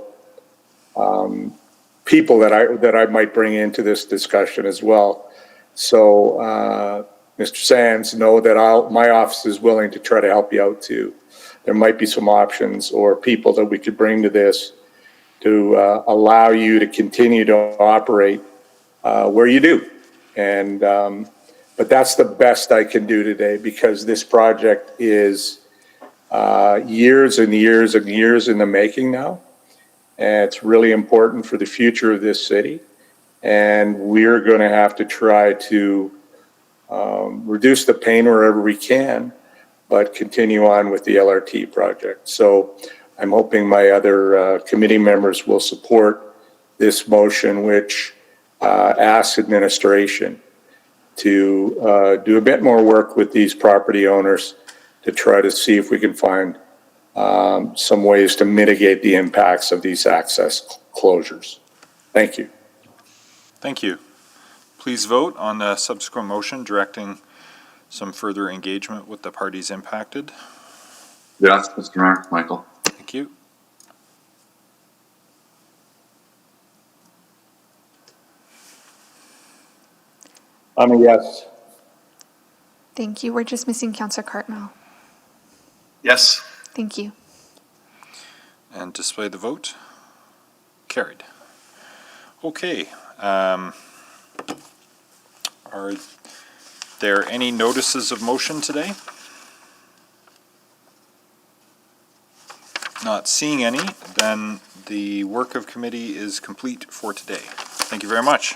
people that I might bring into this discussion as well. So Mr. Sands, know that my office is willing to try to help you out too. There might be some options or people that we could bring to this to allow you to continue to operate where you do. And but that's the best I can do today, because this project is years and years and years in the making now. And it's really important for the future of this city. And we're going to have to try to reduce the pain wherever we can but continue on with the LRT project. So I'm hoping my other committee members will support this motion, which asks administration to do a bit more work with these property owners to try to see if we can find some ways to mitigate the impacts of these access closures. Thank you. Thank you. Please vote on the subsequent motion directing some further engagement with the parties impacted. Yes, Mr. Mayor. Michael. Thank you. I'm a yes. Thank you. We're just missing Councillor Cartmell. Yes. Thank you. And display the vote. Carried. Okay. Are there any notices of motion today? Not seeing any, then the work of committee is complete for today. Thank you very much.